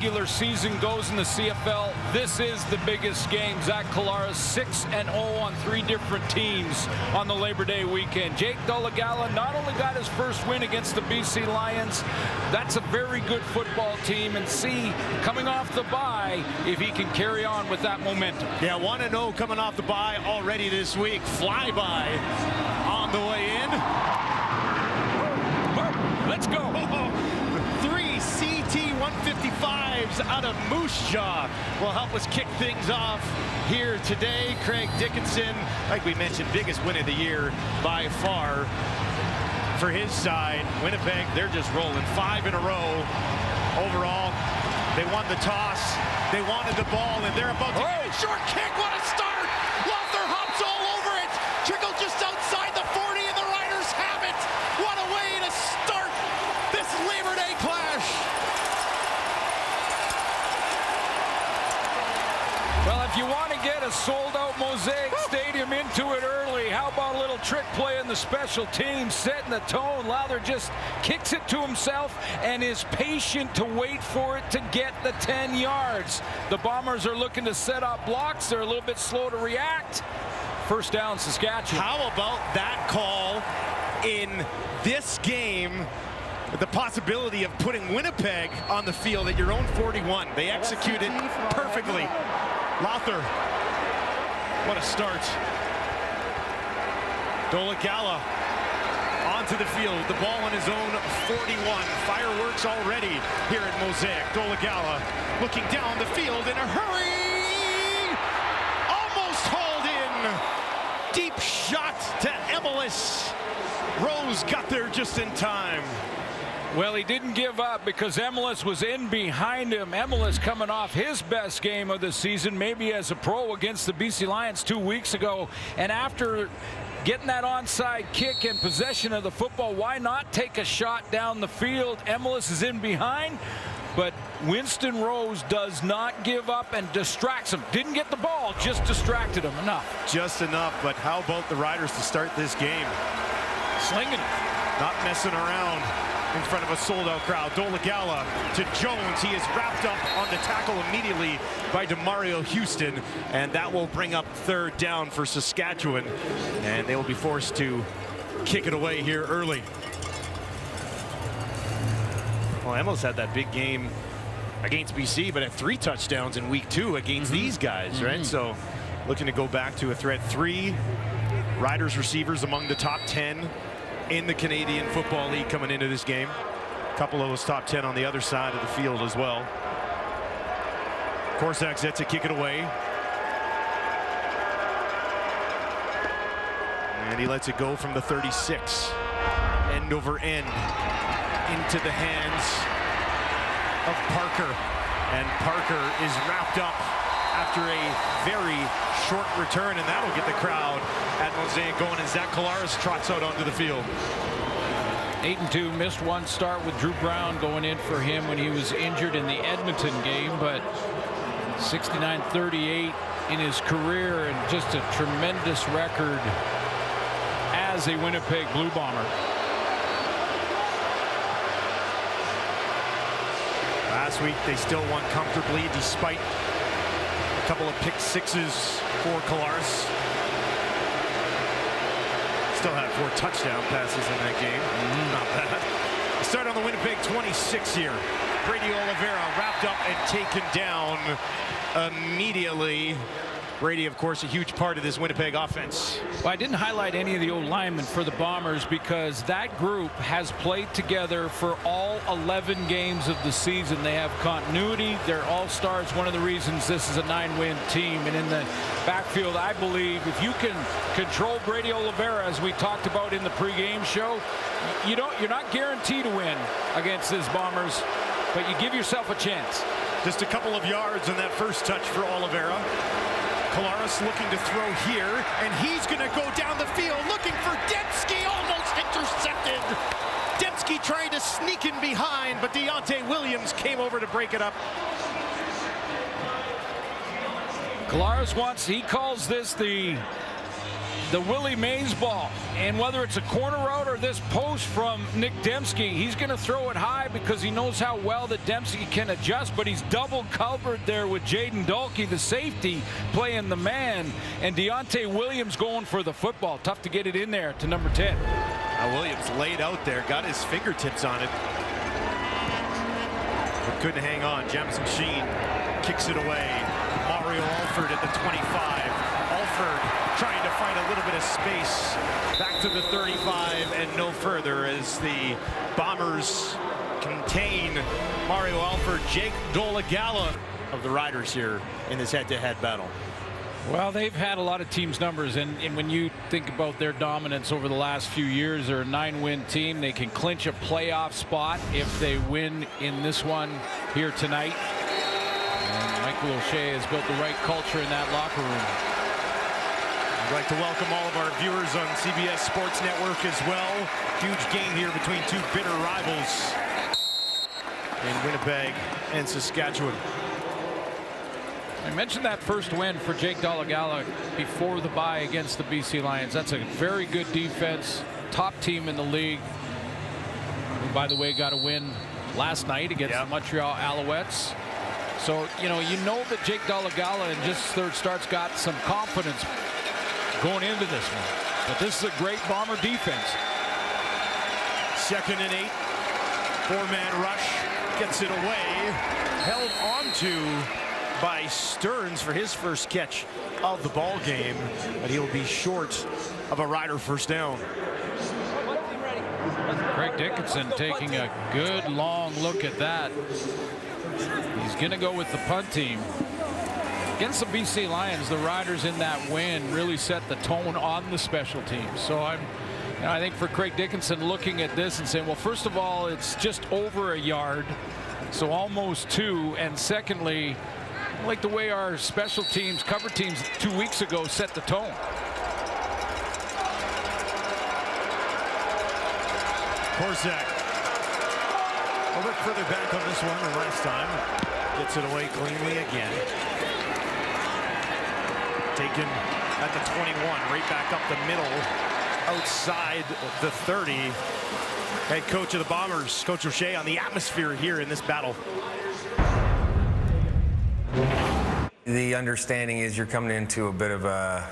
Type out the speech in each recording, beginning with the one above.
Regular season goes in the CFL, this is the biggest game. Zach Collaros 6-0 on 3 different teams on the Labor Day weekend. Jake Dolegala not only got his first win against the BC Lions, that's a very good football team, and see, coming off the bye, if he can carry on with that momentum. Yeah, 1-0 coming off the bye already this week. Flyby on the way in. Let's go. 3 CT 155s out of Moose Jaw will help us kick things off here today. Craig Dickinson, like we mentioned, biggest win of the year by far for his side. Winnipeg, they're just rolling 5 in a row. Overall, they won the toss, they wanted the ball, and they're about to get a short kick. What a start! Lothar hops all over it. Trickle just outside the 40, and the Riders have it. What a way to start this Labor Day clash. Well, if you want to get a sold-out Mosaic Stadium into it early, how about a little trick play in the special teams, setting the tone? Lowther just kicks it to himself and is patient to wait for it to get the 10 yards. The Bombers are looking to set up blocks. They're a little bit slow to react. First down, Saskatchewan. How about that call in this game? The possibility of putting Winnipeg on the field at your own 41. They execute it perfectly. Lothar, what a start. Dolegala onto the field, the ball on his own 41. Fireworks already here at Mosaic. Dolegala looking down the field in a hurry. Almost hauled in. Deep shot to Emelis. Rose got there just in time. Well, he didn't give up because Emelis was in behind him. Emelis coming off his best game of the season, maybe as a pro, against the BC Lions 2 weeks ago. And after getting that onside kick and possession of the football, why not take a shot down the field? Emelis is in behind, but Winston Rose does not give up and distracts him. Didn't get the ball, just distracted him enough. Just enough, but how about the Riders to start this game? Slinging it. Not messing around in front of a sold-out crowd. Dolegala to Jones. He is wrapped up on the tackle immediately by DeMario Houston, and that will bring up 3rd down for Saskatchewan, and they will be forced to kick it away here early. Well, Emelis had that big game against BC, but had 3 touchdowns in week 2 against these guys, right? So looking to go back to a threat. 3 Riders receivers among the top 10 in the Canadian Football League coming into this game. A couple of those top 10 on the other side of the field as well. Korsak set to kick it away. And he lets it go from the 36. End over end into the hands of Parker. And Parker is wrapped up after a very short return, and that'll get the crowd at Mosaic going, and Zach Collaros trots out onto the field. 8-2, missed one start with Drew Brown going in for him when he was injured in the Edmonton game, but 69-38 in his career, and just a tremendous record as a Winnipeg Blue Bomber. Last week they still won comfortably despite a couple of pick sixes for Collaros. Still had 4 touchdown passes in that game. Not bad. Start on the Winnipeg 26 here. Brady Oliveira wrapped up and taken down immediately. Brady, of course, a huge part of this Winnipeg offense. Well, I didn't highlight any of the old linemen for the Bombers because that group has played together for all 11 games of the season. They have continuity. They're all-stars. One of the reasons this is a 9-win team. And in the backfield, I believe if you can control Brady Oliveira, as we talked about in the pregame show, you're not guaranteed to win against this Bombers, but you give yourself a chance. Just a couple of yards on that first touch for Oliveira. Collaros looking to throw here, and he's going to go down the field looking for Dembski, almost intercepted. Dembski trying to sneak in behind, but Deontay Williams came over to break it up. Collaros he calls this the the Willie Mays ball. And whether it's a corner route or this post from Nick Dembski, he's going to throw it high because he knows how well that Dembski can adjust, but he's double covered there with Jaden Dalkey, the safety, playing the man, and Deontay Williams going for the football. Tough to get it in there to number 10. Williams laid out there, got his fingertips on it, but couldn't hang on. Jamison Sheen kicks it away. Mario Alford at the 25. Alford trying to find a little bit of space back to the 35 and no further as the Bombers contain Mario Alford. Jake Dolagala of the Riders here in this head-to-head battle. Well, they've had a lot of teams' numbers, and when you think about their dominance over the last few years, they're a 9-win team. They can clinch a playoff spot if they win in this one here tonight. And Michael O'Shea has built the right culture in that locker room. I'd like to welcome all of our viewers on CBS Sports Network as well. Huge game here between two bitter rivals in Winnipeg and Saskatchewan. I mentioned that first win for Jake Dolagala before the bye against the BC Lions. That's a very good defense, top team in the league. Who, by the way, got a win last night against the Montreal Alouettes. So, you know that Jake Dolagala in just third starts got some confidence going into this one. But this is a great Bomber defense. 2nd and 8. 4-man rush. Gets it away. Held onto by Stearns for his first catch of the ball game. But he'll be short of a Rider first down. Craig Dickinson taking a good long look at that. He's going to go with the punt team. Against the BC Lions, the Riders in that win really set the tone on the special teams. So I think for Craig Dickinson looking at this and saying, well, first of all, it's just over a yard, so almost 2. And secondly, I like the way our special teams, cover teams 2 weeks ago set the tone. Korczak a little bit further back on this one than last time. Gets it away cleanly again. Taken at the 21, right back up the middle, outside the 30. Head coach of the Bombers, Coach O'Shea, on the atmosphere here in this battle. The understanding is you're coming into a bit of a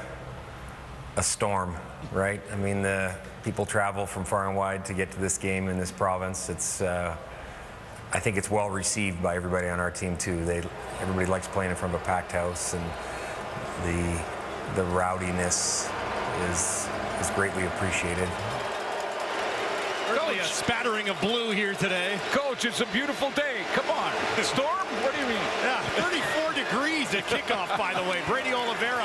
storm, right? I mean, the people travel from far and wide to get to this game in this province. It's I think it's well received by everybody on our team too. Everybody likes playing in front of a packed house, and the rowdiness is greatly appreciated. Really a spattering of blue here today. Coach, it's a beautiful day. Come on. Storm? What do you mean? Yeah, 34 degrees at kickoff, by the way. Brady Oliveira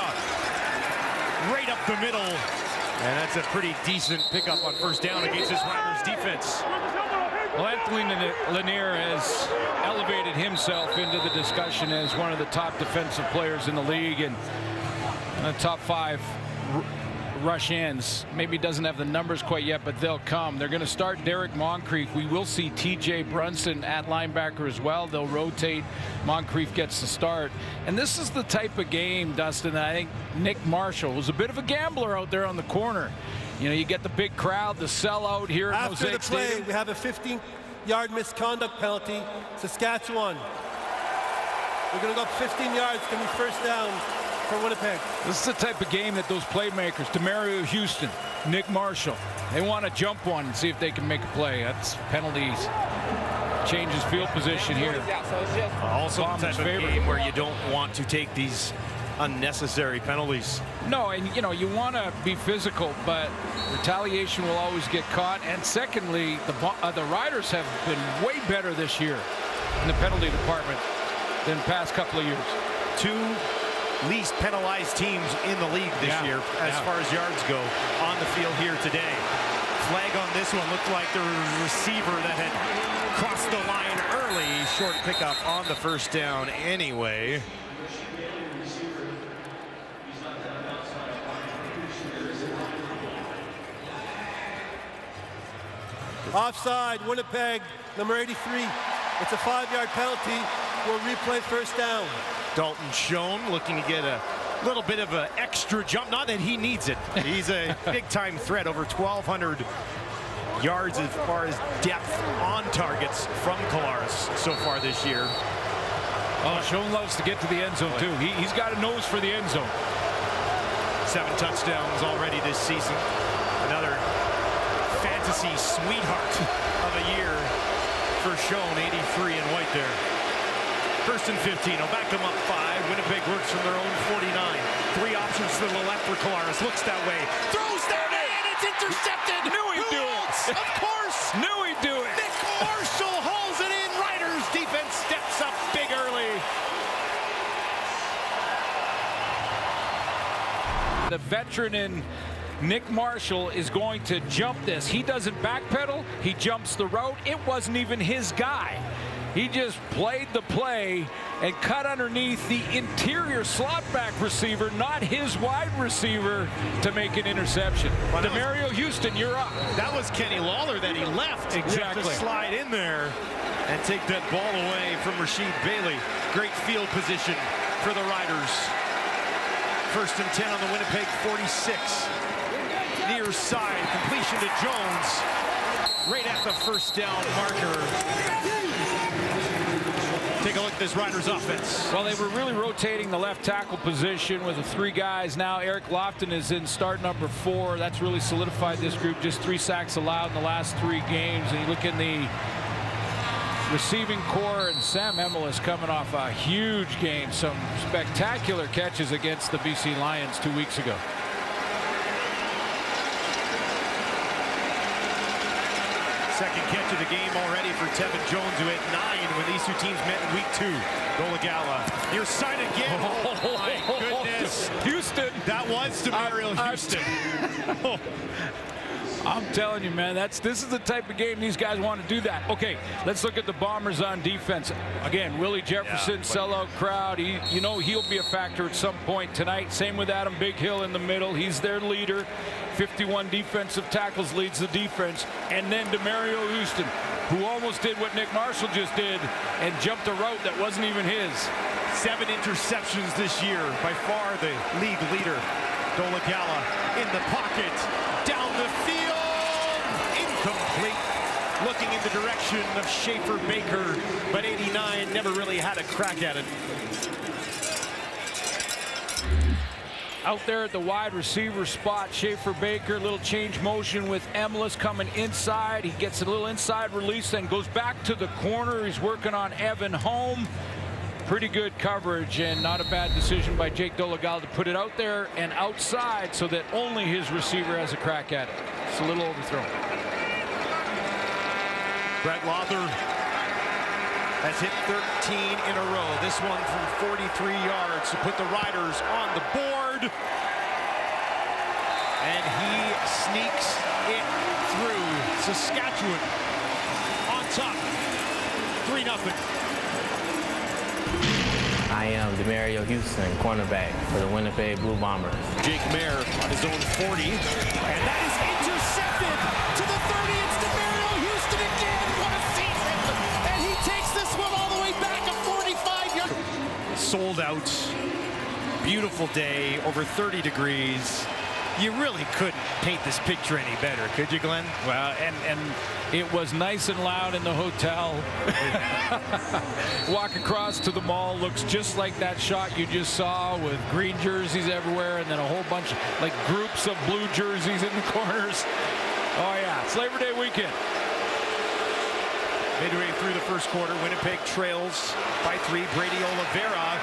right up the middle. And that's a pretty decent pickup on first down against this Riders defense. Well, Anthony Lanier has elevated himself into the discussion as one of the top defensive players in the league, and the top 5 rush ends. Maybe doesn't have the numbers quite yet, but they'll come. They're going to start Derek Moncrief. We will see TJ Brunson at linebacker as well. They'll rotate. Moncrief gets the start. And this is the type of game, Dustin, that I think Nick Marshall was a bit of a gambler out there on the corner. You know, you get the big crowd, the sellout here at Mosaic Stadium. After the play, we have a 15-yard misconduct penalty. Saskatchewan. We're going to go up 15 yards. It's going to be first down for Winnipeg. This is the type of game that those playmakers, DeMario Houston, Nick Marshall, they want to jump one and see if they can make a play. That's penalties. Changes field position here. Also the type of game where you don't want to take these unnecessary penalties. No, and you want to be physical, but retaliation will always get caught. And secondly, the Riders have been way better this year in the penalty department than the past couple of years. 2 least penalized teams in the league this year as far as yards go on the field here today. Flag on this one. Looked like the receiver that had crossed the line early. Short pickup on the first down anyway. Offside, Winnipeg, number 83. It's a 5-yard penalty. We'll replay first down. Dalton Schoen looking to get a little bit of an extra jump. Not that he needs it. He's a big-time threat, over 1,200 yards as far as depth on targets from Collaros so far this year. Oh, Schoen loves to get to the end zone, too. He's got a nose for the end zone. 7 touchdowns already this season. Another fantasy sweetheart of a year for Schoen, 83 in white there. 1st and 15. I'll back them up 5. Winnipeg works from their own 49. 3 options to the left for Collaros. Looks that way. Throws there, and it's intercepted. Knew he'd do it. Of course. Knew he'd do it. Nick Marshall hauls it in. Riders defense steps up big early. The veteran in Nick Marshall is going to jump this. He doesn't backpedal. He jumps the route. It wasn't even his guy. He just played the play and cut underneath the interior slot back receiver, not his wide receiver, to make an interception. Well, Demario Houston, you're up. That was Kenny Lawler that he left. Exactly. To slide in there and take that ball away from Rasheed Bailey. Great field position for the Riders. 1st and 10 on the Winnipeg 46. Near side, completion to Jones. Right at the 1st down marker. Take a look at this Riders offense. Well, they were really rotating the left tackle position with the 3 guys. Now Eric Lofton is in start number 4. That's really solidified this group. Just 3 sacks allowed in the last 3 games. And you look in the receiving core, and Sam Emilus coming off a huge game. Some spectacular catches against the BC Lions 2 weeks ago. Second catch of the game already for Tevin Jones, who had 9 when these 2 teams met in week 2. Dolegala near side again. Oh my goodness. Houston. That was Demario Houston. I'm telling you, man, this is the type of game these guys want to do that. Okay, let's look at the Bombers on defense. Again, Willie Jefferson, sellout crowd. You know he'll be a factor at some point tonight. Same with Adam Big Hill in the middle. He's their leader. 51 defensive tackles leads the defense. And then Demario Houston, who almost did what Nick Marshall just did and jumped a route that wasn't even his. 7 interceptions this year, by far the league leader. Dolegala in the pocket, down the field, incomplete. Looking in the direction of Schaefer Baker, but 89 never really had a crack at it. Out there at the wide receiver spot, Schaefer Baker, little change motion with Emilus coming inside. He gets a little inside release, then goes back to the corner. He's working on Evan Home. Pretty good coverage, and not a bad decision by Jake Dolegala to put it out there and outside so that only his receiver has a crack at it. It's a little overthrown. Brett Lawther has hit 13 in a row. This one from 43 yards to put the Riders on the board. And he sneaks it through. Saskatchewan on top. 3-0. I am Demario Houston, cornerback for the Winnipeg Blue Bombers. Jake Mayer on his own 40. And that is intercepted to the 30. It's Demario Houston again. What a season. And he takes this one all the way back a 45 yards. Sold out. Beautiful day, over 30 degrees. You really couldn't paint this picture any better, could you, Glenn? Well, and it was nice and loud in the hotel. Walk across to the mall, looks just like that shot you just saw with green jerseys everywhere, and then a whole bunch of like groups of blue jerseys in the corners. Oh yeah, it's Labor Day weekend. Midway through the first quarter, Winnipeg trails by 3. Brady Oliveira,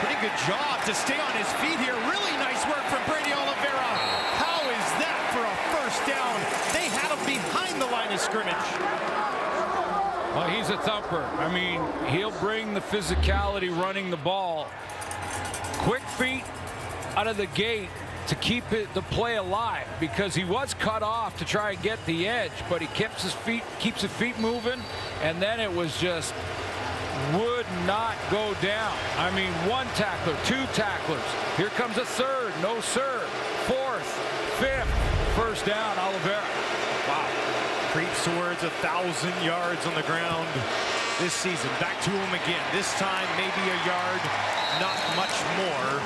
pretty good job to stay on his feet here. Really nice work from Brady Oliveira. How is that for a first down? They had him behind the line of scrimmage. Well, he's a thumper. I mean, he'll bring the physicality running the ball. Quick feet out of the gate to keep the play alive, because he was cut off to try and get the edge, but he keeps his feet moving, and then it was just would not go down. I mean, 1 tackler, 2 tacklers. Here comes a 3rd, no sir. 4th, 5th, first down, Oliveira. Wow. Creeps towards 1,000 yards on the ground this season. Back to him again. This time maybe a yard, not much more.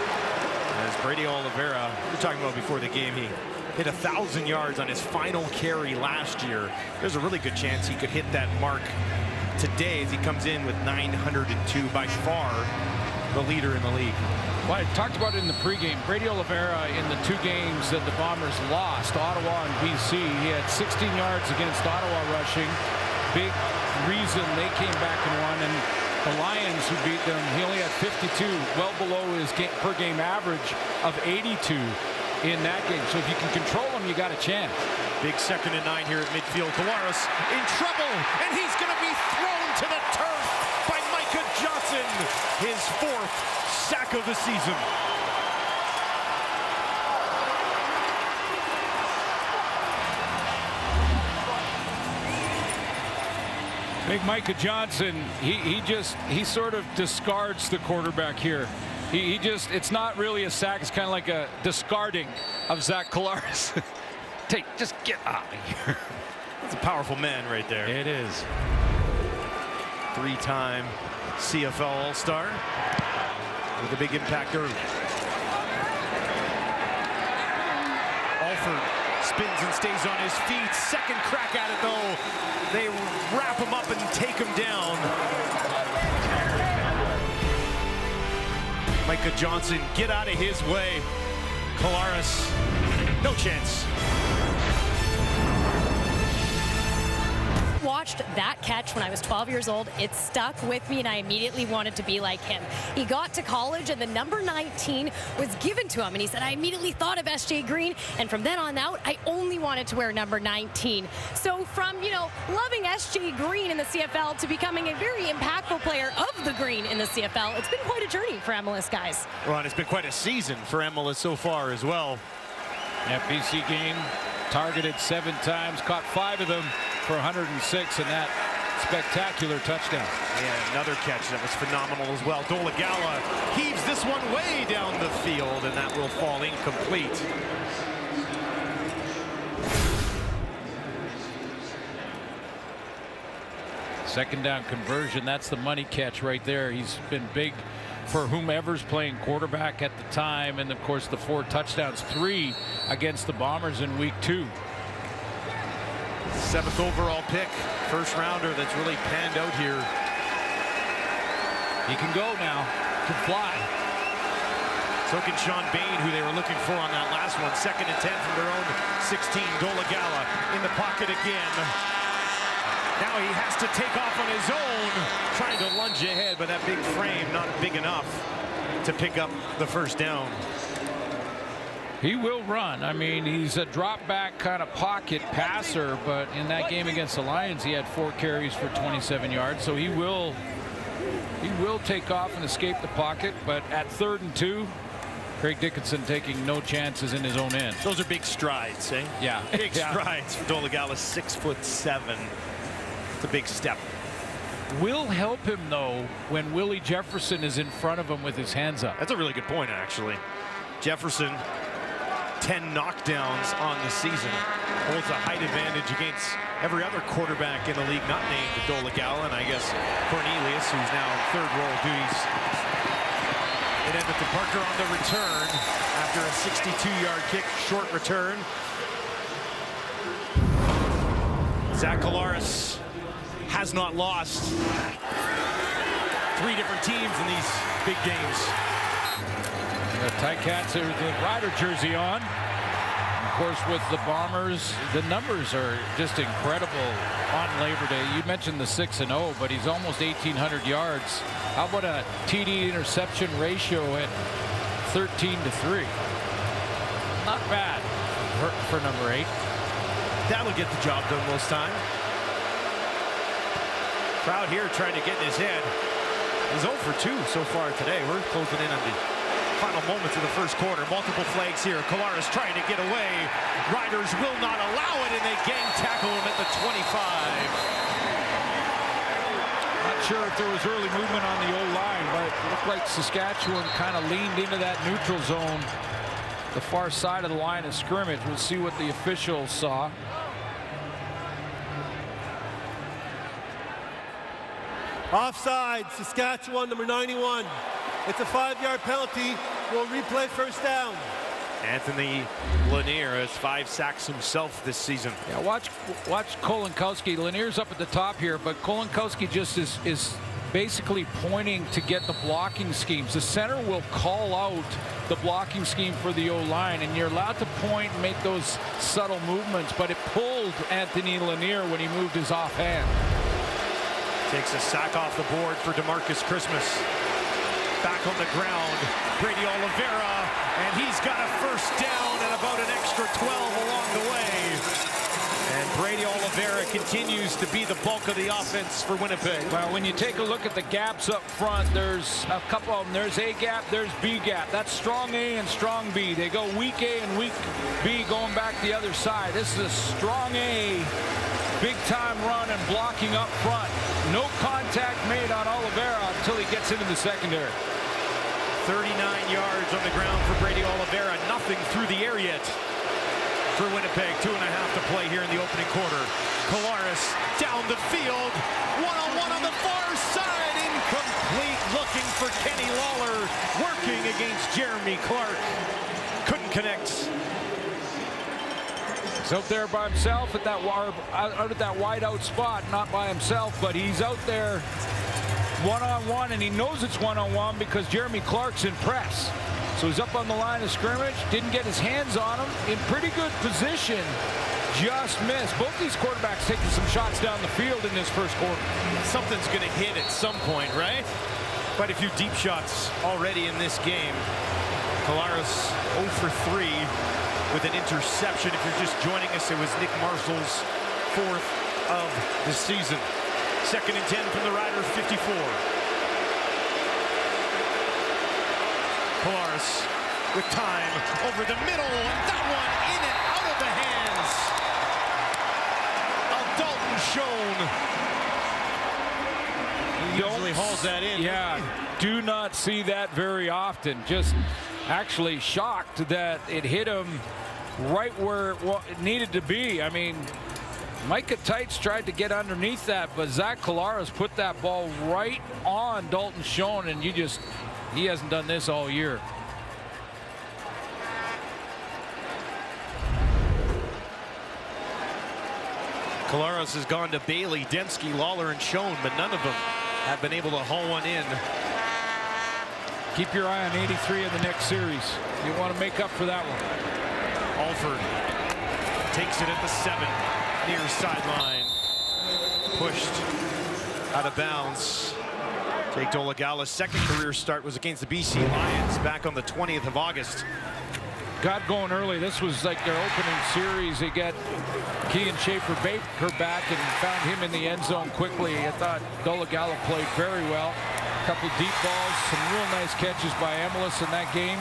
As Brady Oliveira, we were talking about before the game, he hit 1,000 yards on his final carry last year. There's a really good chance he could hit that mark today as he comes in with 902, by far the leader in the league. Well, I talked about it in the pregame. Brady Oliveira, in the 2 games that the Bombers lost, Ottawa and BC, he had 16 yards against Ottawa rushing. Big reason they came back and won. And the Lions, who beat them, he only had 52, well below his per game average of 82 in that game. So if you can control him, you got a chance. Big 2nd and 9 here at midfield. Collaros in trouble, and he's going to be thrown to the turf by Micah Johnson, his 4th sack of the season. Big Micah Johnson, he sort of discards the quarterback here. It's not really a sack, it's kind of like a discarding of Zach Collaros. Just get out of here. That's a powerful man right there. It is. 3-time CFL All-Star with a big impact early. Alford spins and stays on his feet. Second crack at it, though. They wrap him up and take him down. Micah Johnson, get out of his way. Collaros, no chance. Watched that catch when I was 12 years old. It stuck with me, and I immediately wanted to be like him. He got to college, and the number 19 was given to him, and he said, I immediately thought of S.J. Green, and from then on out, I only wanted to wear number 19. So from, loving S.J. Green in the CFL to becoming a very impactful player of the green in the CFL, it's been quite a journey for MLS, guys. Well, and it's been quite a season for MLS so far as well. That BC game, targeted 7 times, caught 5 of them for 106, and that spectacular touchdown. Yeah, another catch that was phenomenal as well. Dolagala heaves this one way down the field, and that will fall incomplete. Second down conversion, that's the money catch right there. He's been big for whomever's playing quarterback at the time, and of course the 4 touchdowns, 3 against the Bombers in week 2. 7th overall pick, first rounder that's really panned out here. He can go now, can fly. So can Sean Bain, who they were looking for on that last one. 2nd and 10 from their own 16. Dolagala in the pocket again. Now he has to take off on his own, trying to lunge ahead, but that big frame not big enough to pick up the first down. He will run. I mean, he's a drop back kind of pocket passer, but in that game against the Lions, he had 4 carries for 27 yards. So he will take off and escape the pocket, but at 3rd and 2, Craig Dickinson taking no chances in his own end. Those are big strides, eh? Yeah. Big strides for Dolagala, 6'7". It's a big step. Will help him, though, when Willie Jefferson is in front of him with his hands up. That's a really good point, actually. Jefferson, 10 knockdowns on the season, holds a height advantage against every other quarterback in the league not named Dolagala, and I guess Cornelius, who's now in 3rd role duties. It ended to Parker on the return after a 62-yard kick, short return. Zach Collaros has not lost. 3 different teams in these big games. The Ticats have the Rider jersey on. Of course, with the Bombers, the numbers are just incredible on Labor Day. You mentioned the 6-0, but he's almost 1,800 yards. How about a TD interception ratio at 13-3? Not bad for number 8. That'll get the job done most time. Crowd here trying to get in his head. He's 0 for 2 so far today. We're closing in on the final moments of the first quarter. Multiple flags here. Collaros trying to get away. Riders will not allow it, and they gang tackle him at the 25. Not sure if there was early movement on the O-line, but it looked like Saskatchewan kind of leaned into that neutral zone, the far side of the line of scrimmage. We'll see what the officials saw. Offside, Saskatchewan, number 91. It's a 5-yard penalty. We'll replay first down. Anthony Lanier has 5 sacks himself this season. Yeah, watch Kolinkowski. Lanier's up at the top here, but Kolinkowski just is basically pointing to get the blocking schemes. The center will call out the blocking scheme for the O-line, and you're allowed to point and make those subtle movements, but it pulled Anthony Lanier when he moved his offhand. Takes a sack off the board for DeMarcus Christmas. Back on the ground, Brady Oliveira, and he's got a first down and about an extra 12 along the way. And Brady Oliveira continues to be the bulk of the offense for Winnipeg. Well, when you take a look at the gaps up front, there's a couple of them. There's A gap, there's B gap. That's strong A and strong B. They go weak A and weak B going back the other side. This is a strong A, big time run and blocking up front. No contact made on Oliveira until he gets into the secondary. 39 yards on the ground for Brady Oliveira. Nothing through the air yet for Winnipeg. 2.5 to play here in the opening quarter. Kolaris down the field. One-on-one on the far side. Incomplete. Looking for Kenny Lawler. Working against Jeremy Clark. Couldn't connect. He's out there by himself at that out at that wide out spot. Not by himself, but he's out there one-on-one, and he knows it's one-on-one because Jeremy Clark's in press. So he's up on the line of scrimmage, didn't get his hands on him, in pretty good position, just missed. Both these quarterbacks taking some shots down the field in this first quarter. Something's going to hit at some point, right? Quite a few deep shots already in this game. Kolaris 0 for 3 with an interception. If you're just joining us, it was Nick Marshall's 4th of the season. 2nd and 10 from the Riders 54. Kolaris with time over the middle, and that one in and out of the hands of Dalton Schoen. He usually hauls that in. Yeah, do not see that very often. Just actually shocked that it hit him right where it needed to be. I mean, Micah Tights tried to get underneath that, but Zach Kolaris put that ball right on Dalton Schoen, and he hasn't done this all year. Kolaris has gone to Bailey, Densky, Lawler, and Schoen, but none of them have been able to haul one in. Keep your eye on 83 in the next series. You want to make up for that one. Alford takes it at the 7. Near sideline, pushed out of bounds. Jake Dolagala's 2nd career start was against the BC Lions back on the 20th of August. Got going early. This was like their opening series. They got Keegan Schaefer-Baker back and found him in the end zone quickly. I thought Dolagala played very well. A couple deep balls, some real nice catches by Emelis in that game.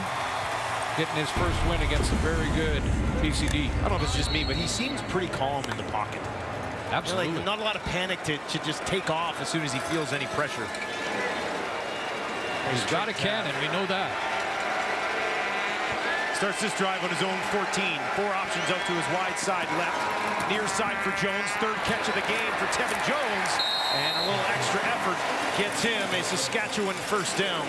Getting his first win against a very good BCD. I don't know if it's just me, but he seems pretty calm in the pocket. Absolutely. Like, not a lot of panic to just take off as soon as he feels any pressure. He's got a cannon, we know that. Starts this drive on his own 14. 4 options out to his wide side left. Near side for Jones. 3rd catch of the game for Tevin Jones. And a little extra effort gets him a Saskatchewan first down.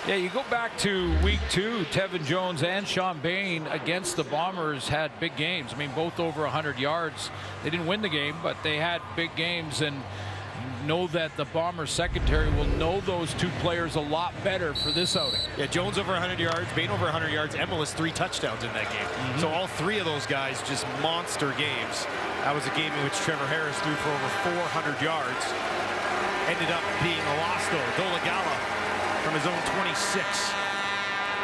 Yeah, you go back to week 2, Tevin Jones and Sean Bain against the Bombers had big games. I mean, both over 100 yards. They didn't win the game, but they had big games, and know that the Bombers secondary will know those 2 players a lot better for this outing. Yeah, Jones over 100 yards, Bain over 100 yards, Emelis 3 touchdowns in that game. So all 3 of those guys just monster games. That was a game in which Trevor Harris threw for over 400 yards. Ended up being a loss, though. Dolagala from his own 26.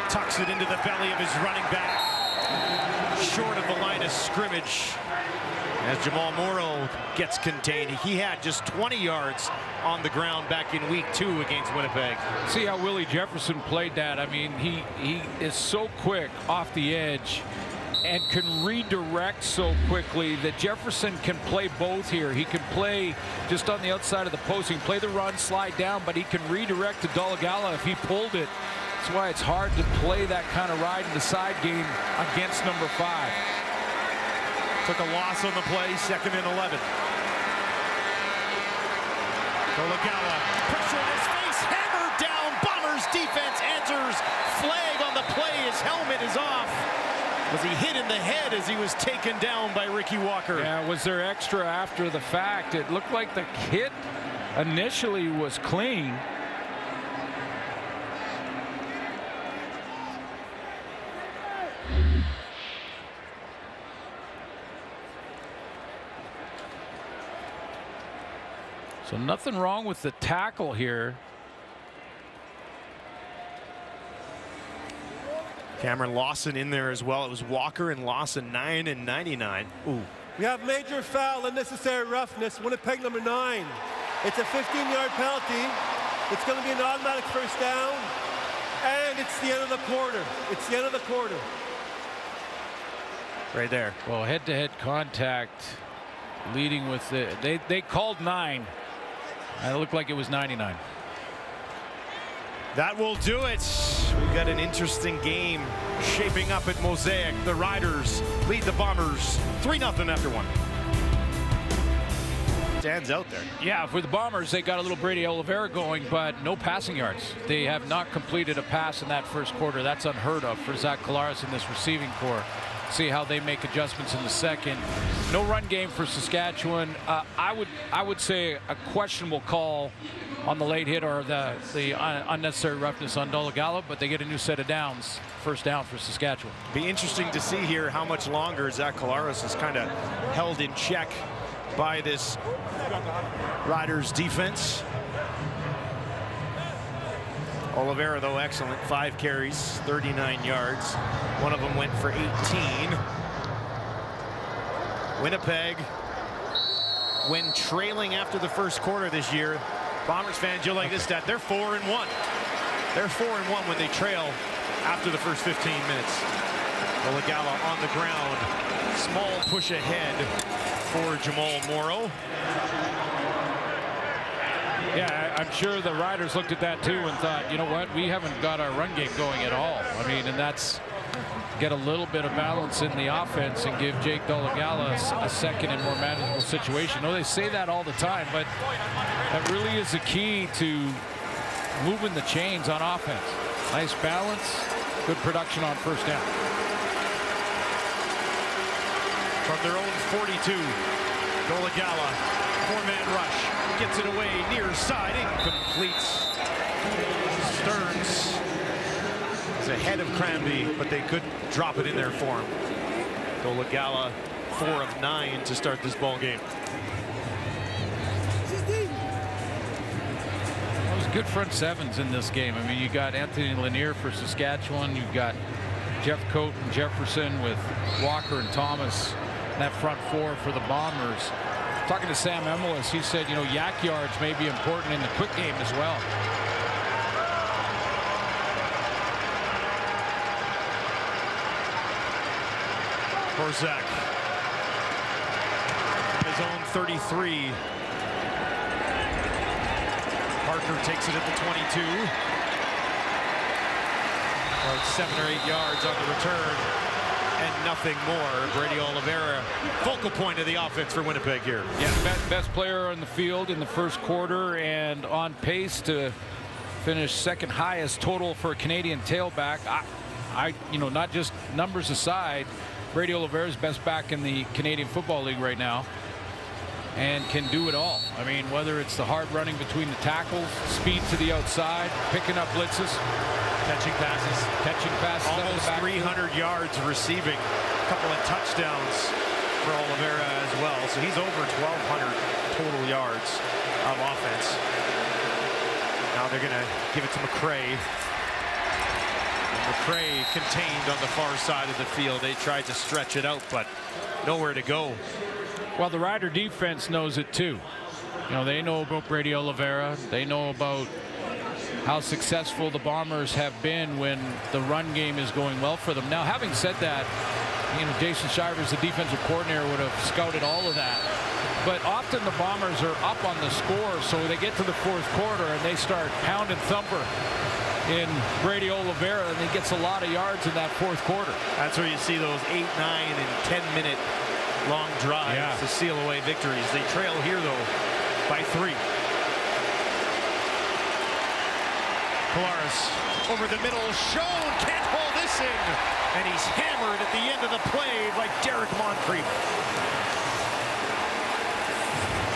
Tucks it into the belly of his running back. Short of the line of scrimmage. As Jamal Morrow gets contained. He had just 20 yards on the ground back in week 2 against Winnipeg. See how Willie Jefferson played that. I mean, he is so quick off the edge and can redirect so quickly that Jefferson can play both here. He can play just on the outside of the post. He can play the run, slide down, but he can redirect to Dolagala if he pulled it. That's why it's hard to play that kind of ride in the side game against number 5. Took a loss on the play, 2nd and 11. Dolagala, pressure on his face, hammered down. Bombers defense answers. Flag on the helmet is off. Was he hit in the head as he was taken down by Ricky Walker? Yeah, was there extra after the fact? It looked like the hit initially was clean. So nothing wrong with the tackle here. Cameron Lawson in there as well. It was Walker and Lawson, 9 and 99. Ooh. We have major foul, unnecessary roughness, Winnipeg number 9. It's a 15-yard penalty. It's going to be an automatic first down, and it's the end of the quarter. It's the end of the quarter. Right there. Well, head-to-head contact leading with the, they called 9. It looked like it was 99. That will do it. We've got an interesting game shaping up at Mosaic. The Riders lead the Bombers 3-0 after 1. Stands out there. Yeah, for the Bombers, they got a little Brady Oliveira going, but no passing yards. They have not completed a pass in that first quarter. That's unheard of for Zach Collaros in this receiving corps. See how they make adjustments in the second. No run game for Saskatchewan. I would say a questionable call on the late hit or the unnecessary roughness on Dolagala, but they get a new set of downs. First down for Saskatchewan. Be interesting to see here how much longer Zach Collaros is kind of held in check by this Riders defense. Oliveira, though, excellent. 5 carries, 39 yards. One of them went for 18. Winnipeg, when trailing after the first quarter this year, Bombers fans, you'll like this stat, they're 4-1. They're 4-1 when they trail after the first 15 minutes. Dolagala on the ground. Small push ahead for Jamal Morrow. Yeah, I'm sure the Riders looked at that too and thought, you know what, we haven't got our run game going at all. I mean, and that's get a little bit of balance in the offense and give Jake Dolagala a second and more manageable situation. No, they say that all the time, but that really is the key to moving the chains on offense. Nice balance, good production on first down. From their own 42, Dolagala, 4-man rush. Gets it away near side, incomplete. Stearns is ahead of Cranby, but they could drop it in there for him. Dolagala, 4 of 9 to start this ball game. It was good front sevens in this game. I mean, you got Anthony Lanier for Saskatchewan. You've got Jeff Coate and Jefferson with Walker and Thomas. And that front 4 for the Bombers. Talking to Sam Emelis, he said, you know, yak yards may be important in the quick game as well. Zach, his own 33. Parker takes it at the 22. About 7 or 8 yards on the return. And nothing more. Brady Oliveira, focal point of the offense for Winnipeg here. Yeah, best player on the field in the first quarter and on pace to finish second highest total for a Canadian tailback. You know, not just numbers aside, Brady Oliveira's best back in the Canadian Football League right now and can do it all. I mean, whether it's the hard running between the tackles, speed to the outside, picking up blitzes, catching passes, almost 300 yards receiving, a couple of touchdowns for Oliveira as well. So he's over 1,200 total yards of offense. Now they're going to give it to McCray. And McCray contained on the far side of the field. They tried to stretch it out, but nowhere to go. Well, the Rider defense knows it too. You know, they know about Brady Oliveira. They know about how successful the Bombers have been when the run game is going well for them. Now, having said that, you know, Jason Shivers, the defensive coordinator, would have scouted all of that. But often the Bombers are up on the score, so they get to the fourth quarter and they start pound and thumper in Brady Oliveira, and he gets a lot of yards in that fourth quarter. That's where you see those 8, 9, and 10-minute long drives to seal away victories. They trail here, though, by 3. Collaros over the middle, shown, can't hold missing, and he's hammered at the end of the play by Derek Moncrief.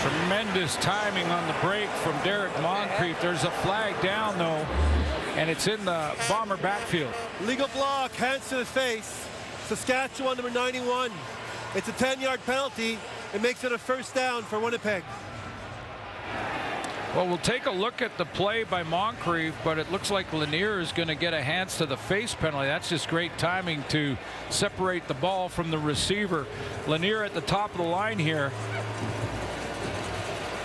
Tremendous timing on the break from Derek Moncrief. There's a flag down, though, and it's in the Bomber backfield. Legal block, hands to the face. Saskatchewan, number 91. It's a 10-yard penalty. It makes it a first down for Winnipeg. Well, we'll take a look at the play by Moncrief, but it looks like Lanier is going to get a hands to the face penalty. That's just great timing to separate the ball from the receiver. Lanier at the top of the line here.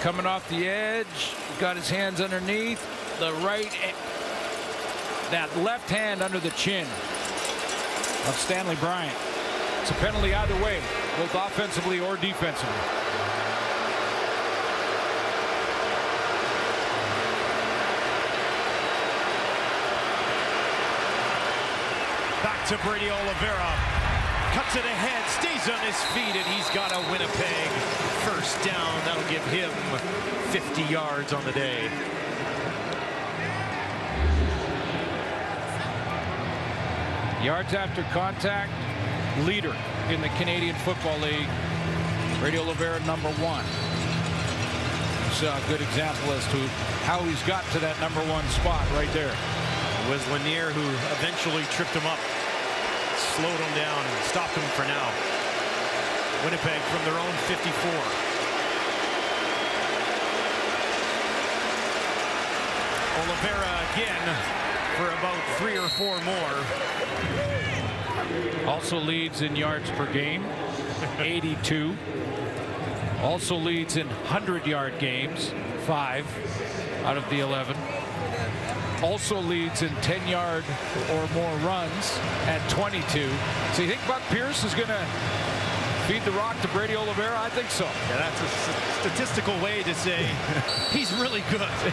Coming off the edge, got his hands underneath the right, that left hand under the chin of Stanley Bryant. It's a penalty either way, both offensively or defensively. Back to Brady Oliveira. Cuts it ahead, stays on his feet, and he's got a Winnipeg first down. That'll give him 50 yards on the day. Yards after contact, leader in the Canadian Football League. Brady Oliveira, number 1. It's a good example as to how he's got to that number 1 spot right there. It was Lanier who eventually tripped him up, slowed him down, and stopped him for now. Winnipeg from their own 54. Oliveira again for about 3 or 4 more. Also leads in yards per game, 82. Also leads in 100-yard games, 5 out of the 11. Also leads in 10-yard or more runs at 22. So you think Buck Pierce is going to feed the rock to Brady Oliveira? I think so. Yeah, that's a statistical way to say he's really good.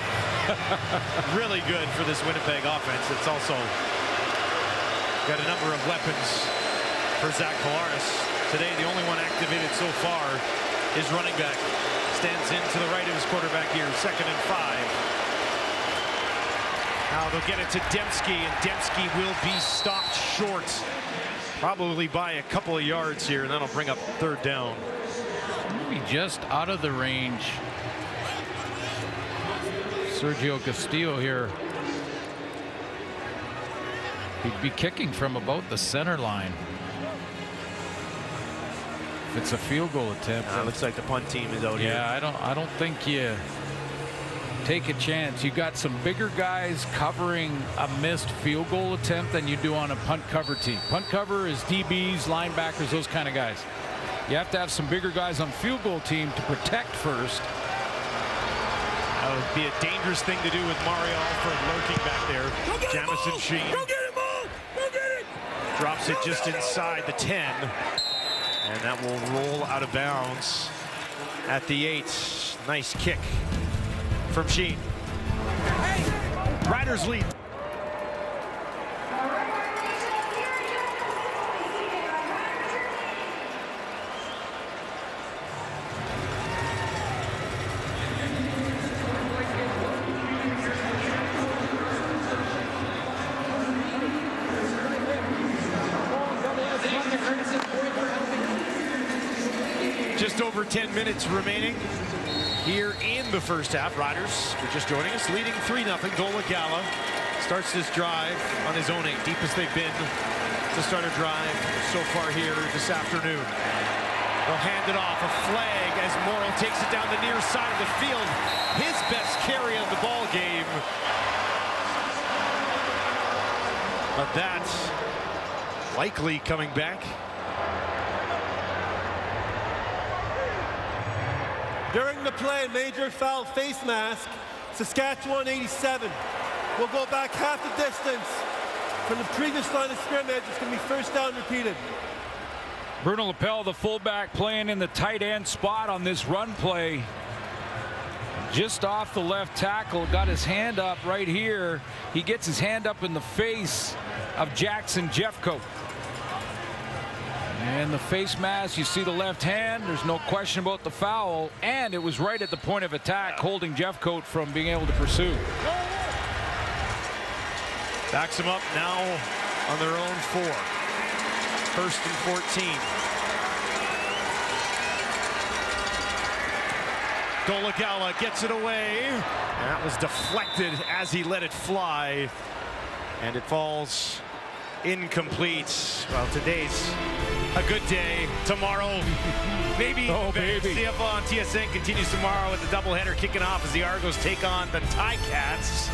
Really good for this Winnipeg offense. It's also got a number of weapons for Zach Collaros. Today, the only one activated so far is running back. Stands in to the right of his quarterback here, 2nd and 5. Now they'll get it to Dembski, and Dembski will be stopped short, probably by a couple of yards here, and that'll bring up 3rd down. Maybe just out of the range. Sergio Castillo here. He'd be kicking from about the center line. If it's a field goal attempt. Looks like the punt team is out here. Yeah, I don't think you take a chance. You got some bigger guys covering a missed field goal attempt than you do on a punt cover team. Punt cover is DBs, linebackers, those kind of guys. You have to have some bigger guys on field goal team to protect first. That would be a dangerous thing to do with Mario Alford lurking back there. Jamison Sheen. Go get him, Mo! Go get it! Drops it just inside the 10. And that will roll out of bounds at the 8. Nice kick from Sheen. Riders lead. Just over 10 minutes remaining here in the first half. Riders, for just joining us, leading 3-0. Dola Gala starts this drive on his own 8, deepest they've been to start a drive so far here this afternoon. They'll hand it off, a flag as Morrill takes it down the near side of the field. His best carry of the ball game. But that's likely coming back. During the play, major foul face mask, Saskatchewan 87. We'll go back half the distance from the previous line of scrimmage. It's going to be first down repeated. Bruno Lapel, the fullback, playing in the tight end spot on this run play. Just off the left tackle, got his hand up right here. He gets his hand up in the face of Jackson Jeffcoat. And the face mask, you see the left hand. There's no question about the foul. And it was right at the point of attack, holding Jeffcoat from being able to pursue. Backs him up now on their own 4. First and 14. Dolegala gets it away. And that was deflected as he let it fly. And it falls incomplete. Well, today's a good day. Tomorrow, maybe. Oh, baby. CFL on TSN continues tomorrow with the doubleheader kicking off as the Argos take on the Ticats.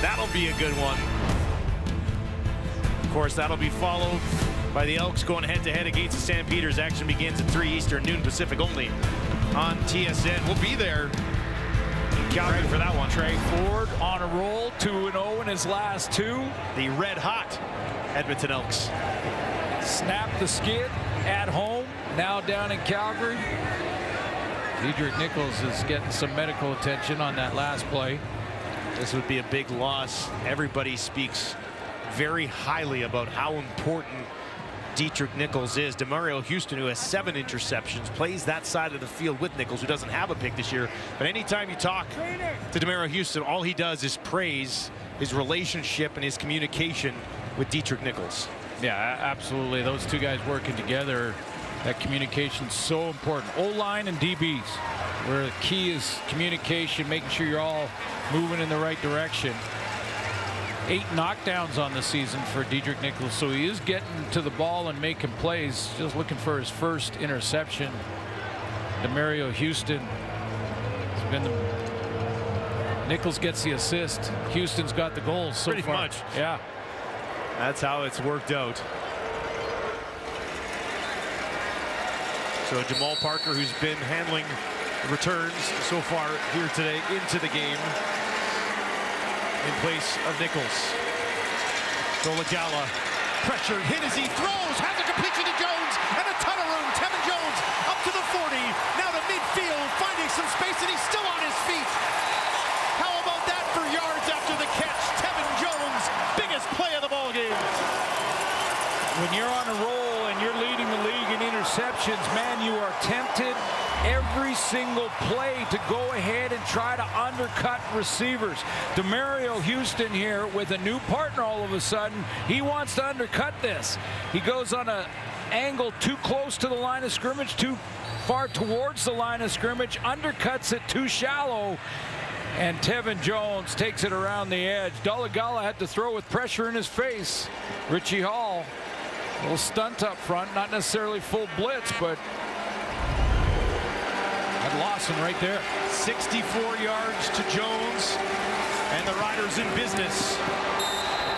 That'll be a good one. Of course, that'll be followed by the Elks going head-to-head against the Stampeders. Action begins at 3 Eastern, noon Pacific only on TSN. We'll be there in Calgary for that one. Trey Ford on a roll, 2-0 in his last 2. The red-hot Edmonton Elks. Snapped the skid at home, now down in Calgary. Diedrich Nichols is getting some medical attention on that last play. This would be a big loss. Everybody speaks very highly about how important Diedrich Nichols is. Demario Houston, who has 7 interceptions, plays that side of the field with Nichols, who doesn't have a pick this year. But anytime you talk to Demario Houston, all he does is praise his relationship and his communication with Diedrich Nichols. Yeah, absolutely. Those two guys working together, that communication's so important. O-line and DBs, where the key is communication, making sure you're all moving in the right direction. 8 knockdowns on the season for Diedrich Nichols, so he is getting to the ball and making plays. Just looking for his first interception. Demario Houston has been the... Nichols gets the assist. Houston's got the goals so Pretty far. much. Yeah. That's how it's worked out. So Jamal Parker, who's been handling returns so far here today into the game, in place of Nichols. Dolegala pressured, hit as he throws, has a completion to Jones, and a ton of room. Tevin Jones up to the 40, now to midfield, finding some space, and he's still on his feet. How about that for yards after the catch? Tevin Jones, biggest play of the ballgame. When you're on a roll and you're leading the league in interceptions, man, you are tempted every single play to go ahead and try to undercut receivers. Demario Houston here with a new partner all of a sudden. He wants to undercut this. He goes on an angle too close to the line of scrimmage, too far towards the line of scrimmage, undercuts it too shallow, and Tevin Jones takes it around the edge. Dolegala had to throw with pressure in his face. Richie Hall, a little stunt up front, not necessarily full blitz, but had Lawson right there. 64 yards to Jones, and the Riders in business.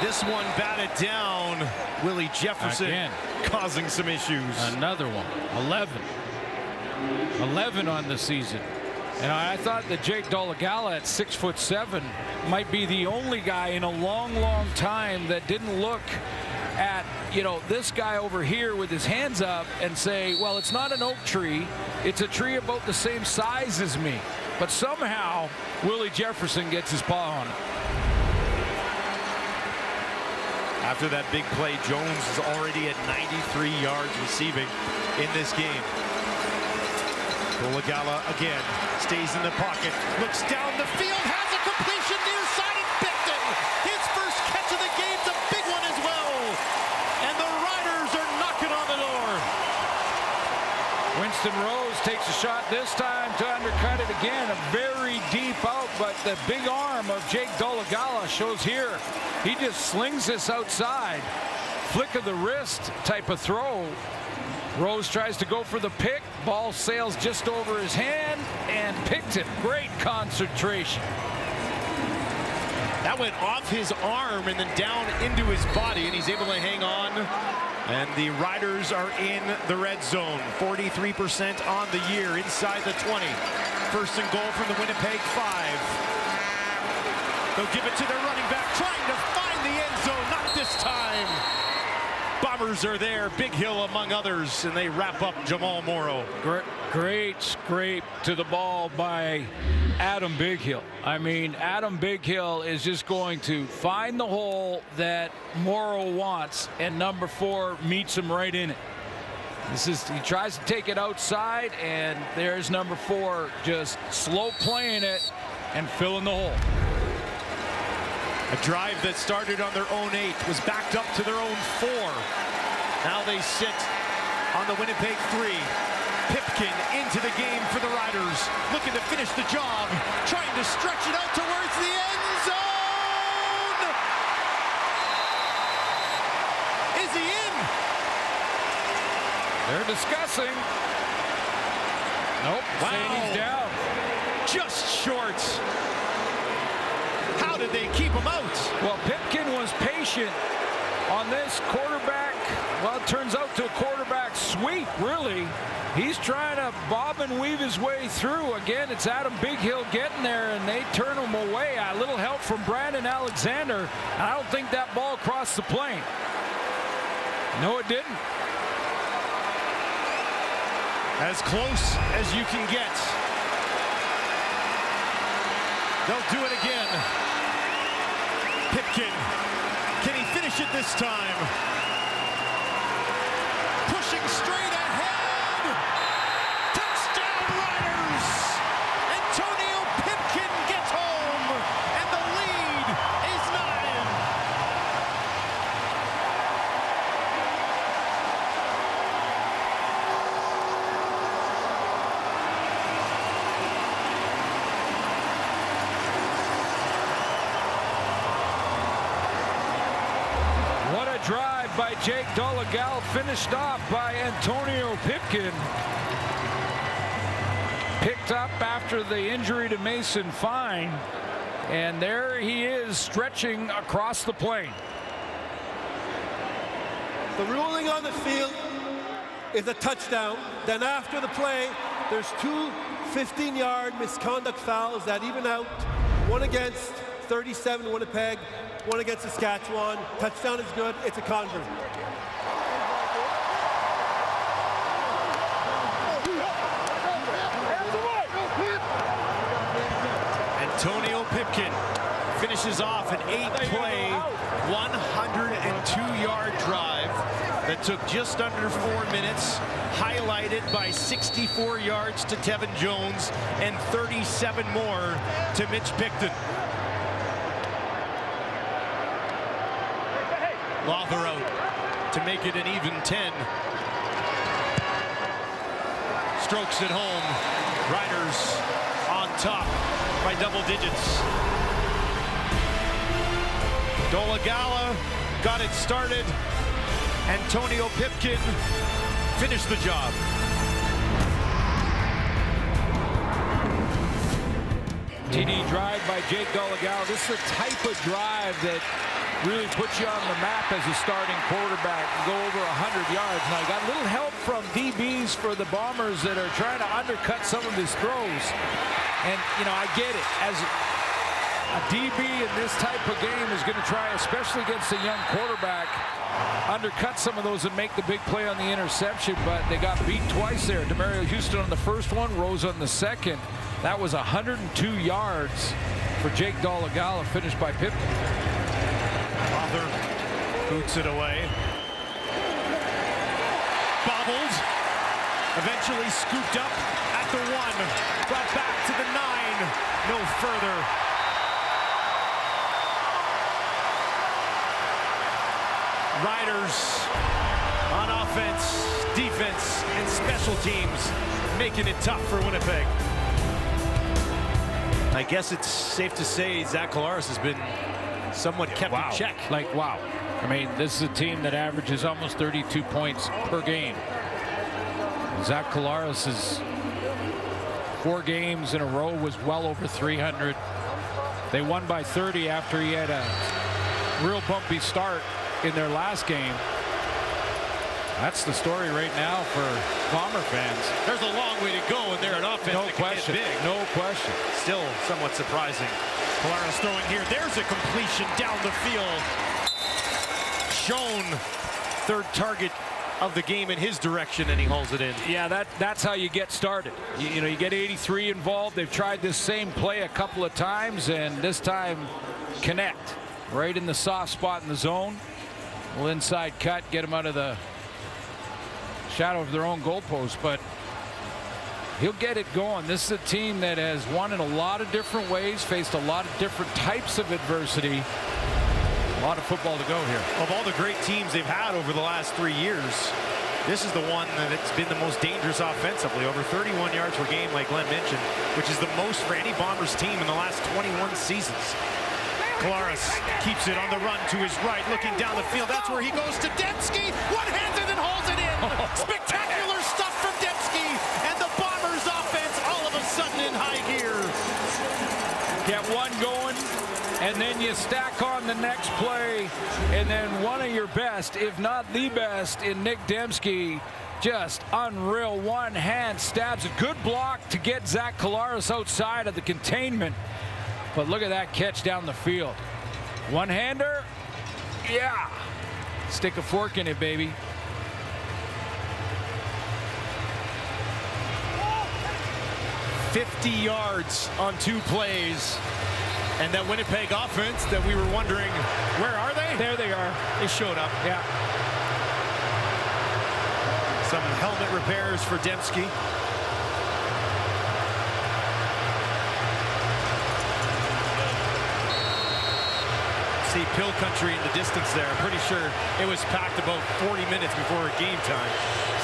This one batted down. Willie Jefferson again, causing some issues. Another one. 11 on the season. And I thought that Jake Dolegala at 6'7" might be the only guy in a long, long time that didn't look at, you know, this guy over here with his hands up and say, well, it's not an oak tree, it's a tree about the same size as me. But somehow Willie Jefferson gets his paw on it. After that big play, Jones is already at 93 yards receiving in this game. Dolegala again stays in the pocket, looks down the field, has a completion near side, and Bickton, his first catch of the game's a big one as well. And the Riders are knocking on the door. Winston Rose takes a shot this time to undercut it again. A very deep out, but the big arm of Jake Dolegala shows here. He just slings this outside. Flick of the wrist type of throw. Rose tries to go for the pick. Ball sails just over his hand and picked it. Great concentration. That went off his arm and then down into his body, and he's able to hang on. And the Riders are in the red zone. 43% on the year inside the 20. First and goal from the Winnipeg 5. They'll give it to their running back, trying to find the end zone. Not this time. Bombers are there, Big Hill among others, and they wrap up Jamal Morrow. Great scrape to the ball by Adam Bighill. I mean, Adam Bighill is just going to find the hole that Morrow wants, and number 4 meets him right in it. He tries to take it outside, and there's number 4 just slow playing it and filling the hole. A drive that started on their own 8 was backed up to their own 4. Now they sit on the Winnipeg 3. Pipkin into the game for the Riders, looking to finish the job, trying to stretch it out towards the end zone. Is he in? They're discussing. Nope, saying he's down. Just short. How did they keep him out? Well, Pipkin was patient on this quarterback. Well, it turns out to a quarterback sweep, really. He's trying to bob and weave his way through. Again, it's Adam Bighill getting there, and they turn him away. A little help from Brandon Alexander. I don't think that ball crossed the plane. No, it didn't. As close as you can get. They'll do it again. Pipkin. Can he finish it this time? Pushing straight ahead. Touchdown Riders. Antonio Pipkin gets home. And the lead is 9. What a drive by Jake Dolegal, finished off by Antonio Pipkin. Picked up after the injury to Mason Fine, and there he is stretching across the plane. The ruling on the field is a touchdown. Then after the play, there's 2 15-yard misconduct fouls that even out. One against 37 Winnipeg, one against Saskatchewan. Touchdown is good. It's a convert. Antonio Pipkin finishes off an 8-play, 102-yard drive that took just under 4 minutes, highlighted by 64 yards to Tevin Jones and 37 more to Mitch Picton. Lawther out to make it an even 10. Strokes it home. Riders on top by double digits. Dolegala got it started. Antonio Pipkin finished the job. TD drive by Jake Dolegala. This is the type of drive that really puts you on the map as a starting quarterback and go over 100 yards. Now, you got a little help from DBs for the Bombers that are trying to undercut some of his throws. And, you know, I get it. As a DB in this type of game is going to try, especially against a young quarterback, undercut some of those and make the big play on the interception, but they got beat twice there. Demario Houston on the first one, Rose on the second. That was 102 yards for Jake Dolegala, finished by Pipkin. Lawther boots it away. Bobbled. Eventually scooped up at the 1. Brought back to the 9. No further. Riders on offense, defense, and special teams making it tough for Winnipeg. I guess it's safe to say Zach Collaros has been somewhat kept in check. Like, wow. I mean, this is a team that averages almost 32 points per game. Zach Collaros is 4 games in a row was well over 300. They won by 30 after he had a real bumpy start in their last game. That's the story right now for Bomber fans. There's a long way to go, and they're an offense No that question. can get big. No question. Still somewhat surprising. Collaros throwing here. There's a completion down the field. Shown third target of the game in his direction, and he holds it in. Yeah, that's how you get started. You know, you get 83 involved. They've tried this same play a couple of times, and this time connect right in the soft spot in the zone. Well, inside cut, get them out of the shadow of their own goalpost. But He'll get it going. This is a team that has won in a lot of different ways, faced a lot of different types of adversity. A lot of football to go here. Of all the great teams they've had over the last 3 years, this is the one that's been the most dangerous offensively. Over 31 yards per game, like Glenn mentioned, which is the most for any Bombers team in the last 21 seasons. Collaros keeps it on the run to his right, looking down the field. That's where he goes to Dembski. One-handed and holds it in. Spectacular stuff from Dembski. And the Bombers offense all of a sudden in high gear. Get one going, and then you stack on the next play, and then one of your best, if not the best, in Nick Dembski. Just unreal. One hand stabs it. Good block to get Zach Collaros outside of the containment. But look at that catch down the field. One-hander. Yeah. Stick a fork in it, baby. $50 yards on 2 plays. And that Winnipeg offense that we were wondering, where are they? There they are. They showed up. Yeah. Some helmet repairs for Dembski. See Pill Country in the distance there. I'm pretty sure it was packed about 40 minutes before game time.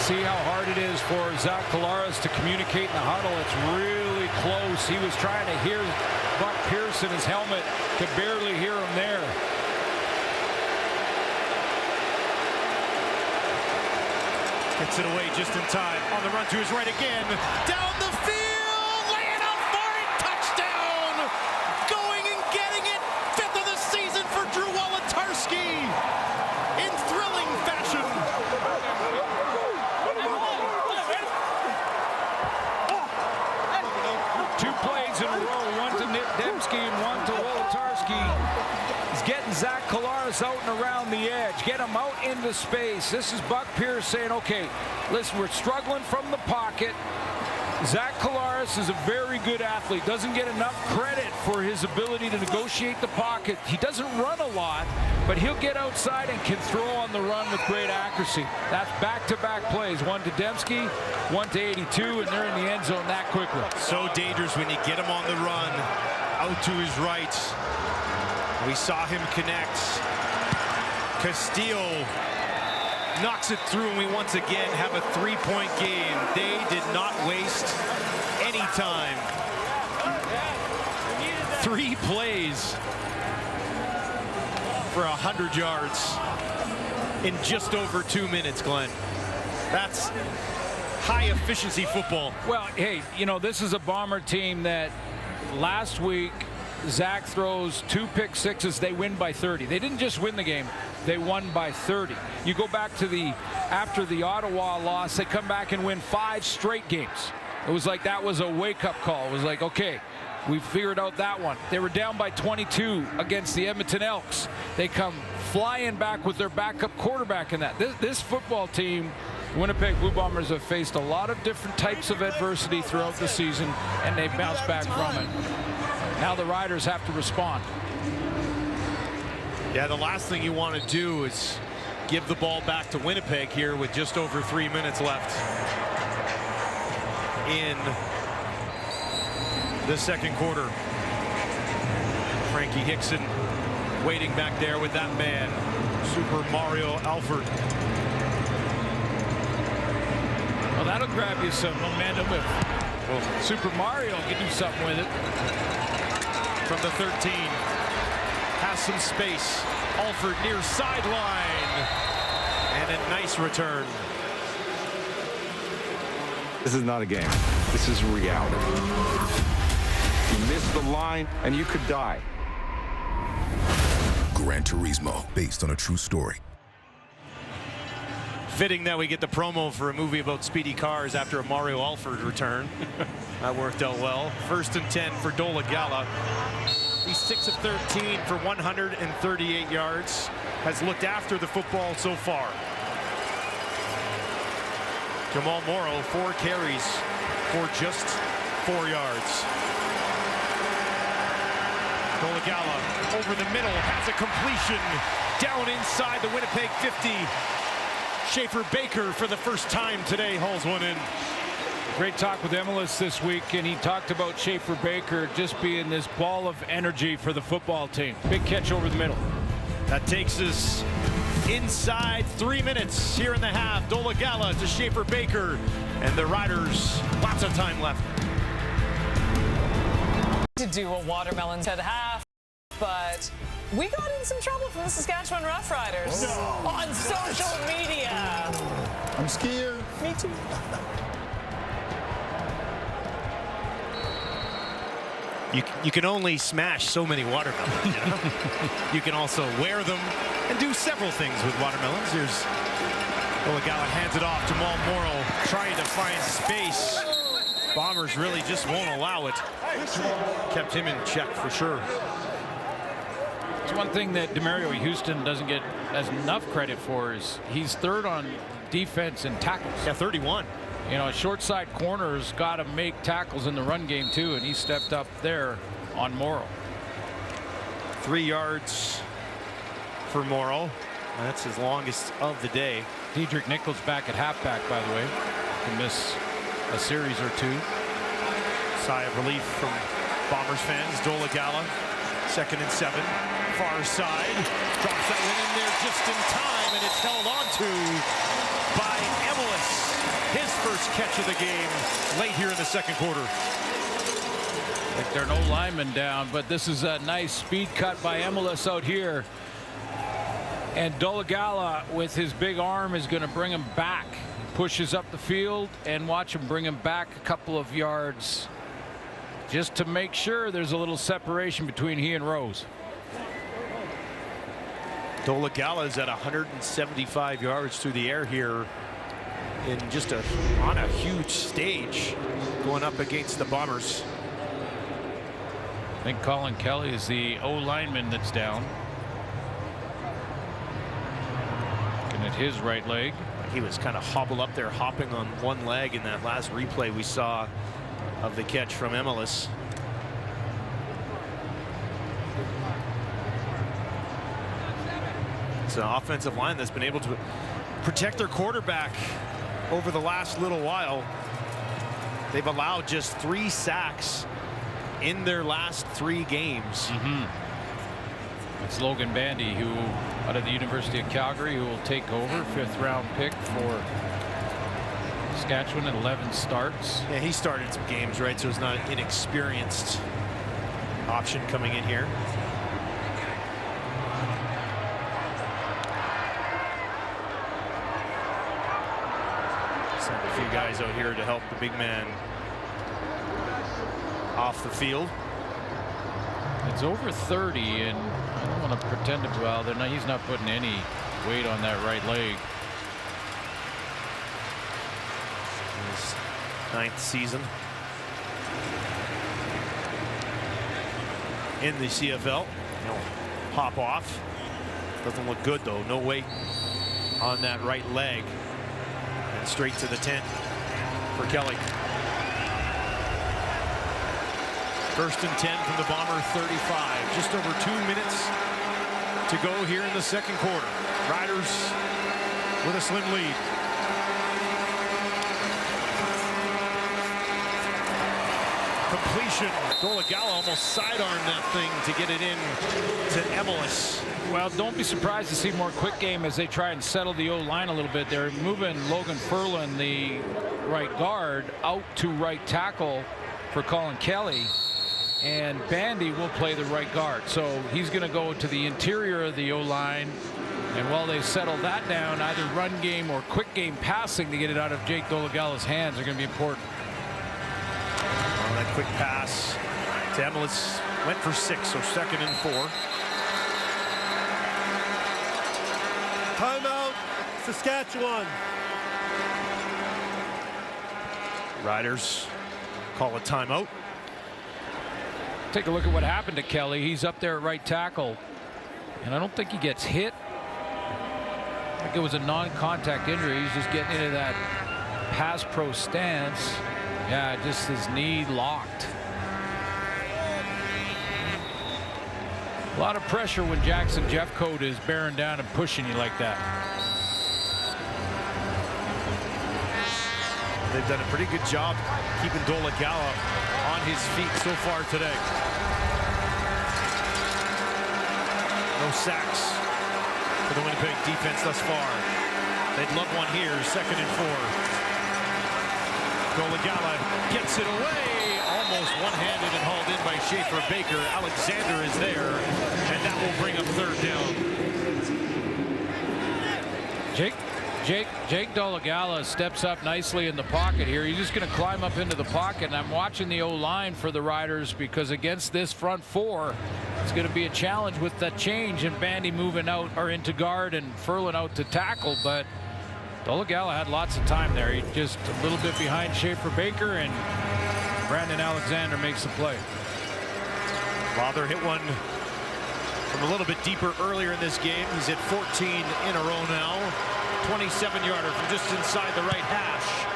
See how hard it is for Zach Collaros to communicate in the huddle. It's really close. He was trying to hear Buck Pierce in his helmet. Could barely hear him there. Gets it away just in time. On the run to his right again. Down the field. Laying out for it. Touchdown. Going and getting it. 5th of the season for Drew Wolotarski. In thrilling fashion. Two plays in a row. One to Nick Dembski and one to Wolotarski. He's getting Zach Collaros out and around the edge. Get him out into space. This is Buck Pierce saying, okay, listen, we're struggling from the pocket. Zach Collaros is a very good athlete. Doesn't get enough credit for his ability to negotiate the pocket. He doesn't run a lot, but he'll get outside and can throw on the run with great accuracy. That's back-to-back plays. One to Dembski, one to 82, and they're in the end zone that quickly. So dangerous when you get him on the run. Out to his right. We saw him connect. Castillo knocks it through, and we once again have a 3-point game. They did not waste any time. 3 plays for 100 yards in just over 2 minutes, Glenn. That's high efficiency football. Well, hey, you know, this is a Bomber team that last week Zach throws 2 pick sixes. They win by 30. They didn't just win the game. They won by 30. You go back to after the Ottawa loss, they come back and win 5 straight games. It was like that was a wake-up call. It was like, okay, we figured out that one. They were down by 22 against the Edmonton Elks. They come flying back with their backup quarterback in that. This football team, Winnipeg Blue Bombers, have faced a lot of different types of adversity throughout the season, and they bounced back from it. Now the Riders have to respond. Yeah, the last thing you want to do is give the ball back to Winnipeg here with just over 3 minutes left in the second quarter. Frankie Hickson waiting back there with that man, Super Mario Alford. Well, that'll grab you some momentum if Super Mario can do something with it. From the 13, has some space. Alford near sideline, and a nice return. This is not a game. This is reality. You miss the line, and you could die. Gran Turismo, based on a true story. Fitting that we get the promo for a movie about speedy cars after a Mario Alford return. That worked out well. 1st and 10 for Dolagala. He's 6 of 13 for 138 yards. Has looked after the football so far. Jamal Morrow, 4 carries for just 4 yards. Dolagala over the middle, has a completion down inside the Winnipeg 50. Schaefer Baker for the first time today hauls one in. Great talk with Emilus this week, and he talked about Schaefer Baker just being this ball of energy for the football team. Big catch over the middle. That takes us inside 3 minutes here in the half. Dolagala to Schaefer Baker, and the Riders, lots of time left. To do a watermelon at half, but we got in some trouble from the Saskatchewan Roughriders on social media. I'm scared. Me too. You can only smash so many watermelons, you know? You can also wear them and do several things with watermelons. Here's Dolagala, hands it off to Mal Morrow, trying to find space. Bombers really just won't allow it. Kept him in check for sure. It's one thing that DeMario Houston doesn't get as enough credit for is he's third on defense and tackles. Yeah, 31. You know, a short side corner's got to make tackles in the run game too, and he stepped up there on Morrow. 3 yards for Morrow. That's his longest of the day. Diedrich Nichols back at halfback, by the way. Can miss a series or two. Sigh of relief from Bombers fans. Dolagala, 2nd and 7. Far side. Drops that one in there just in time, and it's held on to by Emilus. His first catch of the game late here in the second quarter. I think there are no linemen down, but this is a nice speed cut by Emilus out here. And Dolagala, with his big arm, is going to bring him back. He pushes up the field, and watch him bring him back a couple of yards just to make sure there's a little separation between he and Rose. Dolagala is at 175 yards through the air here in just on a huge stage going up against the Bombers. I think Colin Kelly is the O-lineman that's down. Looking at his right leg. He was kind of hobbled up there, hopping on one leg in that last replay we saw of the catch from Emilus. It's an offensive line that's been able to protect their quarterback over the last little while. They've allowed just 3 sacks in their last 3 games. It's Logan Bandy, who out of the University of Calgary, who will take over, 5th round pick for Saskatchewan at 11 starts. Yeah, he started some games, right? So it's not an inexperienced option coming in here. Send a few guys out here to help the big man off the field. It's over 30, and I don't want to pretend to, well, he's not putting any weight on that right leg. His 9th season in the CFL. He'll hop off. Doesn't look good though. No weight on that right leg. And straight to the tent for Kelly. 1st and 10 from the Bomber 35. Just over 2 minutes to go here in the second quarter. Riders with a slim lead. Completion. Dolagala almost sidearmed that thing to get it in to Emilus. Well, don't be surprised to see more quick game as they try and settle the O-line a little bit. They're moving Logan Furlan, the right guard, out to right tackle for Colin Kelly. And Bandy will play the right guard. So he's going to go to the interior of the O-line. And while they settle that down, either run game or quick game passing to get it out of Jake Dolagala's hands are going to be important. Well, that quick pass to Emilus went for 6, so 2nd and 4. Timeout, Saskatchewan. Riders call a timeout. Take a look at what happened to Kelly. He's up there at right tackle, and I don't think he gets hit. I think it was a non-contact injury. He's just getting into that pass pro stance. Yeah, just his knee locked. A lot of pressure when Jackson Jeffcoat is bearing down and pushing you like that. They've done a pretty good job keeping Dolegala on his feet so far today. No sacks for the Winnipeg defense thus far. They'd love one here, 2nd and 4. Dolegala gets it away, almost one-handed and hauled in by Schaefer Baker. Alexander is there, and that will bring up 3rd down. Jake Dolegala steps up nicely in the pocket here. He's just going to climb up into the pocket, and I'm watching the O-line for the Riders because against this front four, it's going to be a challenge with that change and Bandy moving out or into guard and Ferland out to tackle, but Dolegala had lots of time there. He just a little bit behind Schaefer Baker, and Brandon Alexander makes the play. Father hit one from a little bit deeper earlier in this game. He's at 14 in a row now. 27-yarder from just inside the right hash.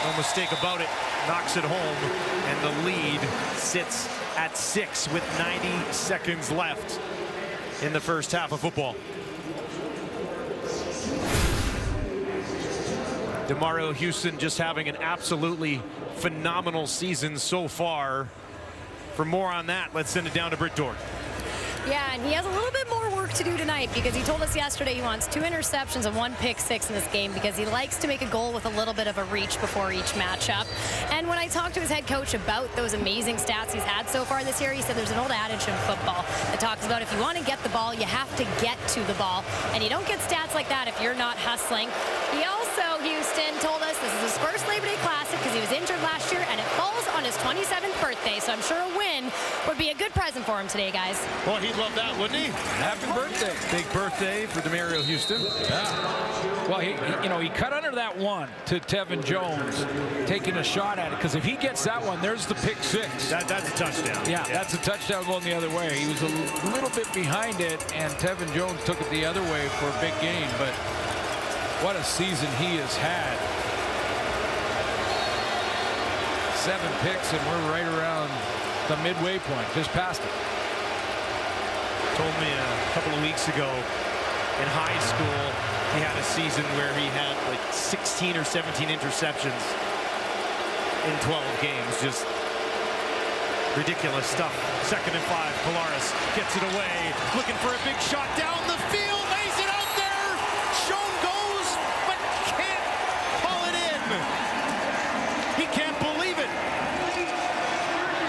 No mistake about it. Knocks it home, and the lead sits at 6 with 90 seconds left in the first half of football. DeMario Houston just having an absolutely phenomenal season so far. For more on that, let's send it down to Britt Dort. Yeah, and he has a little bit more work to do tonight because he told us yesterday he wants 2 interceptions and 1 pick six in this game because he likes to make a goal with a little bit of a reach before each matchup. And when I talked to his head coach about those amazing stats he's had so far this year, he said there's an old adage in football that talks about if you want to get the ball, you have to get to the ball. And you don't get stats like that if you're not hustling. He also, Houston, told us this is his first Labor Day Classic because he was injured last year and it falls on his 27th birthday. So I'm sure a win would be a good present for him today, guys. Well, he'd love that, wouldn't he? Happy birthday. Big birthday for DeMario Houston. Yeah. Well, he cut under that one to Tevin Jones, taking a shot at it, because if he gets that one, there's the pick six. That's a touchdown. Yeah, that's a touchdown going the other way. He was a little bit behind it, and Tevin Jones took it the other way for a big gain, but what a season he has had. 7 picks, and we're right around the midway point, just past it. Told me a couple of weeks ago in high school he had a season where he had like 16 or 17 interceptions in 12 games. Just ridiculous stuff. 2nd and 5. Pilaris gets it away, looking for a big shot down the field, lays it out there. Schoen goes, but can't pull it in. He can't believe it.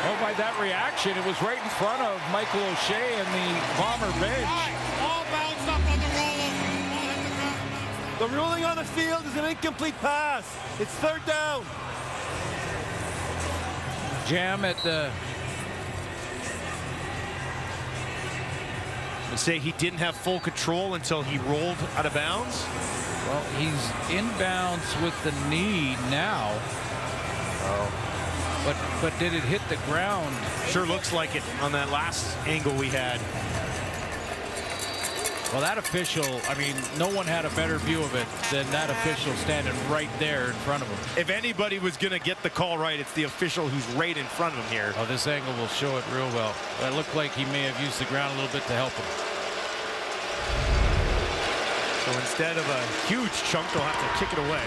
Oh, by that reaction, it was right in front of Michael O'Shea and the Bomber bench. All bounced up on the roller. The ruling on the field is an incomplete pass. It's 3rd down. Jam at the... They say he didn't have full control until he rolled out of bounds. Well, he's inbounds with the knee now. Oh. But did it hit the ground? Sure looks like it on that last angle we had. Well, that official, I mean, no one had a better view of it than that official standing right there in front of him. If anybody was going to get the call right, it's the official who's right in front of him here. Oh, this angle will show it real well. It looked like he may have used the ground a little bit to help him. So instead of a huge chunk, they'll have to kick it away.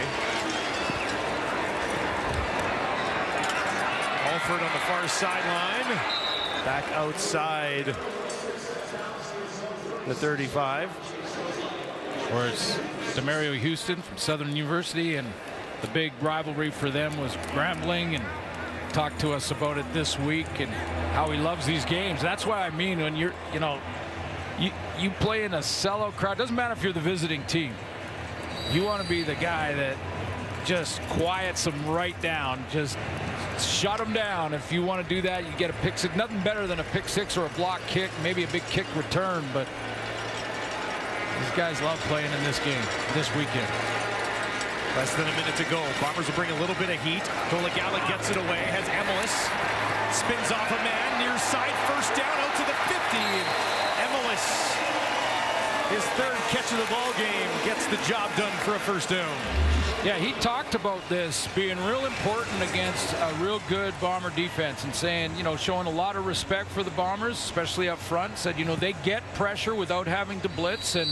Alford on the far sideline. Back outside the 35. Where it's DeMario Houston from Southern University, and the big rivalry for them was Grambling, and talked to us about it this week and how he loves these games. That's what I mean when you're, you play in a sellout crowd. Doesn't matter if you're the visiting team. You want to be the guy that just quiets them right down, just shut them down. If you want to do that, you get a pick six. Nothing better than a pick six or a block kick, maybe a big kick return, but these guys love playing in this game this weekend. Less than a minute to go. Bombers will bring a little bit of heat. Dolegala gets it away, has Emelis. Spins off a man, near side, 1st down, out to the 50. Emelis, his 3rd catch of the ball game, gets the job done for a 1st down. Yeah, he talked about this being real important against a real good Bomber defense, and saying, showing a lot of respect for the Bombers, especially up front. Said, they get pressure without having to blitz, and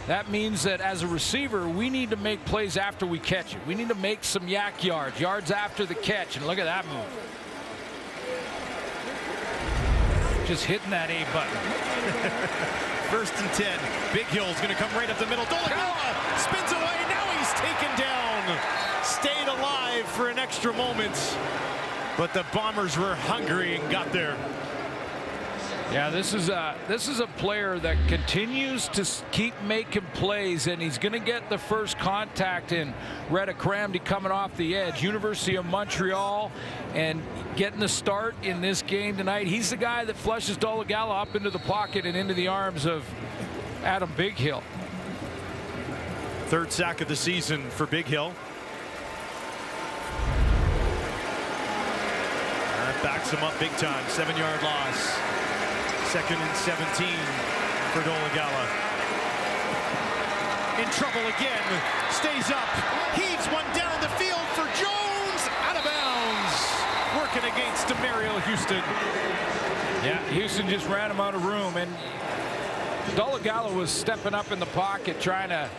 That means that as a receiver, we need to make plays after we catch it. We need to make some yak yards after the catch. And look at that move. Just hitting that A button. 1st and 10. Big Hill's going to come right up the middle. Dolagala spins away. Now he's taken down. Stayed alive for an extra moment. But the Bombers were hungry and got there. Yeah, this is a player that continues to keep making plays, and he's going to get the first contact in. Retta Cramdy coming off the edge, University of Montreal, and getting the start in this game tonight. He's the guy that flushes Dolagala up into the pocket and into the arms of Adam Big Hill. 3rd sack of the season for Big Hill. That backs him up big time. 7-yard loss. 2nd and 17 for Dolagala. In trouble again. Stays up. Heaves one down the field for Jones. Out of bounds. Working against Demario Houston. Yeah, Houston just ran him out of room, and Dolagala was stepping up in the pocket trying to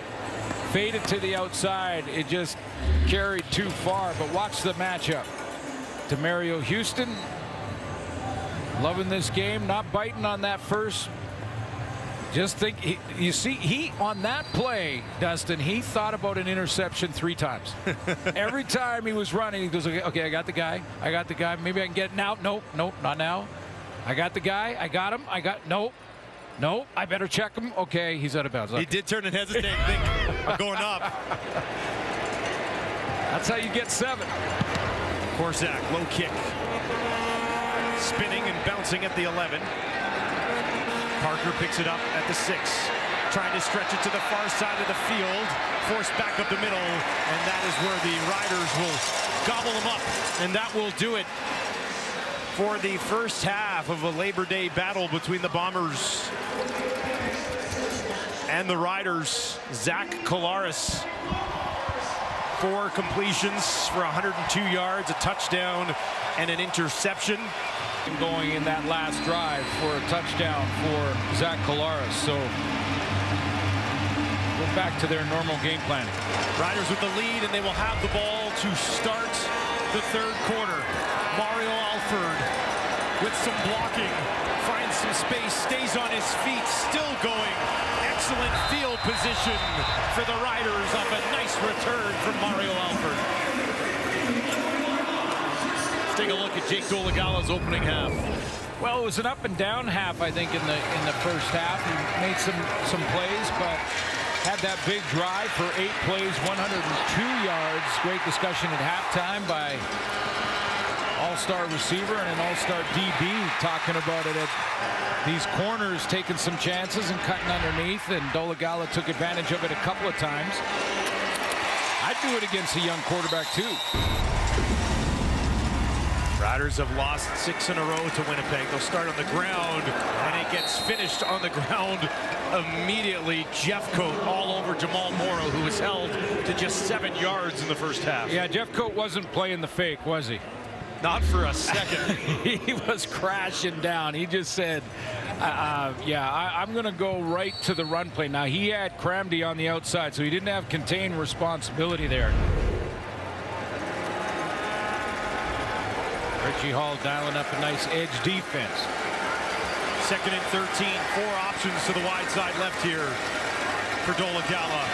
fade it to the outside. It just carried too far, but watch the matchup. Demario Houston loving this game, not biting on that first. Just think, you see, he on that play, Dustin, he thought about an interception 3 times. Every time he was running, he goes, okay, I got the guy, maybe I can get it now. Nope, not now. I got the guy, I got him, nope, I better check him. Okay, he's out of bounds. He did turn and hesitate and think, I'm going up. That's how you get 7. Korczak, low kick. Spinning and bouncing at the 11. Parker picks it up at the 6. Trying to stretch it to the far side of the field. Forced back up the middle. And that is where the Riders will gobble them up. And that will do it for the first half of a Labor Day battle between the Bombers and the Riders. Zach Collaros. 4 completions for 102 yards, a touchdown, and an interception. Going in that last drive for a touchdown for Zach Collaros. So we're back to their normal game planning. Riders with the lead, and they will have the ball to start the 3rd quarter. Mario Alford with some blocking, finds some space, stays on his feet, still going. Excellent field position for the Riders off a nice return from Mario Alford. Take a look at Jake Dolagala's opening half. Well, it was an up and down half, I think, in the first half. He made some plays, but had that big drive for 8 plays, 102 yards. Great discussion at halftime by all-star receiver and an all-star DB talking about it at these corners, taking some chances and cutting underneath, and Dolagala took advantage of it a couple of times. I'd do it against a young quarterback too. Riders have lost 6 in a row to Winnipeg. They'll start on the ground, and it gets finished on the ground immediately. Jeffcoat all over Jamal Morrow, who was held to just 7 yards in the first half. Yeah, Jeffcoat wasn't playing the fake, was he? Not for a second. He was crashing down. He just said, I'm going to go right to the run play. Now, he had Cramdy on the outside, so he didn't have contained responsibility there. Richie Hall dialing up a nice edge defense. 2nd and 13, 4 options to the wide side left here for Dolagala.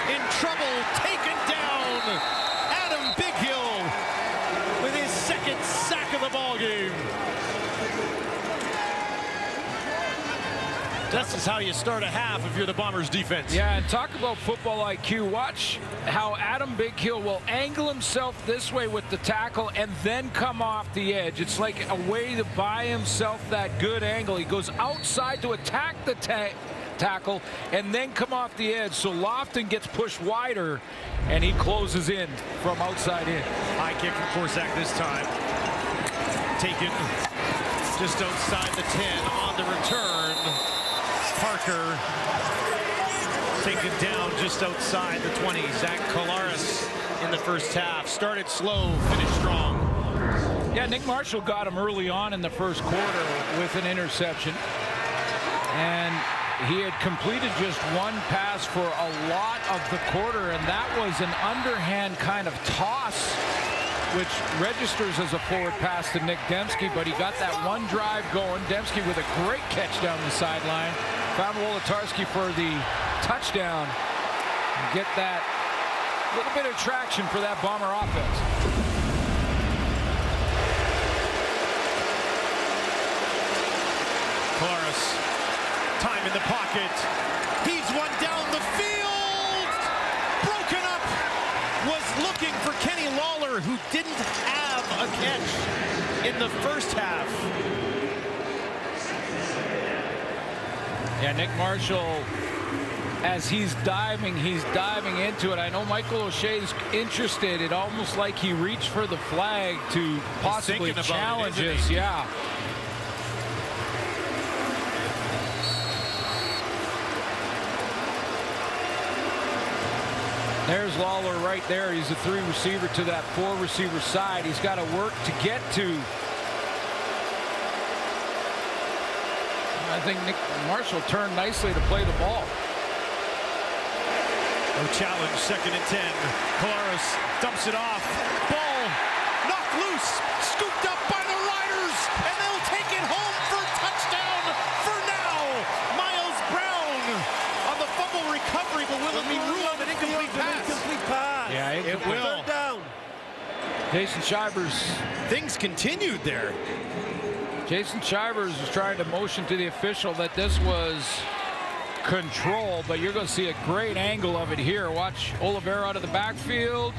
In trouble, taken down. Adam Big Hill with his 2nd sack of the ball game. This is how you start a half if you're the Bombers defense. Yeah, and talk about football IQ. Watch how Adam Big Hill will angle himself this way with the tackle and then come off the edge. It's like a way to buy himself that good angle. He goes outside to attack the tackle and then come off the edge. So Lofton gets pushed wider and he closes in from outside in. High kick from Korczak this time. Taken just outside the 10 on the return. Parker taken down just outside the 20. Zach Collaros in the first half. Started slow, finished strong. Yeah, Nick Marshall got him early on in the first quarter with an interception. And he had completed just one pass for a lot of the quarter, and that was an underhand kind of toss, which registers as a forward pass to Nick Dembski, but he got that one drive going. Dembski with a great catch down the sideline. Found Wolodarski for the touchdown. And get that little bit of traction for that Bomber offense. Claris, time in the pocket. He's one down the field. Broken up. Was looking for Kenny Lawler, who didn't have a catch in the first half. Yeah, Nick Marshall, as he's diving into it. I know Michael O'Shea's interested. It almost like he reached for the flag to possibly challenge this. Yeah. There's Lawler right there. He's a 3 receiver to that 4 receiver side. He's got to work to get to. I think Nick Marshall turned nicely to play the ball. No challenge, 2nd and 10. Claris dumps it off. Ball knocked loose, scooped up by the Riders, and they'll take it home for a touchdown for now. Miles Brown on the fumble recovery, but will it be ruled an incomplete pass? Yeah, it will. Third down. Jason Shivers. Things continued there. Jason Shivers was trying to motion to the official that this was control, but you're going to see a great angle of it here. Watch Oliveira out of the backfield.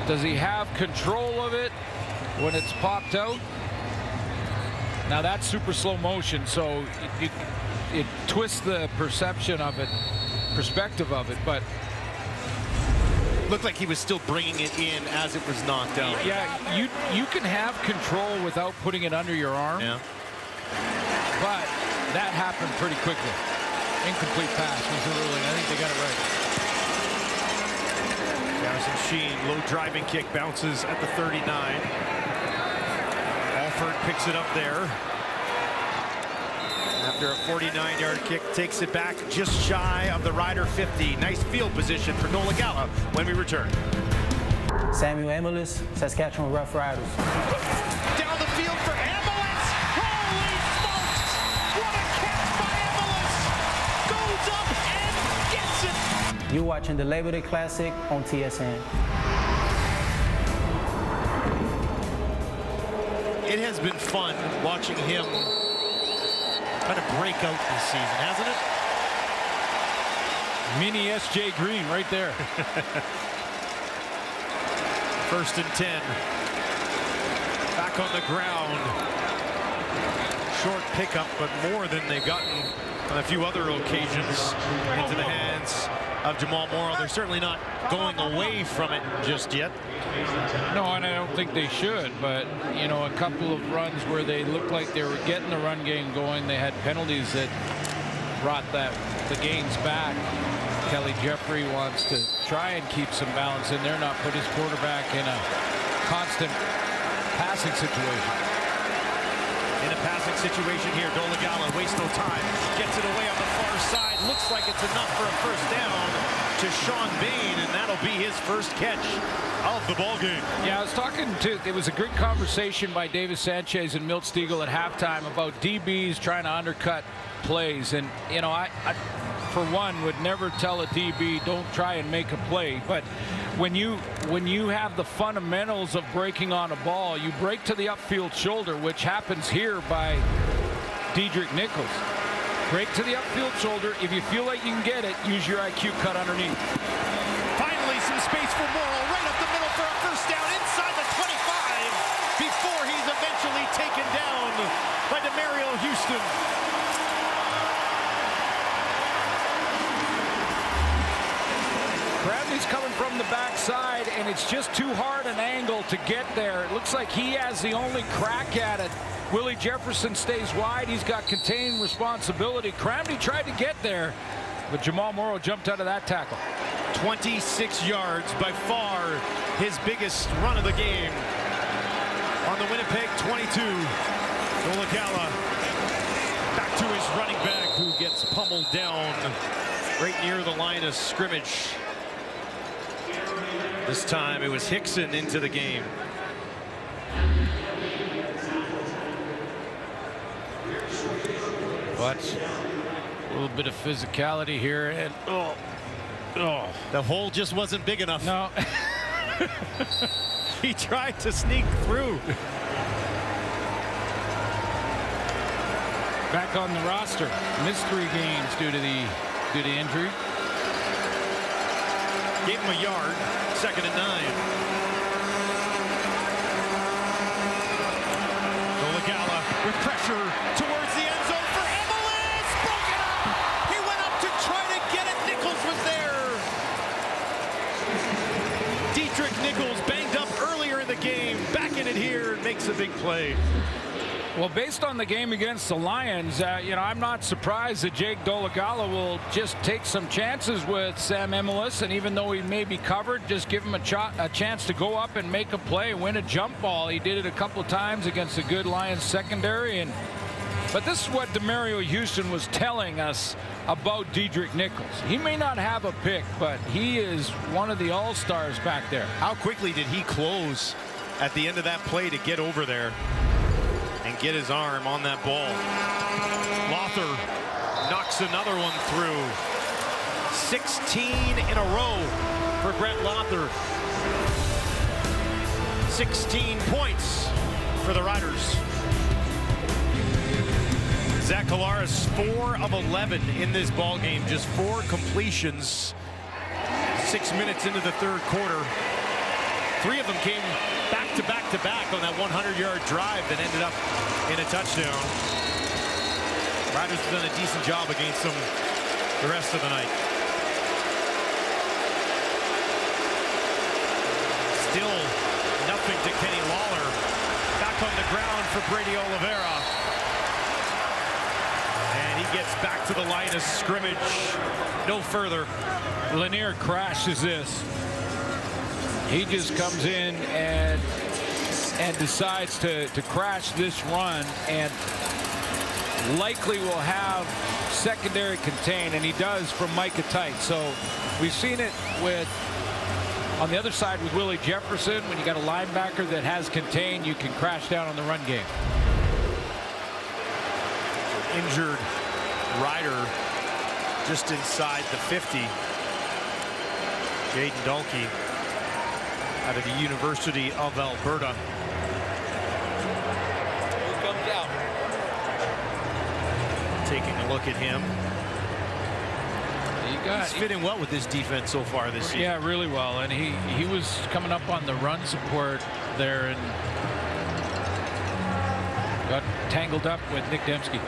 Does he have control of it when it's popped out? Now that's super slow motion, so it twists the perception of it, perspective of it, but looked like he was still bringing it in as it was knocked out. Yeah, you can have control without putting it under your arm. Yeah. But that happened pretty quickly. Incomplete pass was the ruling. I think they got it right. Garrison Sheen, low driving kick, bounces at the 39. Alford picks it up there. After a 49-yard kick, takes it back just shy of the Rider 50. Nice field position for Nola Gala when we return. Samuel Emilus, Saskatchewan Roughriders. Down the field for Emilus. Holy smokes! What a catch by Emilus! Goes up and gets it! You're watching the Labor Day Classic on TSN. It has been fun watching him kind of break out this season, hasn't it? Mini S.J. Green right there. 1st and 10. Back on the ground. Short pickup, but more than they've gotten on a few other occasions into the hands of Jamal Morrow. They're certainly not going away from it just yet. No, and I don't think they should, but, you know, a couple of runs where they looked like they were getting the run game going. They had penalties that brought the gains back. Kelly Jeffrey wants to try and keep some balance in there, not put his quarterback in a constant passing situation. In a passing situation here, Dolegala wastes no time. Gets it away on the far side. Looks like it's enough for a first down to Sean Bain, and that'll be his first catch of the ball game. Yeah, I was talking to, it was a great conversation by Davis Sanchez and Milt Stegall at halftime about DBs trying to undercut plays. And, you know, I for one, would never tell a DB, don't try and make a play. But when you have the fundamentals of breaking on a ball, you break to the upfield shoulder, which happens here by Dedrick Nichols. Break to the upfield shoulder. If you feel like you can get it, use your IQ cut underneath. Finally, some space for Morrow right up the middle for a first down inside the 25 before he's eventually taken down by DeMario Houston. Bradley's coming from the backside, and it's just too hard an angle to get there. It looks like he has the only crack at it. Willie Jefferson stays wide. He's got contained responsibility. Cramney tried to get there, but Jamal Morrow jumped out of that tackle. 26 yards, by far his biggest run of the game. On the Winnipeg 22, Dolegala back back to his running back, who gets pummeled down right near the line of scrimmage. This time it was Hickson into the game. But a little bit of physicality here, and the hole just wasn't big enough. no. He tried to sneak through. Back on the roster. Missed 3 games due to injury. Gave him a yard. 2nd and 9. Dolegala with pressure towards the end zone for Emelis. Broken up. He went up to try to get it. Nichols was there. Dietrich Nichols banged up earlier in the game. Back in it here and makes a big play. Well, based on the game against the Lions, you know, I'm not surprised that Jake Dolegala will just take some chances with Sam Emelis, and even though he may be covered, just give him a chance to go up and make a play, win a jump ball. He did it a couple of times against a good Lions secondary, but this is what Demario Houston was telling us about Dietrich Nichols. He may not have a pick, but he is one of the all-stars back there. How quickly did he close at the end of that play to get over there and get his arm on that ball? Lothar knocks another one through. 16 in a row for Brett Lothar. 16 points for the Riders. Zach Collaros 4 of 11 in this ball game. Just 4 completions. 6 minutes into the 3rd quarter. 3 of them came back to back on that 100-yard drive that ended up in a touchdown. Riders have done a decent job against them the rest of the night. Still nothing to Kenny Lawler. Back on the ground for Brady Oliveira. And he gets back to the line of scrimmage. No further. Lanier crashes this. He just comes in and decides to crash this run, and likely will have secondary contain, and he does from Micah Tight. So we've seen it with on the other side with Willie Jefferson. When you got a linebacker that has contain, you can crash down on the run game. Injured rider just inside the 50. Jaden Dalkey out of the University of Alberta. Who comes out? Taking a look at him. He's fitting well with this defense so far this season. Yeah, really well. And he was coming up on the run support there and got tangled up with Nick Dembski.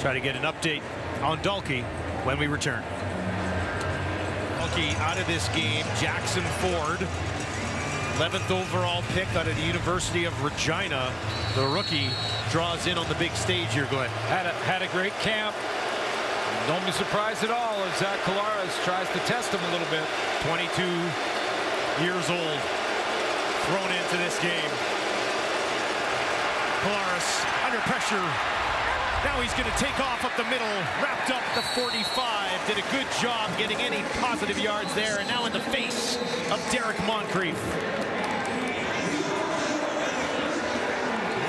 Try to get an update on Dalkey when we return. Dalkey out of this game. Jackson Ford, 11th overall pick out of the University of Regina. The rookie draws in on the big stage here, Glenn. Had a great camp. Don't be surprised at all if Zach Collaros tries to test him a little bit. 22 years old, thrown into this game. Collaros under pressure. Now he's going to take off up the middle, wrapped up the 45. Did a good job getting any positive yards there, and now in the face of Derek Moncrief.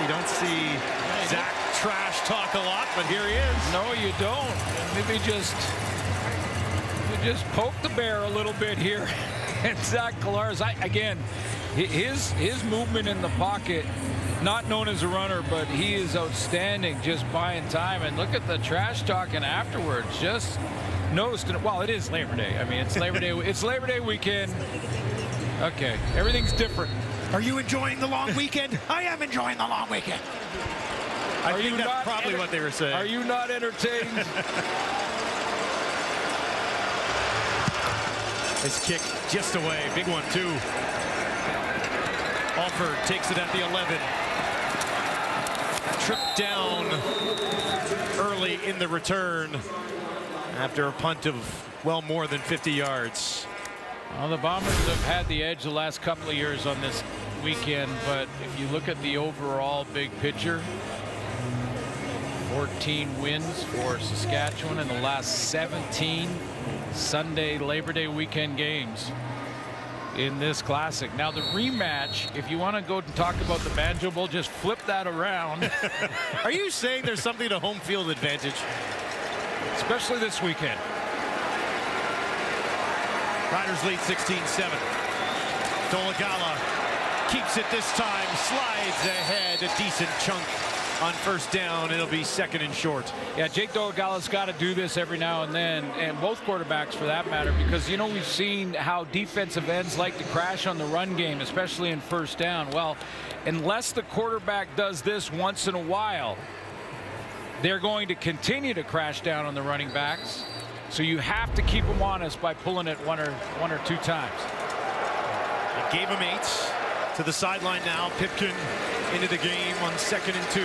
You don't see Zach trash talk a lot, but here he is. No, you don't. Maybe just poke the bear a little bit here. And Zach Collaros, again, his movement in the pocket, not known as a runner, but he is outstanding, just buying time. And look at the trash talking afterwards. Just noticed it. Well, it is Labor Day. I mean, it's Labor Day. It's Labor Day weekend. Okay, everything's different. Are you enjoying the long weekend? I am enjoying the long weekend. I think that's probably what they were saying. Are you not entertained? His kick just away. Big one, too. Alford takes it at the 11. Tripped down early in the return after a punt of well more than 50 yards. Well, the Bombers have had the edge the last couple of years on this weekend, but if you look at the overall big picture, 14 wins for Saskatchewan in the last 17 Sunday Labor Day weekend games in this classic. Now the rematch, if you want to go and talk about the Banjo Bowl, just flip that around. Are you saying there's something to home field advantage? Especially this weekend. Riders lead 16-7. Dolagala keeps it this time, slides ahead, a decent chunk on first down. It'll be second and short. Yeah, Jake Dolagala's got to do this every now and then, and both quarterbacks for that matter, because, you know, we've seen how defensive ends like to crash on the run game, especially in first down. Well, unless the quarterback does this once in a while, they're going to continue to crash down on the running backs. So you have to keep them honest by pulling it one or two times. They gave him 8 to the sideline now. Pipkin into the game on 2nd and 2.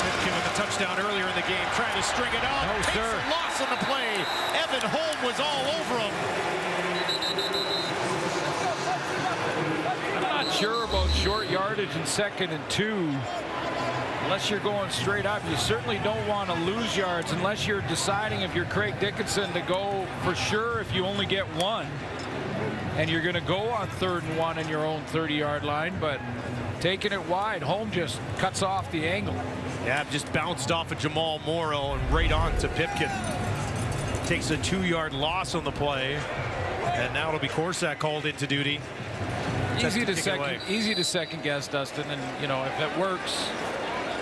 Pipkin with a touchdown earlier in the game, trying to string it out. No, sir. Loss on the play. Evan Holm was all over him. I'm not sure about short yardage in 2nd and 2. Unless you're going straight up, you certainly don't want to lose yards unless you're deciding, if you're Craig Dickinson, to go for sure if you only get 1. And you're going to go on 3rd and 1 in your own 30-yard line, but taking it wide, Holm just cuts off the angle. Yeah, just bounced off of Jamal Morrow and right on to Pipkin. Takes a 2-yard loss on the play, and now it'll be Corsack called into duty. Easy to second guess, Dustin, and you know, if it works,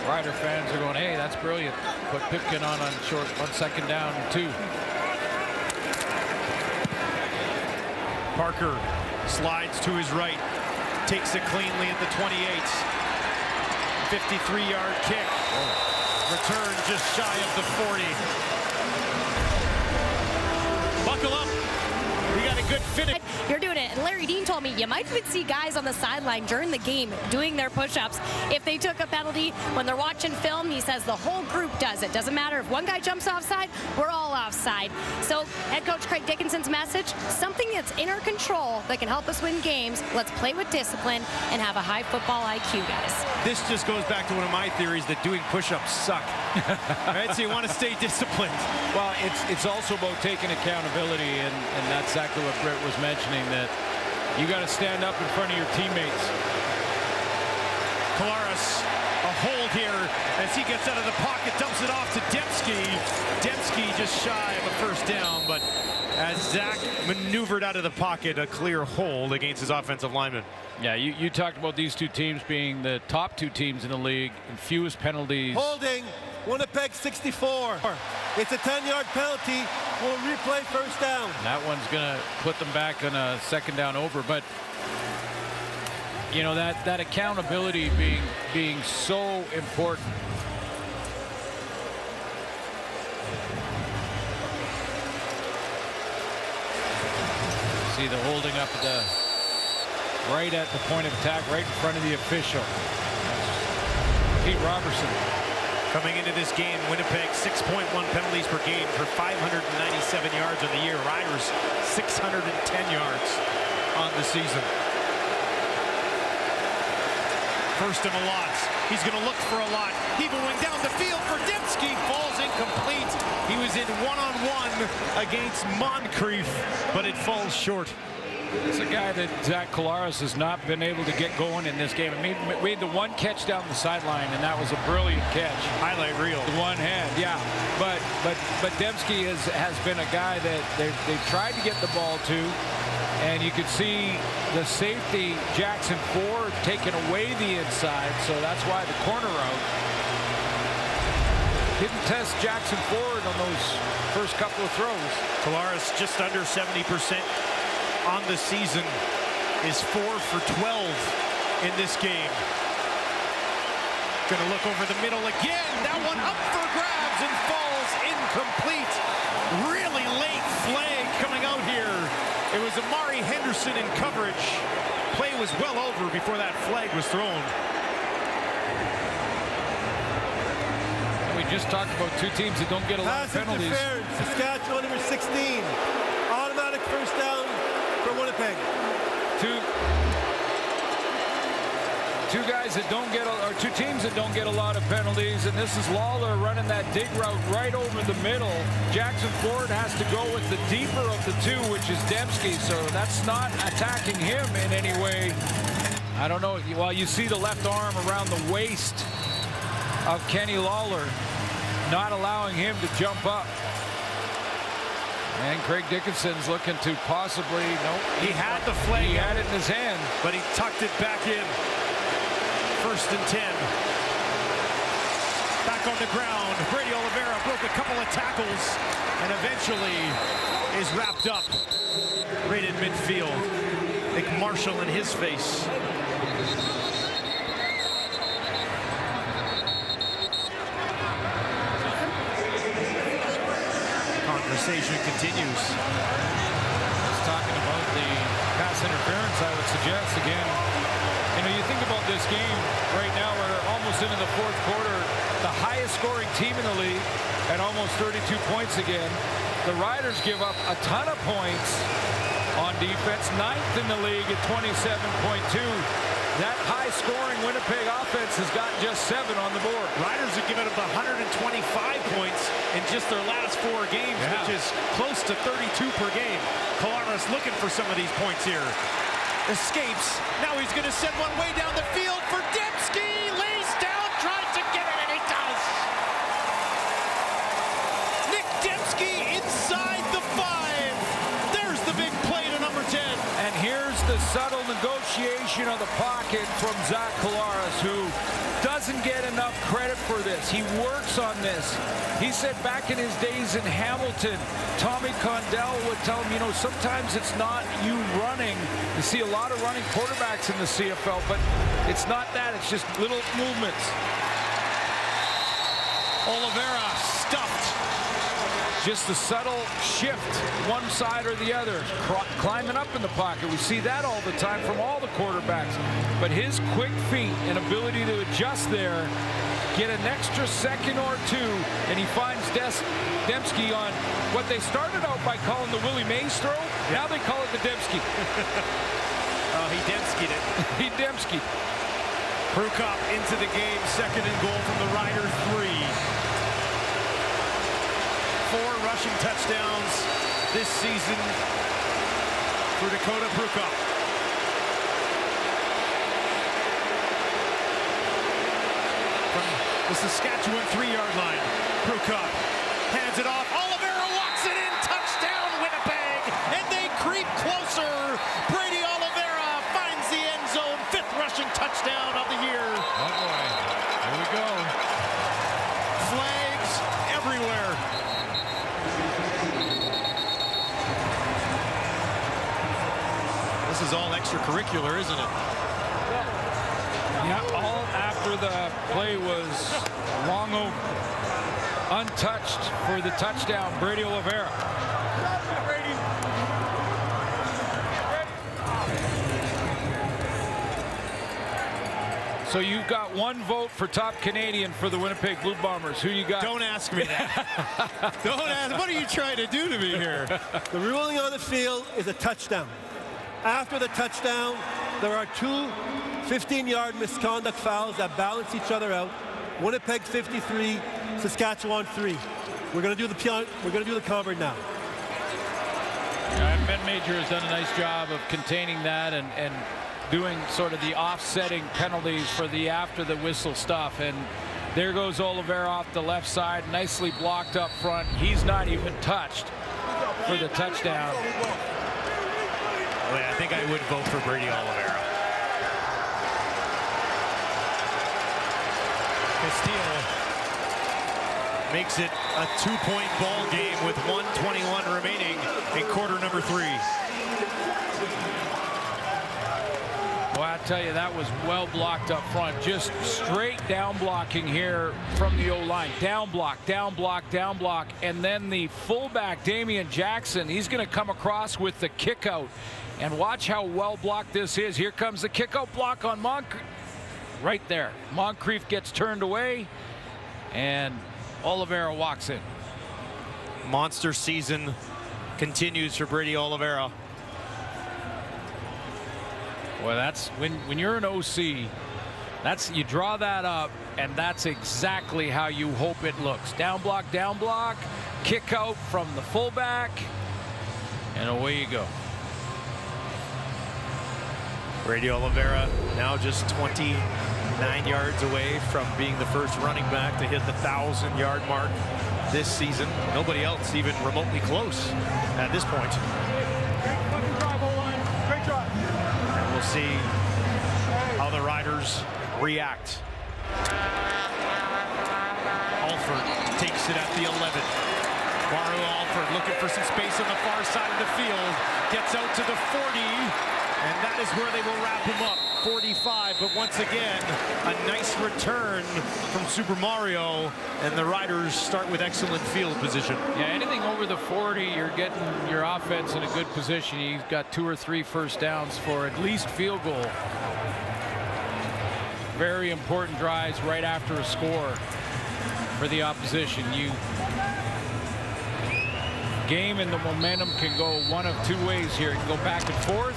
Rider fans are going, hey, that's brilliant. Put Pipkin on short on 2nd down and 2. Parker slides to his right, takes it cleanly at the 28. 53-yard kick. Return just shy of the 40. Buckle up. We got a good finish. You're doing it. And Larry Dean told me you might even see guys on the sideline during the game doing their push-ups. If they took a penalty when they're watching film, he says the whole group does it. Doesn't matter if one guy jumps offside, we're all offside. So head coach Craig Dickinson's message, something that's in our control that can help us win games. Let's play with discipline and have a high football IQ, guys. This just goes back to one of my theories that doing push-ups suck. Right? So you want to stay disciplined. Well, it's also about taking accountability, and that's exactly what Britt was mentioning, that you got to stand up in front of your teammates. Kolaris, a hold here as he gets out of the pocket, dumps it off to Dembski. Dembski just shy of a first down, but as Zach maneuvered out of the pocket, a clear hold against his offensive lineman. Yeah, you talked about these two teams being the top 2 teams in the league and fewest penalties. Holding, Winnipeg 64. It's a 10-yard penalty. We'll replay first down. That one's going to put them back on a 2nd down over, but you know, that accountability being so important. See the holding up at the right at the point of attack, right in front of the official. Pete Robertson. Coming into this game, Winnipeg 6.1 penalties per game for 597 yards on the year. Riders 610 yards on the season. First and a lot. He's going to look for a lot. Heaving down the field for Dembski. Falls incomplete. He was in one-on-one against Moncrief, but it falls short. It's a guy that Zach Kolaris has not been able to get going in this game. He made the one catch down the sideline, and that was a brilliant catch. Highlight reel. The one hand, yeah. But Dembski has been a guy that they've tried to get the ball to, and you could see the safety Jackson Ford taking away the inside, so that's why the corner route didn't test Jackson Ford on those first couple of throws. Kolaris just under 70% on the season, is 4 for 12 in this game. Gonna look over the middle again. That one up for grabs and falls incomplete. Really late flag coming out here. It was Amari Henderson in coverage. Play was well over before that flag was thrown. We just talked about 2 teams that don't get a lot of penalties. Pass interference, Saskatchewan number 16. Automatic first that don't get, or two teams that don't get a lot of penalties, and this is Lawler running that dig route right over the middle. Jackson Ford has to go with the deeper of the two, which is Dembski, so that's not attacking him in any way. I don't know. Well, you see the left arm around the waist of Kenny Lawler, not allowing him to jump up. And Craig Dickinson's looking to possibly, nope. He had the flag. He had it in his hand. But he tucked it back in. 1st and 10. Back on the ground. Brady Oliveira broke a couple of tackles and eventually is wrapped up right in midfield. Nick Marshall in his face. Conversation continues. Just talking about the pass interference, I would suggest again. You know, you think about this game right now, we're almost into the 4th quarter, the highest scoring team in the league at almost 32 points again. The Riders give up a ton of points on defense, 9th in the league at 27.2. That high-scoring Winnipeg offense has got just 7 on the board. Riders have given up 125 points in just their last 4 games, which is close to 32 per game. Kalara's looking for some of these points here. Escapes. Now he's going to send one way down the field for Dembski. Lays down, tries to get it, and he does. Nick Dembski inside the 5. There's the big play to number 10. And here's the subtle negotiation of the pocket from Zach Collaros, who doesn't get enough credit for this. He works on this. He said back in his days in Hamilton, Tommy Condell would tell him, you know, sometimes it's not you running. You see a lot of running quarterbacks in the CFL, but it's not that. It's just little movements. Oliveira stuffed. Just a subtle shift one side or the other, climbing up in the pocket. We see that all the time from all the quarterbacks. But his quick feet and ability to adjust there, get an extra second or two, and he finds Dembski on what they started out by calling the Willie Mays throw. Now they call it the Dembski. Oh, he Dembski'd it. He Dembski'd. Prukop into the game, 2nd and goal from the Riders 3. 4 rushing touchdowns this season for Dakota Prukop. From the Saskatchewan 3-yard line, Prukop hands it off. Oliveira walks it in. Touchdown, Winnipeg. And they creep closer. Brady Oliveira finds the end zone. 5th rushing touchdown of the year. Oh boy, here we go. Flags everywhere. This is all extracurricular, isn't it? Yeah, all after the play was long over. Untouched for the touchdown, Brady Oliveira. So you've got 1 vote for top Canadian for the Winnipeg Blue Bombers. Who you got? Don't ask me that. Don't ask. What are you trying to do to me here? The ruling on the field is a touchdown. After the touchdown, there are 2 15-yard misconduct fouls that balance each other out. Winnipeg 53, Saskatchewan 3. We're going to do the convert now. Ben Major has done a nice job of containing that and doing sort of the offsetting penalties for the after the whistle stuff. And there goes Oliveira off the left side, nicely blocked up front. He's not even touched for the touchdown. Well, I think I would vote for Brady Oliveira. Castillo makes it a 2-point ball game with 1:21 remaining in quarter number 3. Well, I tell you, that was well blocked up front. Just straight down blocking here from the O-line. Down block, down block, down block. And then the fullback, Damian Jackson, he's going to come across with the kick out. And watch how well blocked this is. Here comes the kick out block on Moncrief. Right there. Moncrief gets turned away, and Oliveira walks in. Monster season continues for Brady Oliveira. Well, that's when you're an OC, You draw that up, and that's exactly how you hope it looks. Down block, kick out from the fullback, and away you go. Brady Oliveira now just 29 yards away from being the first running back to hit the 1,000-yard mark this season. Nobody else even remotely close at this point. And we'll see how the Riders react. Alford takes it at the 11. Mario Alford looking for some space on the far side of the field. Gets out to the 40. And that is where they will wrap him up, 45. But once again, a nice return from Super Mario, and the Riders start with excellent field position. Yeah, anything over the 40, you're getting your offense in a good position. You've got 2 or 3 first downs for at least field goal. Very important drives right after a score for the opposition. Game and the momentum can go one of 2 ways here. It can go back and forth,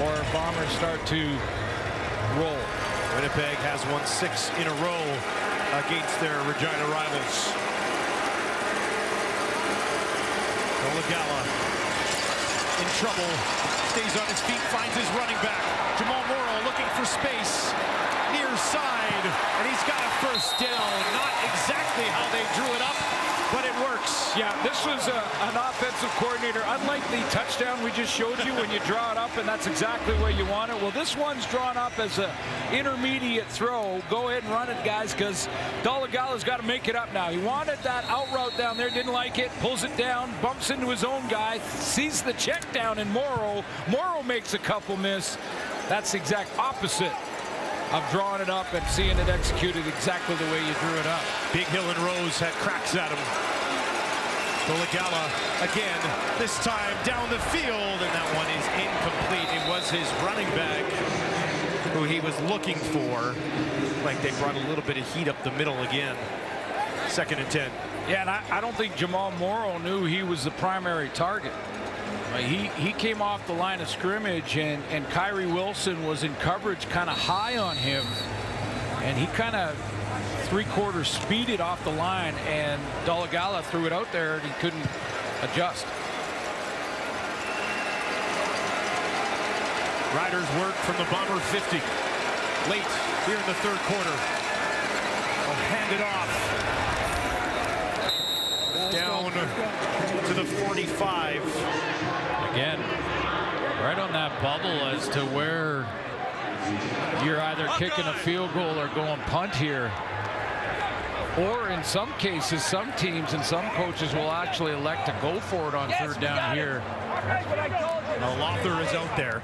or Bombers start to roll. Winnipeg has won 6 in a row against their Regina rivals. Dolagala in trouble, stays on his feet, finds his running back. Jamal Morrow looking for space, near side, and he's got a first down. Not exactly how they drew it up, but it works. Yeah, this was an offensive coordinator. Unlike the touchdown we just showed you when you draw it up and that's exactly where you want it. Well, this one's drawn up as an intermediate throw. Go ahead and run it, guys, because Dolagala's got to make it up now. He wanted that out route down there, didn't like it, pulls it down, bumps into his own guy, sees the check down in Morrow. Morrow makes a couple miss. That's the exact opposite of drawing it up and seeing it executed exactly the way you drew it up. Big Hill and Rose had cracks at him. Dolagala again, this time down the field, and that one is incomplete. It was his running back who he was looking for. Like they brought a little bit of heat up the middle again. 2nd and 10. Yeah, and I don't think Jamal Morrow knew he was the primary target. He came off the line of scrimmage, and Kyrie Wilson was in coverage kind of high on him, and he kind of 3/4 speeded off the line, and Dolagala threw it out there and he couldn't adjust. Riders work from the Bomber 50 late here in the 3rd quarter. They'll hand it off down to the 45. Again, right on that bubble as to where you're either kicking a field goal or going punt here. Or in some cases, some teams and some coaches will actually elect to go for it on 3rd down here. Now Lothar is out there.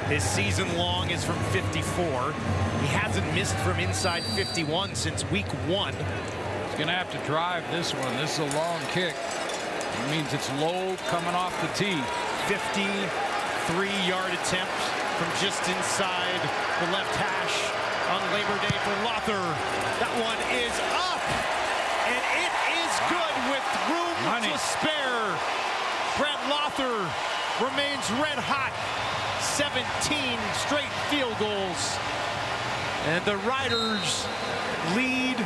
His season long is from 54. He hasn't missed from inside 51 since week 1. He's going to have to drive this one. This is a long kick. It means it's low coming off the tee. 53-yard attempt from just inside the left hash on Labor Day for Lothar. That one is up, and it is good with room to spare. Brett Lothar remains red hot. 17 straight field goals, and the Riders lead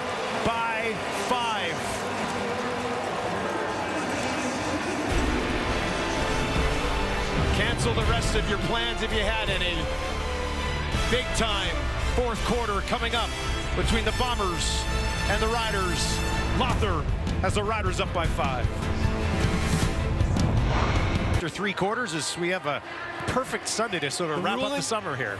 by 5. Cancel the rest of your plans if you had any. Big time 4th quarter coming up between the Bombers and the Riders. Lothar has the Riders up by 5. After 3 quarters, as we have a perfect Sunday to sort of wrap up the summer here.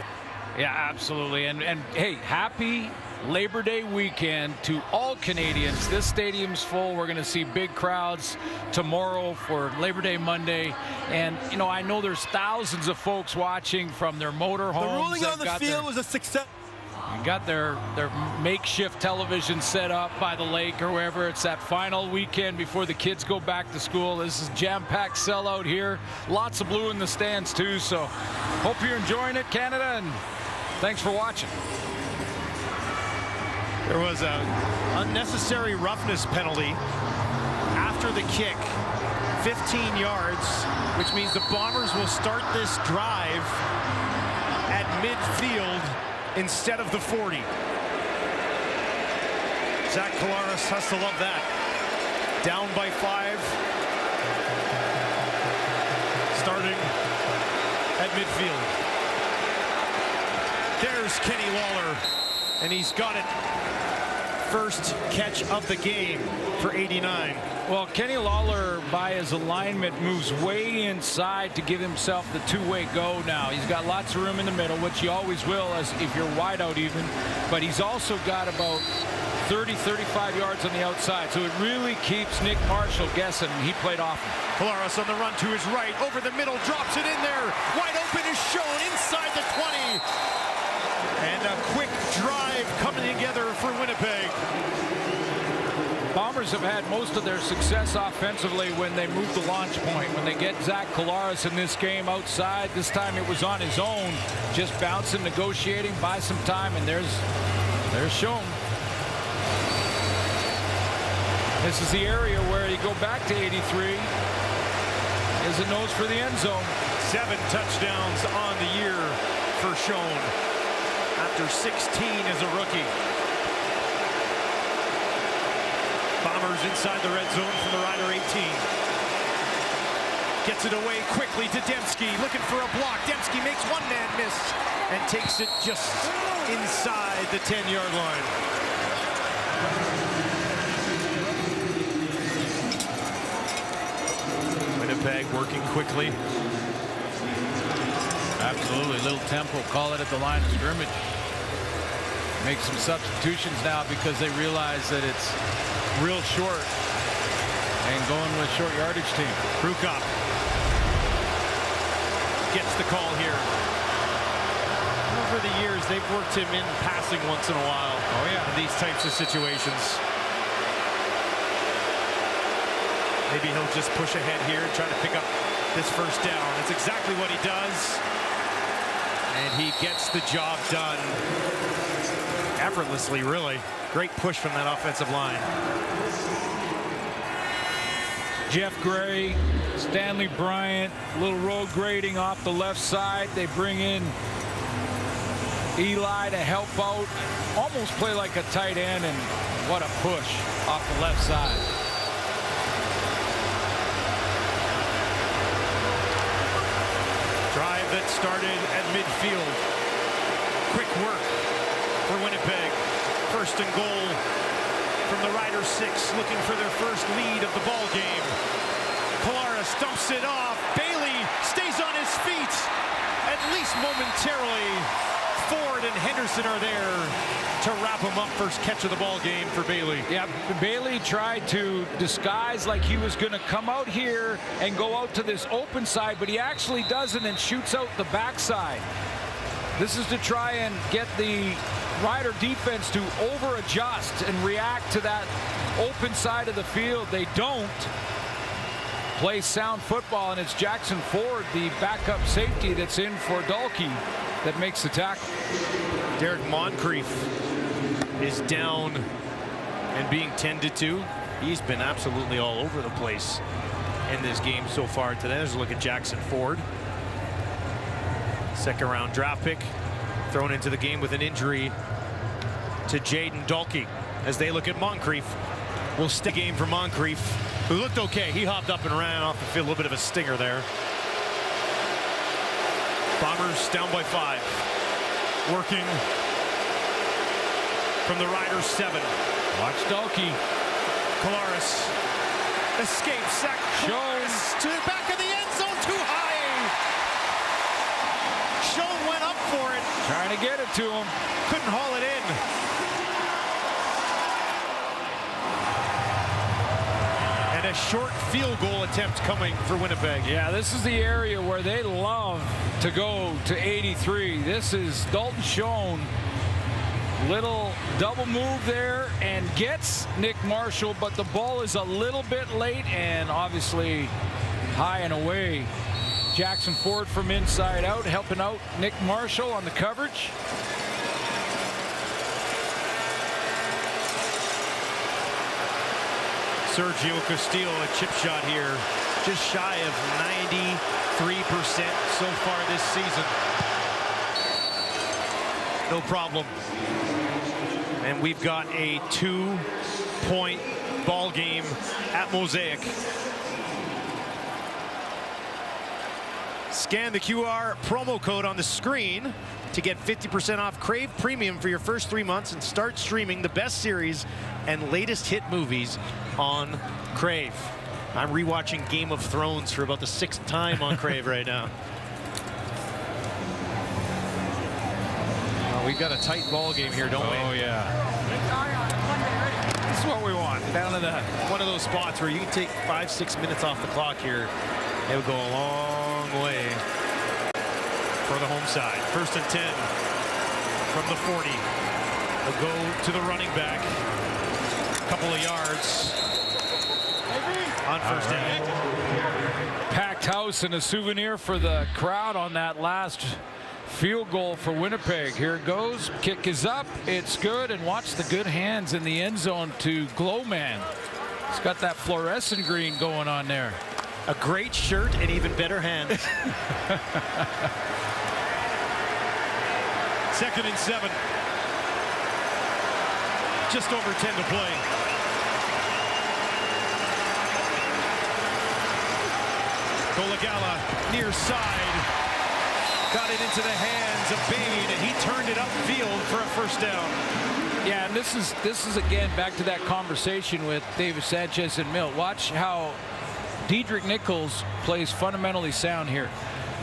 Yeah, absolutely. And hey, happy Labor Day weekend to all Canadians. This stadium's full. We're going to see big crowds tomorrow for Labor Day Monday. And, you know, I know there's thousands of folks watching from their motorhomes. The ruling on the field was a success. Got their makeshift television set up by the lake or wherever. It's that final weekend before the kids go back to school. This is jam-packed sellout here. Lots of blue in the stands too. So hope you're enjoying it, Canada, and thanks for watching. There was an unnecessary roughness penalty after the kick, 15 yards, which means the Bombers will start this drive at midfield instead of the 40. Zach Collaros has to love that. Down by 5. Starting at midfield. There's Kenny Lawler, and he's got it. First catch of the game for 89. Well, Kenny Lawler, by his alignment, moves way inside to give himself the two-way go now. He's got lots of room in the middle, which he always will as if you're wide out even. But he's also got about 30, 35 yards on the outside. So it really keeps Nick Marshall guessing. He played off him. Collaros on the run to his right. Over the middle, drops it in there. Wide open is shown inside the 20. And a quick drive coming together for Winnipeg. Bombers have had most of their success offensively when they move the launch point. When they get Zach Collaros in this game outside, this time it was on his own, just bouncing, negotiating, buy some time, and there's Schoen. This is the area where you go back to 83. As it knows for the end zone. 7 touchdowns on the year for Schoen after 16 as a rookie. Bombers inside the red zone from the Rider 18. Gets it away quickly to Dembski, looking for a block. Dembski makes one man miss and takes it just inside the 10-yard line. Winnipeg working quickly. Absolutely, little tempo. Call it at the line of scrimmage. Make some substitutions now because they realize that it's real short and going with short yardage team. Krukop gets the call here. Over the years, they've worked him in passing once in a while. Oh yeah, in these types of situations. Maybe he'll just push ahead here and try to pick up this first down. That's exactly what he does. And he gets the job done effortlessly, really. Great push from that offensive line. Jeff Gray, Stanley Bryant, little road grading off the left side. They bring in Eli to help out. Almost play like a tight end, and what a push off the left side. Drive that started at midfield. Quick work for Winnipeg. First and goal from the Rider 6, looking for their first lead of the ball game. Collaros dumps it off. Bailey stays on his feet, at least momentarily. Ford and Henderson are there to wrap him up. First catch of the ball game for Bailey. Yeah, Bailey tried to disguise like he was going to come out here and go out to this open side, but he actually doesn't and shoots out the backside. This is to try and get the Rider defense to over-adjust and react to that open side of the field. They don't play sound football, and it's Jackson Ford, the backup safety that's in for Dalkey, that makes the tackle. Derek Moncrief is down and being tended to. He's been absolutely all over the place in this game so far today. There's a look at Jackson Ford. Second-round draft pick thrown into the game with an injury to Jaden Dalkey. As they look at Moncrief, we'll stick game for Moncrief, who looked okay. He hopped up and ran off the field. A little bit of a stinger there. Bombers down by 5. Working from the Rider 7. Watch Dalkey. Collaros escapes. Sack Jones to the back of the end zone. Too high. Schoen went up for it. Trying to get it to him. Couldn't haul it in. And a short field goal attempt coming for Winnipeg. Yeah, this is the area where they love to go to 83. This is Dalton Schoen. Little double move there and gets Nick Marshall, but the ball is a little bit late and obviously high and away. Jackson Ford from inside out, helping out Nick Marshall on the coverage. Sergio Castillo, a chip shot here, just shy of 93% so far this season. no problem. And we've got a 2-point ball game at Mosaic. Scan the QR promo code on the screen to get 50% off Crave Premium for your first 3 months and start streaming the best series and latest hit movies on Crave. I'm rewatching Game of Thrones for about the 6th time on Crave right now. Well, we've got a tight ball game here, don't we? Oh, yeah. This is what we want. Down in the one of those spots where you can take 5-6 minutes off the clock here. It would go a long way for the home side. 1st and 10 from the 40. They'll go to the running back. A couple of yards on 1st down. packed house and a souvenir for the crowd on that last field goal for Winnipeg. Here it goes. Kick is up. It's good. And watch the good hands in the end zone to Glowman. He's got that fluorescent green going on there. A great shirt and even better hands. 2nd and 7. Just over 10 to play. Golagala near side. Got it into the hands of Bain, and he turned it upfield for a 1st down. Yeah, and this is again back to that conversation with David Sanchez and Milt. Watch how Diedrich Nichols plays fundamentally sound here.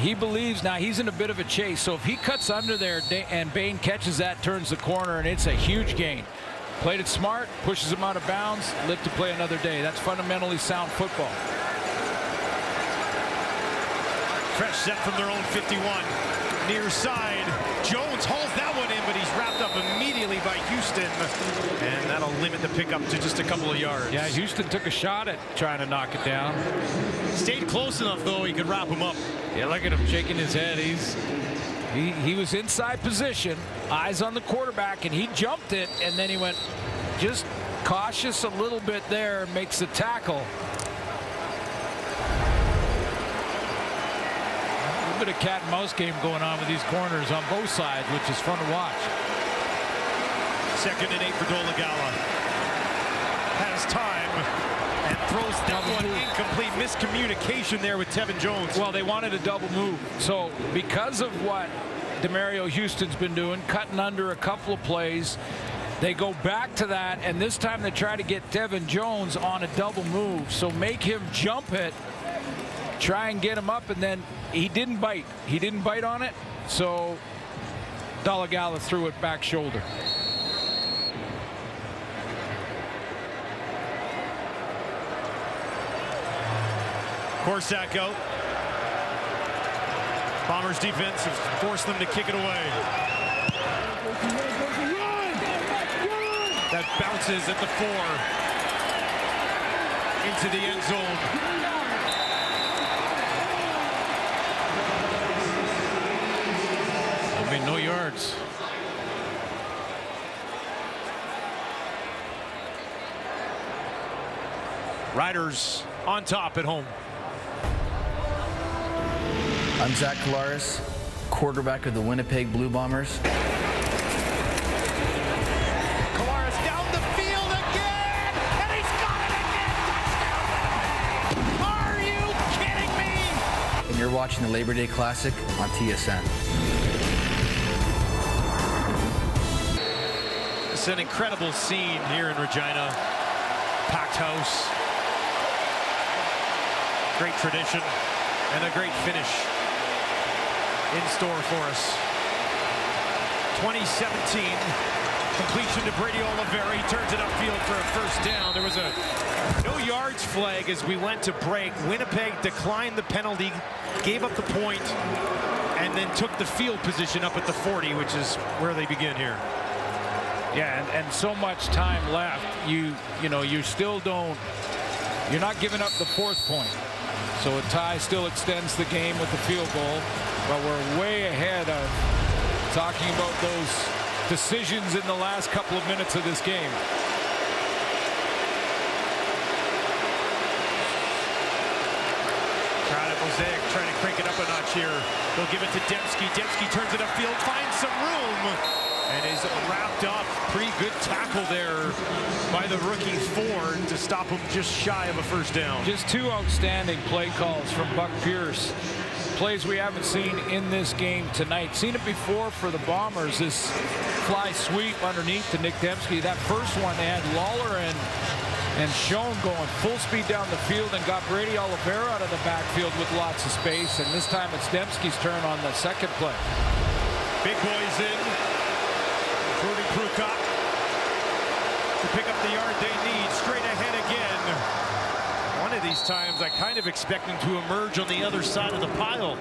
He believes now he's in a bit of a chase, so if he cuts under there and Bain catches that, turns the corner, and it's a huge gain. Played it smart, pushes him out of bounds, live to play another day. That's fundamentally sound football. Fresh set from their own 51. Near side. Jones hauls that one in, but he's wrapped up immediately by Houston. And that'll limit the pickup to just a couple of yards. Yeah, Houston took a shot at trying to knock it down. Stayed close enough, though, he could wrap him up. Yeah, look at him shaking his head. He was inside position, eyes on the quarterback, and he jumped it, and then he went just cautious a little bit there, makes the tackle. A bit of cat and mouse game going on with these corners on both sides, which is fun to watch. 2nd and 8 for Dolagala. Has time and throws that one incomplete. Miscommunication there with Tevin Jones. Well, they wanted a double move. So because of what Demario Houston's been doing, cutting under a couple of plays, they go back to that, and this time they try to get Tevin Jones on a double move. So make him jump it, try and get him up, and then he didn't bite. He didn't bite on it, so Dolagala threw it back shoulder. Korsak out. Bombers defense has forced them to kick it away. That bounces at the 4 into the end zone. No yards. Riders on top at home. I'm Zach Kolaris, quarterback of the Winnipeg Blue Bombers. Kolaris down the field again, and he's got it again. Touchdown! Are you kidding me? And you're watching the Labor Day Classic on TSN. It's an incredible scene here in Regina. Packed house. Great tradition and a great finish in store for us. 2017 completion to Brady Oliveira. He turns it upfield for a 1st down. There was a no yards flag as we went to break. Winnipeg declined the penalty, gave up the point, and then took the field position up at the 40, which is where they begin here. Yeah, and so much time left. You know, you still don't. You're not giving up the 4th point. So a tie still extends the game with the field goal. But we're way ahead of talking about those decisions in the last couple of minutes of this game. Crowd at Mosaic trying to crank it up a notch here. They'll give it to Dembski. Dembski turns it upfield, finds some room. And is wrapped up. Pretty good tackle there by the rookie Ford to stop him just shy of a first down. Just two outstanding play calls from Buck Pierce. Plays we haven't seen in this game tonight. Seen it before for the Bombers. This fly sweep underneath to Nick Dembski. That first one, they had Lawler and Schoen going full speed down the field and got Brady Oliveira out of the backfield with lots of space. And this time it's Dembski's turn on the second play. Big boys in. Jordan Prukop to pick up the yard they need. Straight ahead again. One of these times I kind of expect him to emerge on the other side of the pile.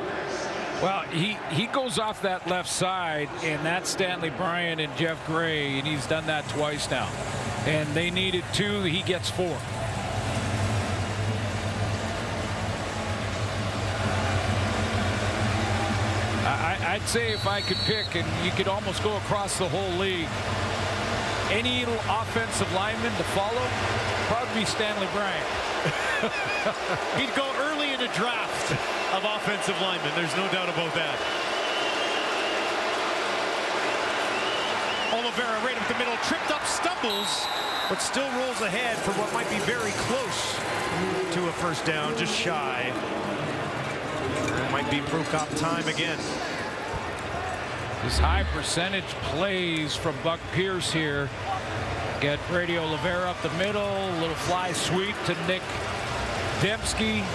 Well, he goes off that left side, and that's Stanley Bryan and Jeff Gray, and he's done that twice now. And they needed 2, he gets 4. I'd say if I could pick, and you could almost go across the whole league, any offensive lineman to follow, probably Stanley Bryan. He'd go early in a draft of offensive linemen. There's no doubt about that. Oliveira right up the middle, tripped up, stumbles, but still rolls ahead for what might be very close to a first down, just shy. It might be Prukop time again. His high percentage plays from Buck Pierce here. Get Brady Oliveira up the middle, a little fly sweep to Nick Dembski.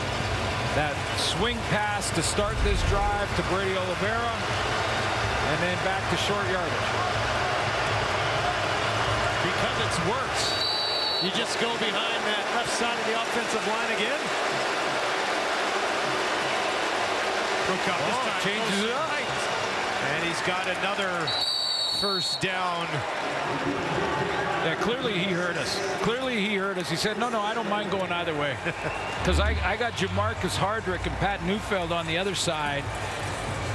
That swing pass to start this drive to Brady Oliveira, and then back to short yardage. Because it's worked, you just go behind that left side of the offensive line again. Prukop this time changes it up. And he's got another first down. Yeah, clearly he heard us. Clearly he heard us. He said, no, I don't mind going either way. Because I got Jamarcus Hardrick and Pat Neufeld on the other side.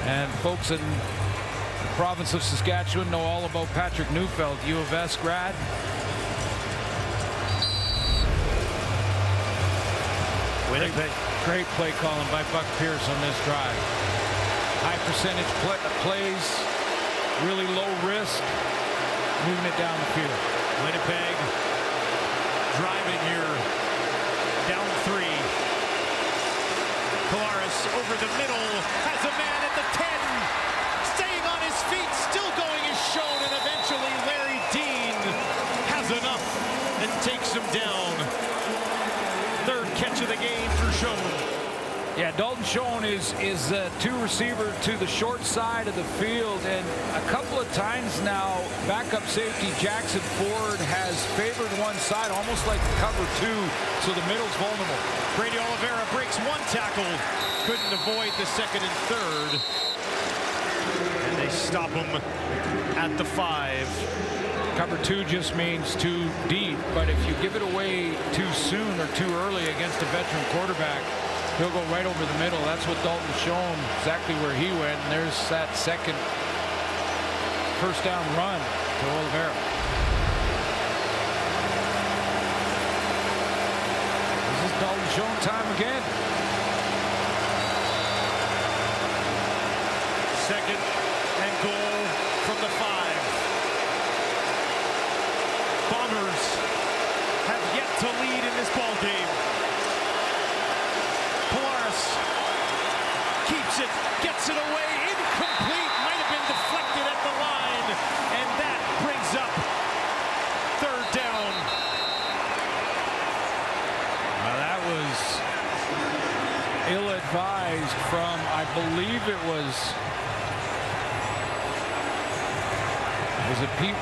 And folks in the province of Saskatchewan know all about Patrick Neufeld, U of S grad. Winnipeg. Great play calling by Buck Pierce on this drive. High percentage plays, really low risk, moving it down the field. Winnipeg driving here, down 3. Kolaris over the middle, has a man at the 10, staying on his feet, still going is Schoen, and eventually Larry Dean has enough and takes him down. Third catch of the game for Schoen. Yeah, Dalton Schoen is a 2 receiver to the short side of the field, and a couple of times now backup safety Jackson Ford has favored one side, almost like cover 2, so the middle's vulnerable. Brady Oliveira breaks 1 tackle, couldn't avoid the second and third, and they stop him at the 5. Cover 2 just means too deep, but if you give it away too soon or too early against a veteran quarterback, he'll go right over the middle. That's what Dalton Schoen, exactly where he went. And there's that second first down run to Oliveira. This is Dalton Schoen time again. Second and goal from the 5. Bombers have yet to lead in this ball game. Keeps it, gets it away, incomplete, might have been deflected at the line, and that brings up third down. Well, that was ill-advised from, I believe it was it Pete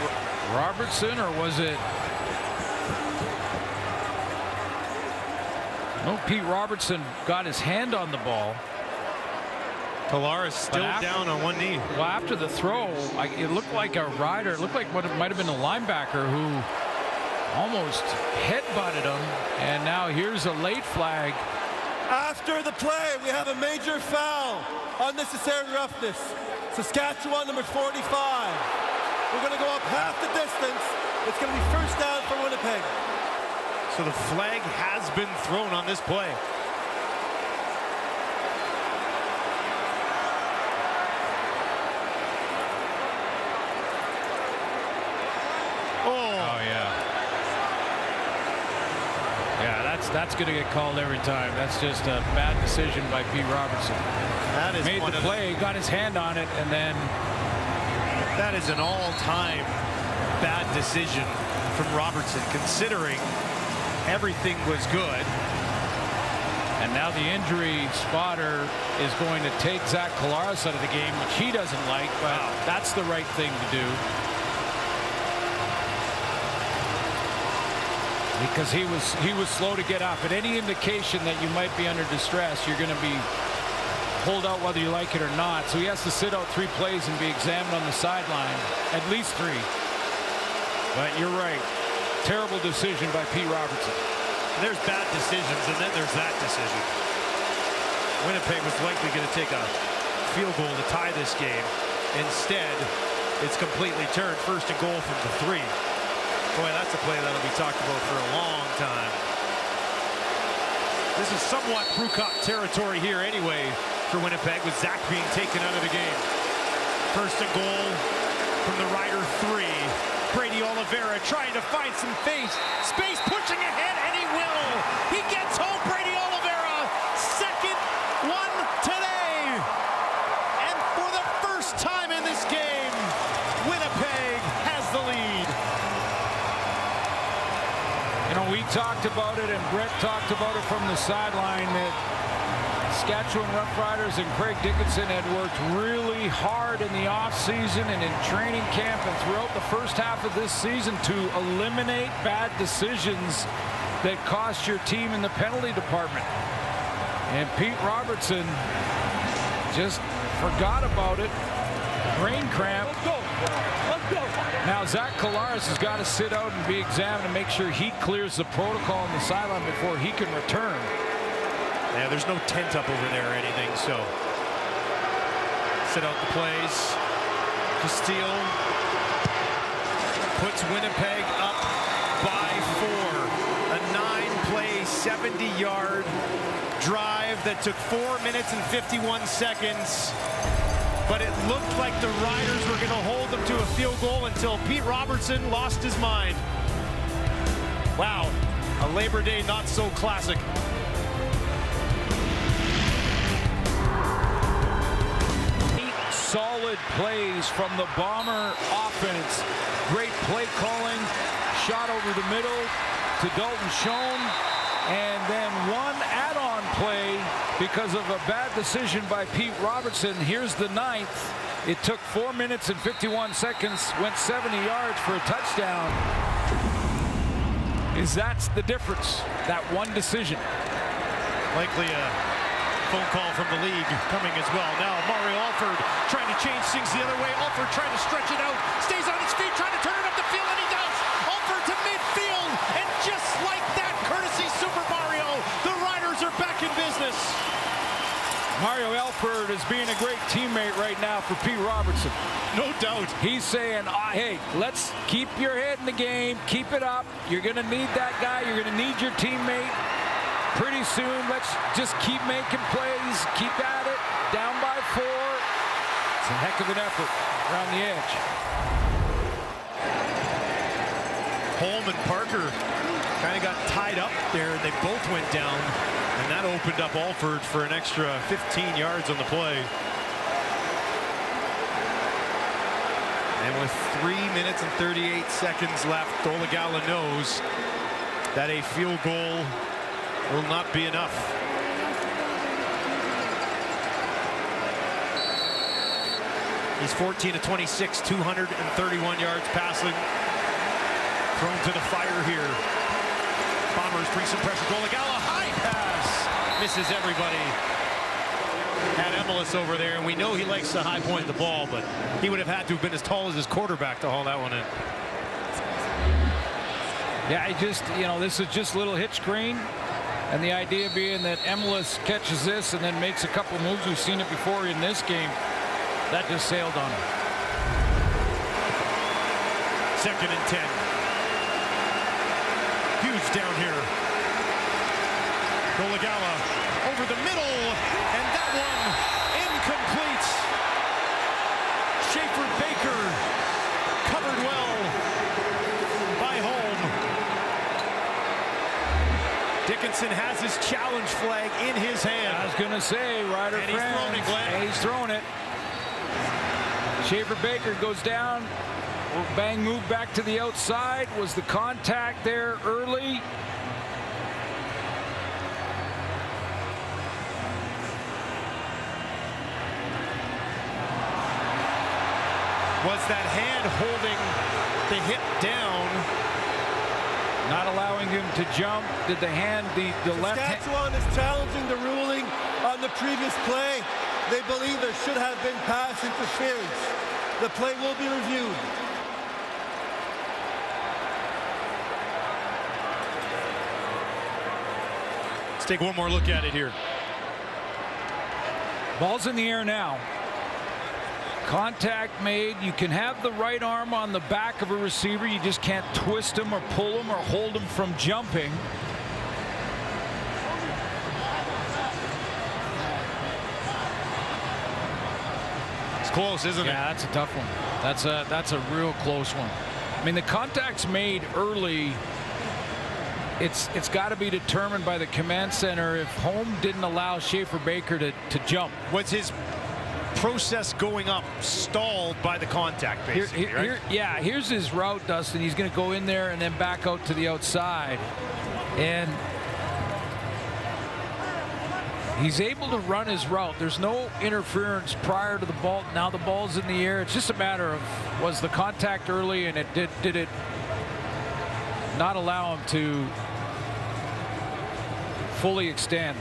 Robertson, or was it? No, Pete Robertson got his hand on the ball. Kolaris still down on one knee. Well, after the throw, it looked like a rider. It looked like what it might have been a linebacker who almost headbutted him. And now here's a late flag. After the play, we have a major foul. Unnecessary roughness. Saskatchewan, number 45. We're going to go up half the distance. It's going to be first down for Winnipeg. So the flag has been thrown on this play. That's going to get called every time. That's just a bad decision by Pete Robertson. That is made the play, got his hand on it, and then that is an all-time bad decision from Robertson, considering everything was good. And now the injury spotter is going to take Zach Collaros out of the game, which he doesn't like, but that's the right thing to do. Because he was slow to get up. At any indication that you might be under distress, you're going to be pulled out whether you like it or not. So he has to sit out 3 plays and be examined on the sideline, at least 3. But you're right. Terrible decision by Pete Robertson. There's bad decisions, and then there's that decision. Winnipeg was likely going to take a field goal to tie this game. Instead, it's completely turned. 1st and goal from the 3. Boy, that's a play that'll be talked about for a long time. This is somewhat Brew Cup territory here anyway for Winnipeg, with Zach being taken out of the game. 1st and goal from the Rider 3. Brady Oliveira trying to find some space, pushing ahead, and he will. He gets home, Brady Oliveira. 2nd one today. And for the first time in this game, Winnipeg has the lead. You know, we talked about it, and Brett talked about it from the sideline, that Saskatchewan Roughriders and Craig Dickinson had worked really hard in the offseason and in training camp and throughout the first half of this season to eliminate bad decisions that cost your team in the penalty department. And Pete Robertson just forgot about it. Brain cramp. Now Zach Collaros has got to sit out and be examined and make sure he clears the protocol on the sideline before he can return. Yeah, there's no tent up over there or anything, so sit out the plays. Castile puts Winnipeg up by 4. A 9-play, 70-yard drive that took 4 minutes and 51 seconds. But it looked like the Riders were going to hold them to a field goal until Pete Robertson lost his mind. Wow, a Labor Day not so classic. Solid plays from the Bomber offense. Great play calling, shot over the middle to Dalton Schoen, and then one add-on play because of a bad decision by Pete Robertson. Here's the 9th. It took 4 minutes and 51 seconds, went 70 yards for a touchdown. That's the difference, that one decision. Likely a phone call from the league coming as well. Now Mario Alford trying to change things the other way. Alford trying to stretch it out, stays on his feet, trying to turn it up the field, and he does. Alford to midfield, and just like that, courtesy Super Mario, the Riders are back in business. Mario Alford is being a great teammate right now for Pete Robertson. No doubt. He's saying, hey, let's keep your head in the game, keep it up. You're going to need that guy. You're going to need your teammate. Pretty soon, let's just keep making plays, keep at it, down by 4. It's a heck of an effort around the edge. Holm and Parker kind of got tied up there, and they both went down, and that opened up Alford for an extra 15 yards on the play. And with 3 minutes and 38 seconds left, Dolegala knows that a field goal will not be enough. He's 14 of 26, 231 yards passing. Thrown to the fire here. Bombers bring some pressure. Dolegala, high pass. Misses everybody. Had Emelis over there, and we know he likes to high point the ball, but he would have had to have been as tall as his quarterback to haul that one in. Yeah, this is just a little hitch screen. And the idea being that Emelis catches this and then makes a couple moves. We've seen it before in this game. That just sailed on him. 2nd and 10. Huge down here. Dolegala over the middle, and that one incomplete. Schaefer Baker covered well by Holm. Dickinson has his challenge flag in his hand. I was going to say, Ryder and he's thrown it, Glenn. And he's thrown it. Schaefer Baker goes down. Bang move back to the outside. Was the contact there early? Was that hand holding the hip down? Not allowing him to jump. Did the hand, the left hand? Saskatchewan is challenging the ruling on the previous play. They believe there should have been pass interference. The play will be reviewed. Let's take one more look at it here. Ball's in the air now. Contact made. You can have the right arm on the back of a receiver. You just can't twist him or pull him or hold him from jumping. It's close, isn't it? Yeah, that's a tough one. That's a real close one. I mean, the contact's made early. It's got to be determined by the command center if home didn't allow Schaefer Baker to jump. Was his process going up stalled by the contact, basically, right? Yeah, here's his route, Dustin. He's going to go in there and then back out to the outside. And he's able to run his route. There's no interference prior to the ball. Now the ball's in the air. It's just a matter of, was the contact early and did it not allow him to fully extend?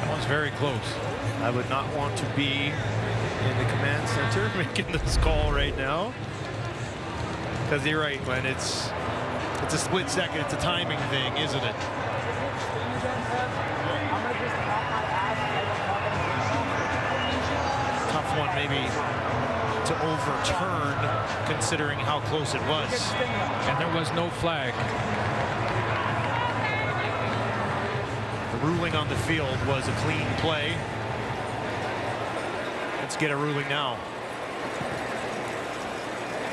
That one's very close. I would not want to be in the command center making this call right now. Because you're right, Glenn. It's a split second. It's a timing thing, isn't it? Tough one, maybe, to overturn, considering how close it was. And there was no flag. The ruling on the field was a clean play. Let's get a ruling now.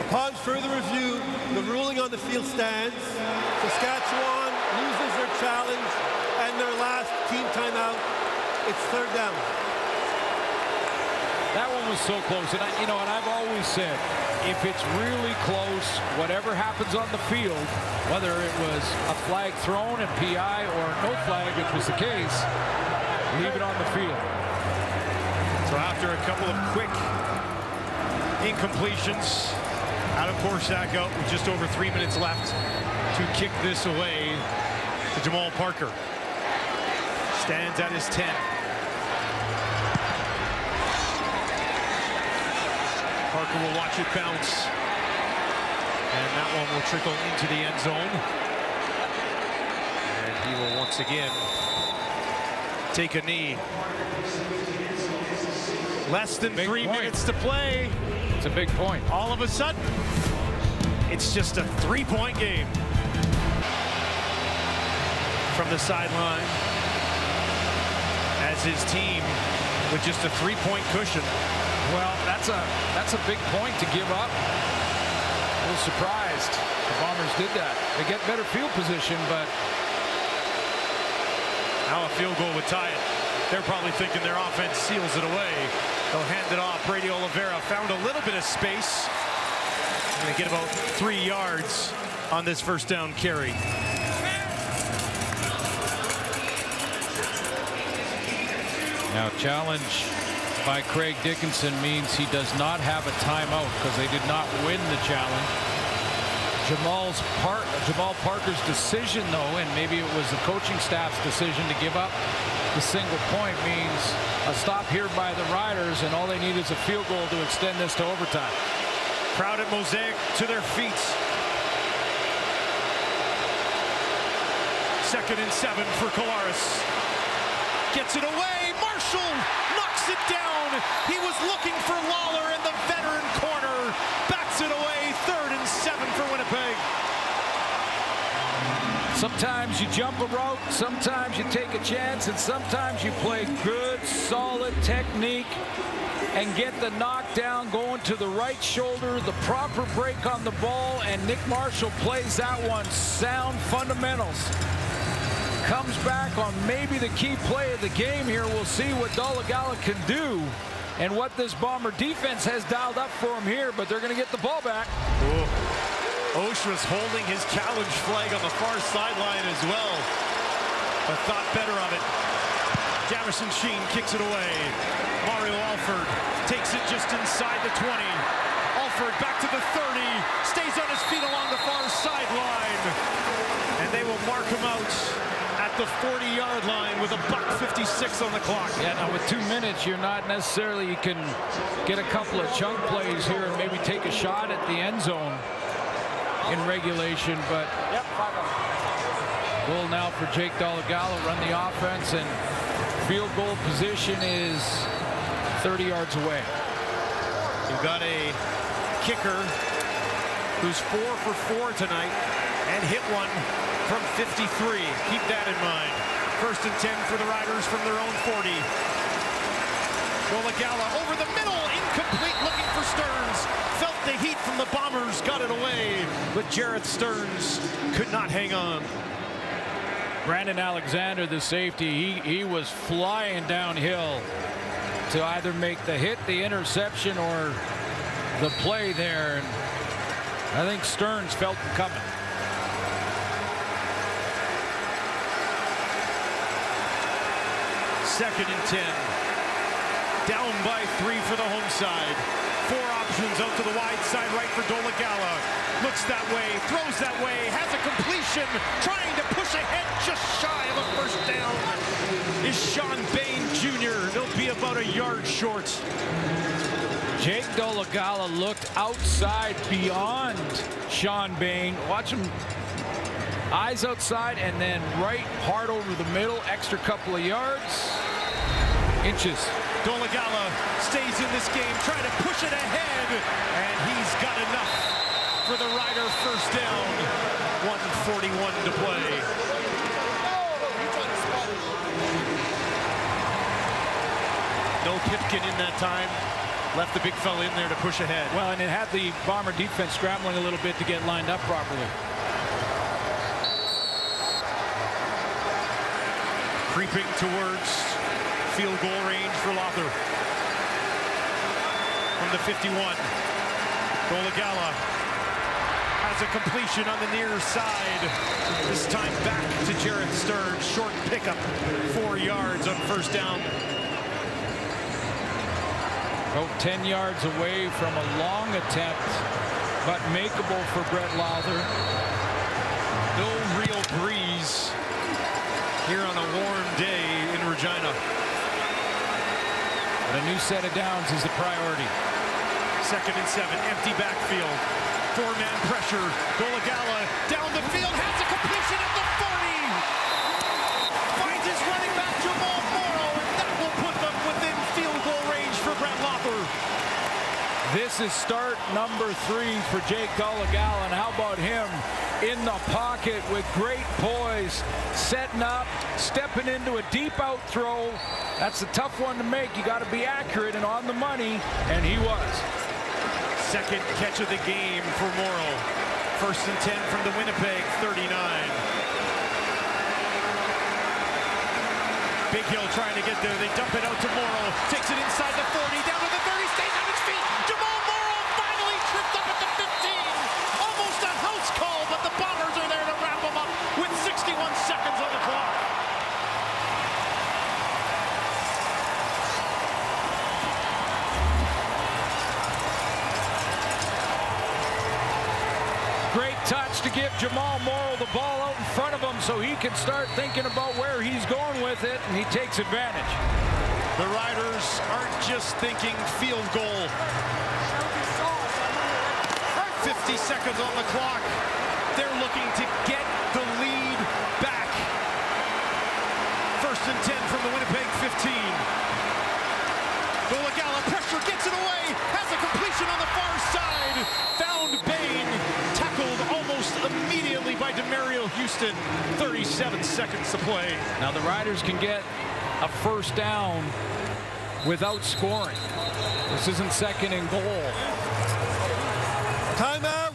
Upon further review, the ruling on the field stands. Saskatchewan loses their challenge and their last team timeout. It's third down. That one was so close, and I've always said, if it's really close, whatever happens on the field, whether it was a flag thrown and PI or no flag, which was the case, leave it on the field. So after a couple of quick incompletions, Adam Korsak out with just over 3 minutes left to kick this away to Jamal Parker. Stands at his 10. Parker will watch it bounce. And that one will trickle into the end zone. And he will once again take a knee. Less than 3 minutes to play. It's a big point. All of a sudden, it's just a 3-point game. From the sideline, as his team with just a 3-point cushion. Well, that's a big point to give up. A little surprised the Bombers did that. They get better field position, but now a field goal would tie it. They're probably thinking their offense seals it away. They'll hand it off. Brady Oliveira found a little bit of space. They get about 3 yards on this first down carry. now challenge by Craig Dickinson means he does not have a timeout because they did not win the challenge. Jamal Parker's decision, though, and maybe it was the coaching staff's decision to give up the single point, means a stop here by the Riders, and all they need is a field goal to extend this to overtime. Crowd at Mosaic to their feet. 2nd and 7 for Collaros. Gets it away. Marshall knocks it down. He was looking for Lawler in the veteran corner. Bats it away. 3rd and 7 for Winnipeg. Sometimes you jump a route, sometimes you take a chance, and sometimes you play good, solid technique and get the knockdown going to the right shoulder, the proper break on the ball, and Nick Marshall plays that one. Sound fundamentals. Comes back on maybe the key play of the game here. We'll see what Dolegala can do and what this Bomber defense has dialed up for him here, but they're going to get the ball back. Osha's holding his challenge flag on the far sideline as well, but thought better of it. Jamison Sheen kicks it away. Mario Alford takes it just inside the 20. Alford back to the 30, stays on his feet along the far sideline, and they will mark him out at the 40-yard line with $1:56 on the clock. Yeah, now with 2 minutes, you're not necessarily, you can get a couple of chunk plays here and maybe take a shot at the end zone in regulation, but goal now for Jake Dolegala, run the offense, and field goal position is 30 yards away. You've got a kicker who's 4 for 4 tonight and hit one from 53. Keep that in mind. 1st and 10 for the Riders from their own 40. Dolegala over the middle, incomplete, looking for Stearns. Felt the heat from the Bombers, got it away, but Jareth Stearns could not hang on. Brandon Alexander, the safety, he was flying downhill to either make the hit, the interception, or the play there. And I think Stearns felt it coming. Second and 10. Down by 3 for the home side. 4 options out to the wide side right for Dolegala. Looks that way, throws that way, has a completion, trying to push ahead just shy of a first down. Is Sean Bain Jr. They'll be about a yard short. Jake Dolegala looked outside beyond Sean Bain. Watch him, eyes outside, and then right hard over the middle, extra couple of yards. Inches. Dolegala stays in this game, trying to push it ahead, and he's got enough for the Rider first down. 1:41 to play. No Pipkin in that time. Left the big fella in there to push ahead. Well, and it had the Bomber defense scrambling a little bit to get lined up properly. Creeping towards field goal range for Lawther. From the 51. Dolegala has a completion on the near side. This time back to Jareth Stearns. Short pickup, 4 yards on first down. About 10 yards away from a long attempt, but makeable for Brett Lawther. No real breeze here on a warm day in Regina. But a new set of downs is the priority. 2nd and 7, empty backfield. 4-man pressure. Dolegala down the field, has a completion at the 40. Finds his running back Jamal Morrow, and that will put them within field goal range for Brett Lawther. This is start number 3 for Jake Dolegala, and how about him in the pocket with great poise, setting up, stepping into a deep out throw. That's a tough one to make. You got to be accurate and on the money, and he was. Second catch of the game for Morrow. 1st and 10 from the Winnipeg 39. Big Hill trying to get there. They dump it out to Morrow. Takes it inside the 40, down to the 30, stays on his feet. Jamal Morrow finally tripped up at the 15. Almost a house call, but the Bombers are there to wrap him up with 61 seconds on the clock. Great touch to give Jamal Morrow the ball out in front of him so he can start thinking about where he's going with it, and he takes advantage. The Riders aren't just thinking field goal. 50 seconds on the clock. They're looking to get the lead back. 1st and 10 from the Winnipeg 15. Dolegala pressure, gets it away, has a completion on the far side. Found Bain, tackled almost immediately by DeMario Houston. 37 seconds to play. Now the Riders can get a first down without scoring. This isn't second and goal. Timeout.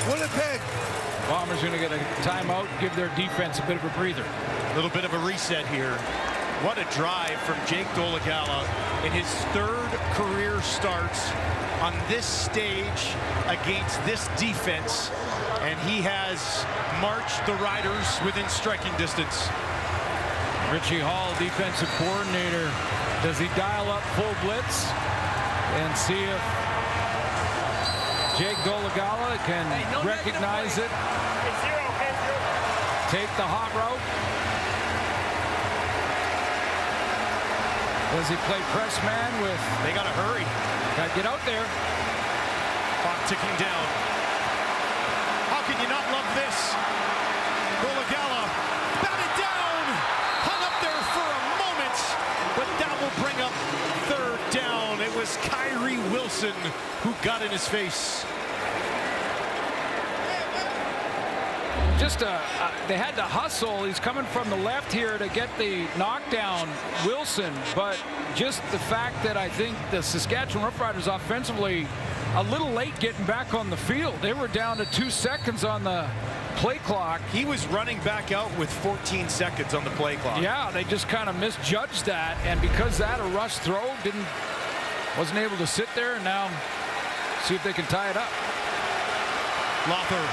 Winnipeg. Bombers going to get a timeout, give their defense a bit of a breather. A little bit of a reset here. What a drive from Jake Dolegala in his third career starts on this stage against this defense, and he has marched the Riders within striking distance. Richie Hall, defensive coordinator. Does he dial up full blitz and see if Jake Dolegala can recognize it, take the hot route? Does he play press man with... They got to hurry. Got to get out there. Clock ticking down. How can you not love this? Dolegala batted down. Hung up there for a moment. But that will bring up third down. It was Kyrie Wilson who got in his face. Just they had to hustle. He's coming from the left here to get the knockdown, Wilson. But just the fact that I think the Saskatchewan Roughriders offensively a little late getting back on the field. They were down to 2 seconds on the play clock. He was running back out with 14 seconds on the play clock. Yeah, they just kind of misjudged that, and because that, a rush throw wasn't able to sit there, and now see if they can tie it up. Lother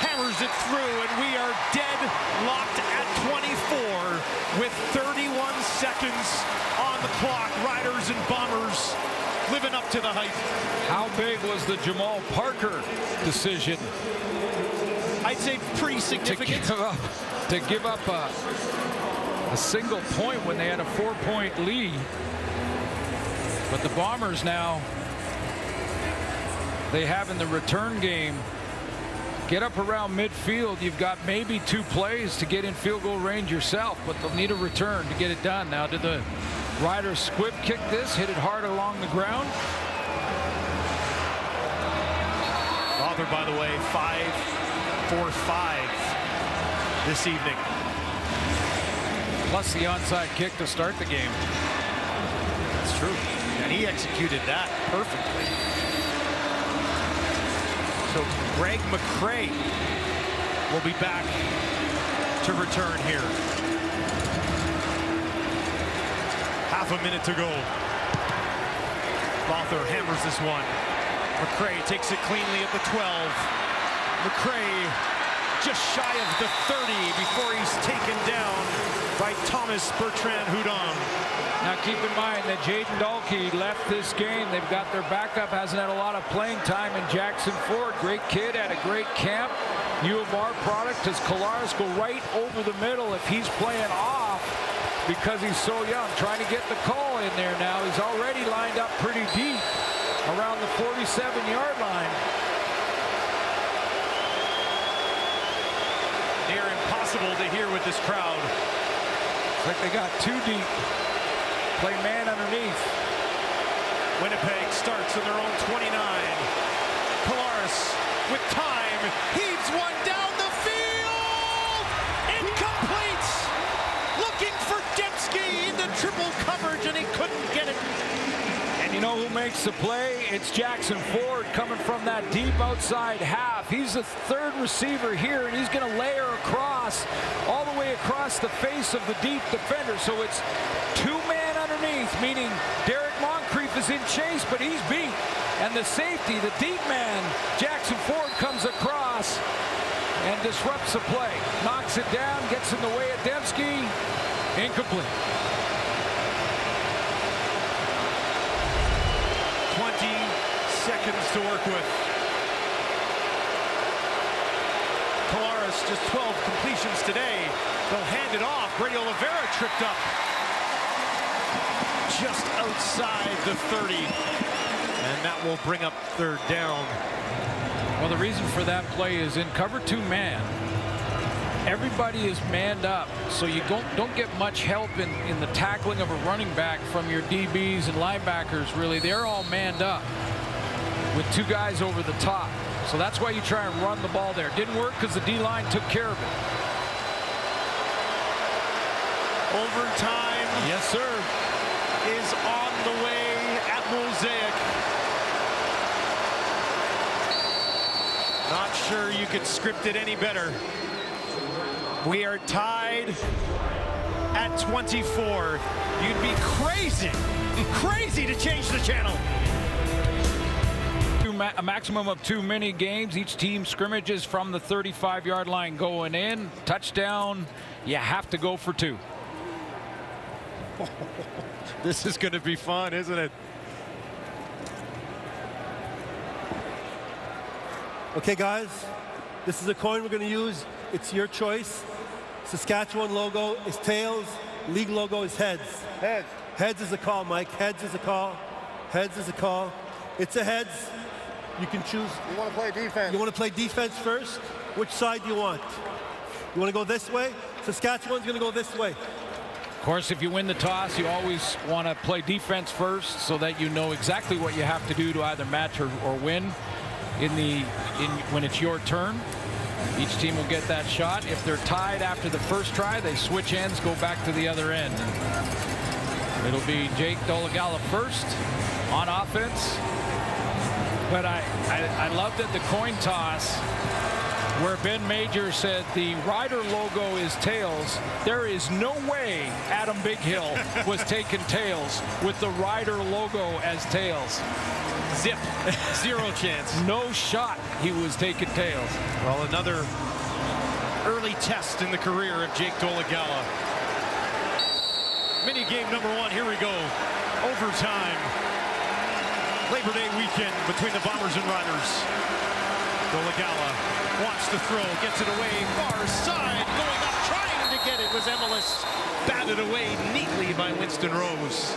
hammers it through, and we are dead locked at 24 with 31 seconds on the clock. Riders and Bombers living up to the hype. How big was the Jamal Parker decision? I'd say pretty significant. To give up a single point when they had a 4-point lead. But the Bombers now, they have in the return game, get up around midfield. You've got maybe 2 plays to get in field goal range yourself, but they'll need a return to get it done. Now, did the Riders squib kick this, hit it hard along the ground? Lother, by the way, 5 for 5 this evening. Plus the onside kick to start the game. That's true. And he executed that perfectly. So Greg McCray will be back to return here. Half a minute to go. Lother hammers this one. McCray takes it cleanly at the 12. McCray just shy of the 30 before he's taken down by Thomas Bertrand-Hudon. Now keep in mind that Jaden Dahlke left this game. They've got their backup, hasn't had a lot of playing time in Jackson Ford. Great kid, had a great camp. U of R product. Does Collaros go right over the middle if he's playing off because he's so young? Trying to get the call in there now. He's already lined up pretty deep around the 47-yard line. Near impossible to hear with this crowd. It's like they got too deep. Play man underneath. Winnipeg starts in their own 29. Collaros with time, heaves one down the field. Incomplete. Looking for Dembski in the triple coverage, and he couldn't get it. And you know who makes the play? It's Jackson Ford coming from that deep outside half. He's the third receiver here, and he's going to layer across, all the way across the face of the deep defender. So it's 2-man underneath, meaning Derek Moncrief is in chase, but he's beat. And the safety, the deep man, Jackson Ford, comes across and disrupts the play. Knocks it down, gets in the way of Dembski. Incomplete. 20 seconds to work with. Collaros just 12 completions today. They'll hand it off. Brady Oliveira tripped up just outside the 30. And that will bring up third down. Well, the reason for that play is in cover 2 man. Everybody is manned up, so you don't get much help in the tackling of a running back from your DBs and linebackers, really. They're all manned up with 2 guys over the top. So that's why you try and run the ball there. Didn't work because the D-line took care of it. Overtime. Yes, sir. is on the way at Mosaic. Not sure you could script it any better. We are tied at 24. You'd be crazy to change the channel. A maximum of 2 mini games. Each team scrimmages from the 35-yard line going in. Touchdown, you have to go for 2. This is going to be fun, isn't it? Okay, guys, this is a coin we're going to use. It's your choice. Saskatchewan logo is tails. League logo is heads. Heads. Heads is a call, Mike. Heads is a call. Heads is a call. It's a heads. You can choose. You want to play defense. You want to play defense first? Which side do you want? You want to go this way? Saskatchewan's going to go this way. Of course, if you win the toss, you always want to play defense first so that you know exactly what you have to do to either match or win when it's your turn. Each team will get that shot. If they're tied after the first try, they switch ends, go back to the other end. It'll be Jake Dolegala first on offense. But I loved at the coin toss where Ben Major said the Rider logo is tails. There is no way Adam Bighill was taking tails with the Rider logo as tails. Zip. Zero chance. No shot he was taking tails. Well, another early test in the career of Jake Dolegala. Mini game number 1. Here we go. Overtime. Labor Day weekend between the Bombers and Riders. Dolegala wants to throw, gets it away, far side, going up, trying to get it was Emelis. Batted away neatly by Winston Rose.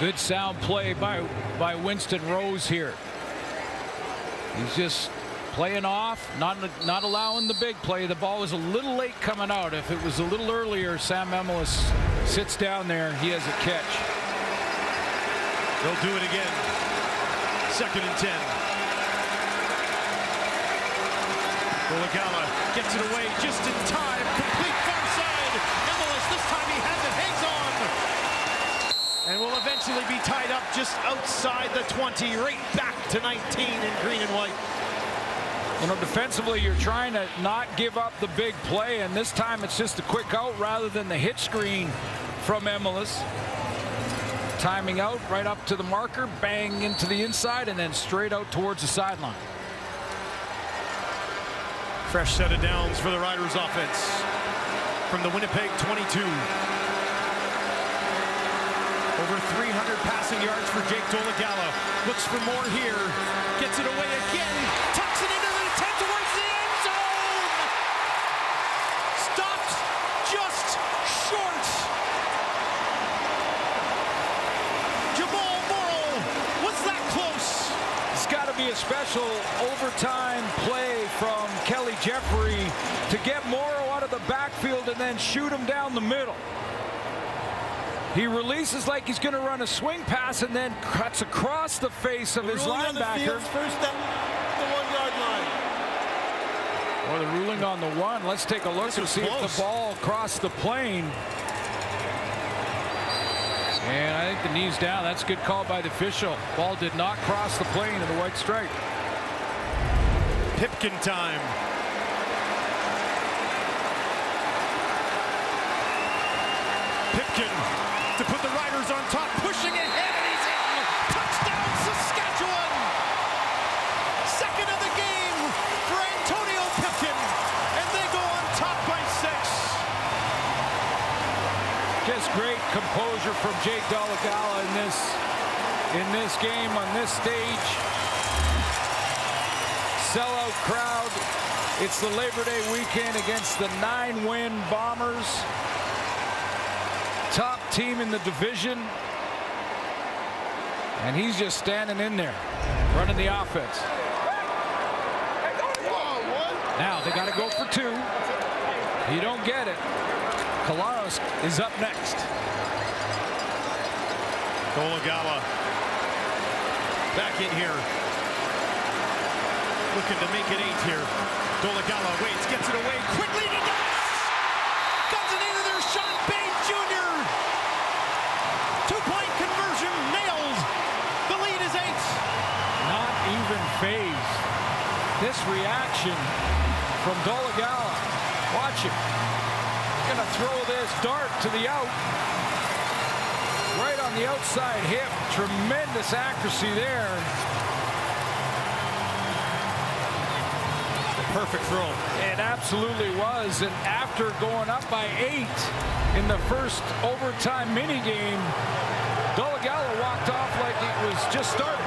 Good sound play by Winston Rose here. He's just playing off, not allowing the big play. The ball was a little late coming out. If it was a little earlier, Sam Emelis sits down there. He has a catch. They'll do it again. 2nd and 10. Dolegala gets it away just in time. Complete far side. Emelis, this time he has it, hangs on. And will eventually be tied up just outside the 20, right back to 19 in green and white. You know, defensively, you're trying to not give up the big play, and this time it's just a quick out rather than the hit screen from Emelis. Timing out right up to the marker, bang into the inside, and then straight out towards the sideline. Fresh set of downs for the Riders offense from the Winnipeg 22. Over 300 passing yards for Jake Dolegala. Looks for more here. Gets it away again. Tucks it into the 10 towards the end zone. Stopped just short. Jamal Morrill, was that close? It's got to be a special overtime play from Kelly Jeffrey to get Morrow out of the backfield and then shoot him down the middle. He releases like he's going to run a swing pass and then cuts across the face of his linebacker. First down, the 1-yard line. Or the ruling on the 1. Let's take a look and see if the ball crossed the plane. And I think the knee's down. That's a good call by the official. Ball did not cross the plane of the white stripe. Pipkin time. Pipkin to put the Riders on top, pushing ahead, and he's in. Touchdown, Saskatchewan. 2nd of the game for Antonio Pipkin, and they go on top by 6. Just great composure from Jake Dolegala in this game on this stage. Sellout crowd. It's the Labor Day weekend against the 9-win Bombers. Top team in the division. And he's just standing in there, running the offense. Now they got to go for 2. You don't get it. Kalaros is up next. Dolegala back in here. Looking to make it 8 here. Dolegala waits, gets it away quickly to Dallas. Guns it into their unfazed. This reaction from Dolegala. Watch it. He's going to throw this dart to the out. Right on the outside hip. Tremendous accuracy there. Perfect throw. It absolutely was. And after going up by 8 in the first overtime mini game, Dolegala walked off like it was just started.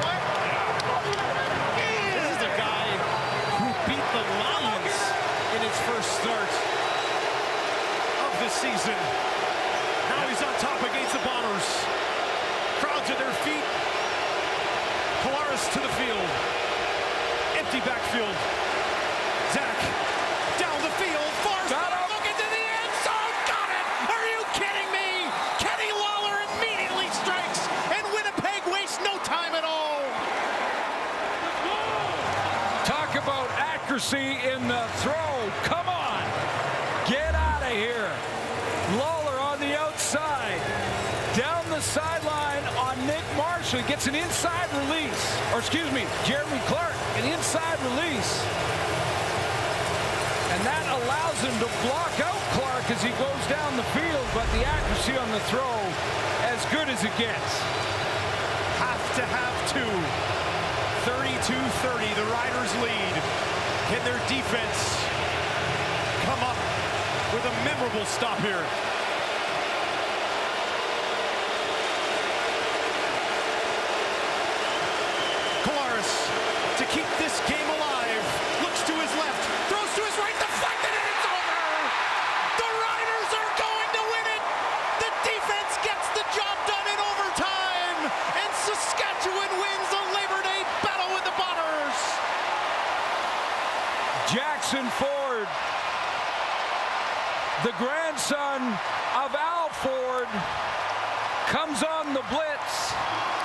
This is the guy who beat the Lions in his first start of this season. Now he's on top against the Bombers. Crowds at their feet. Collaros to the field. Empty backfield. Zach down the field. Far side. Look into the end zone. Got it. Are you kidding me? Kenny Lawler immediately strikes, and Winnipeg wastes no time at all. Talk about accuracy in the throw. Come on. Get out of here. Lawler on the outside. Down the sideline on Nick Marshall. He gets an inside release. Or excuse me, Jeremy Clark. An inside release. And that allows him to block out Clark as he goes down the field, but the accuracy on the throw as good as it gets. Have to have two. 32-30, the Riders lead. Can their defense come up with a memorable stop here? Collaros to keep this game alive. Looks to his left, throws to his right, deflected, and it's over. The Riders are going to win it. The defense gets the job done in overtime, and Saskatchewan wins the Labor Day battle with the Bombers. Jackson Ford, the grandson of Al Ford, comes on the blitz.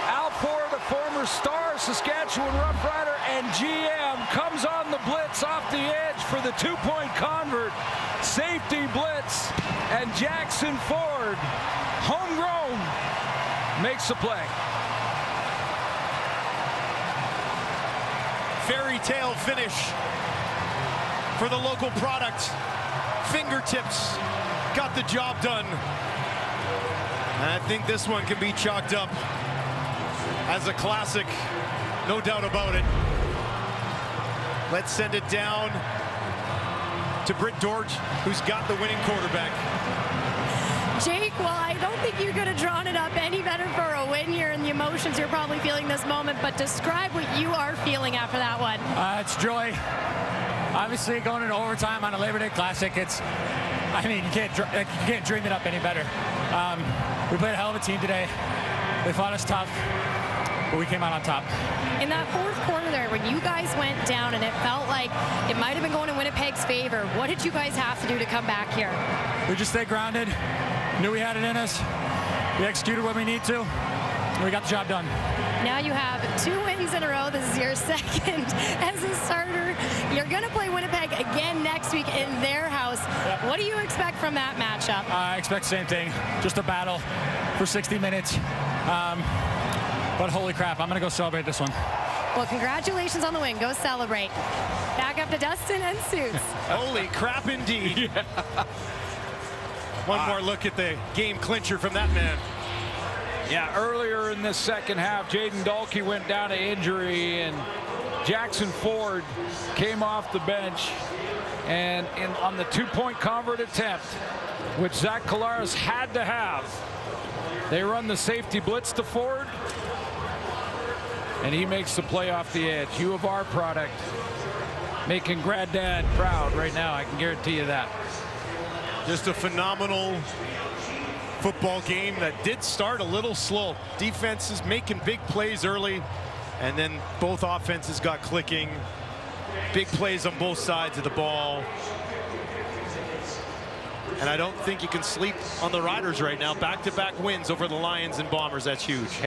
Al Ford, a former star Saskatchewan Roughrider and GM, comes on the blitz off the edge for the two-point convert. Safety blitz, and Jackson Ford, homegrown, makes the play. Fairy tale finish for the local product. Fingertips got the job done. And I think this one can be chalked up as a classic, no doubt about it. Let's send it down to Britt Dort, who's got the winning quarterback. Jake, well, I don't think you could have drawn it up any better for a win here, and the emotions you're probably feeling this moment, but describe what you are feeling after that one. It's joy. Obviously, going into overtime on a Labor Day Classic, I mean, you can't dream it up any better. We played a hell of a team today. They fought us tough, but we came out on top. In that fourth quarter there, when you guys went down and it felt like it might have been going in Winnipeg's favor, what did you guys have to do to come back here? We just stayed grounded, knew we had it in us. We executed what we need to, and we got the job done. Now you have 2 wins in a row. This is your second as a starter. You're going to play Winnipeg again next week in their house. Yep. What do you expect from that matchup? I expect the same thing, just a battle for 60 minutes. But holy crap, I'm going to go celebrate this one. Well, congratulations on the win. Go celebrate. Back up to Dustin and Suits. Holy crap indeed. Yeah. One more look at the game clincher from that man. Yeah, earlier in this second half, Jaden Dahlke went down to injury, and Jackson Ford came off the bench. And on the two-point convert attempt, which Zach Collaros had to have, they run the safety blitz to Ford, and he makes the play off the edge. U of R product, making Granddad proud right now, I can guarantee you that. Just a phenomenal football game that did start a little slow. Defenses making big plays early, and then both offenses got clicking. Big plays on both sides of the ball. And I don't think you can sleep on the Riders right now. Back-to-back wins over the Lions and Bombers. That's huge.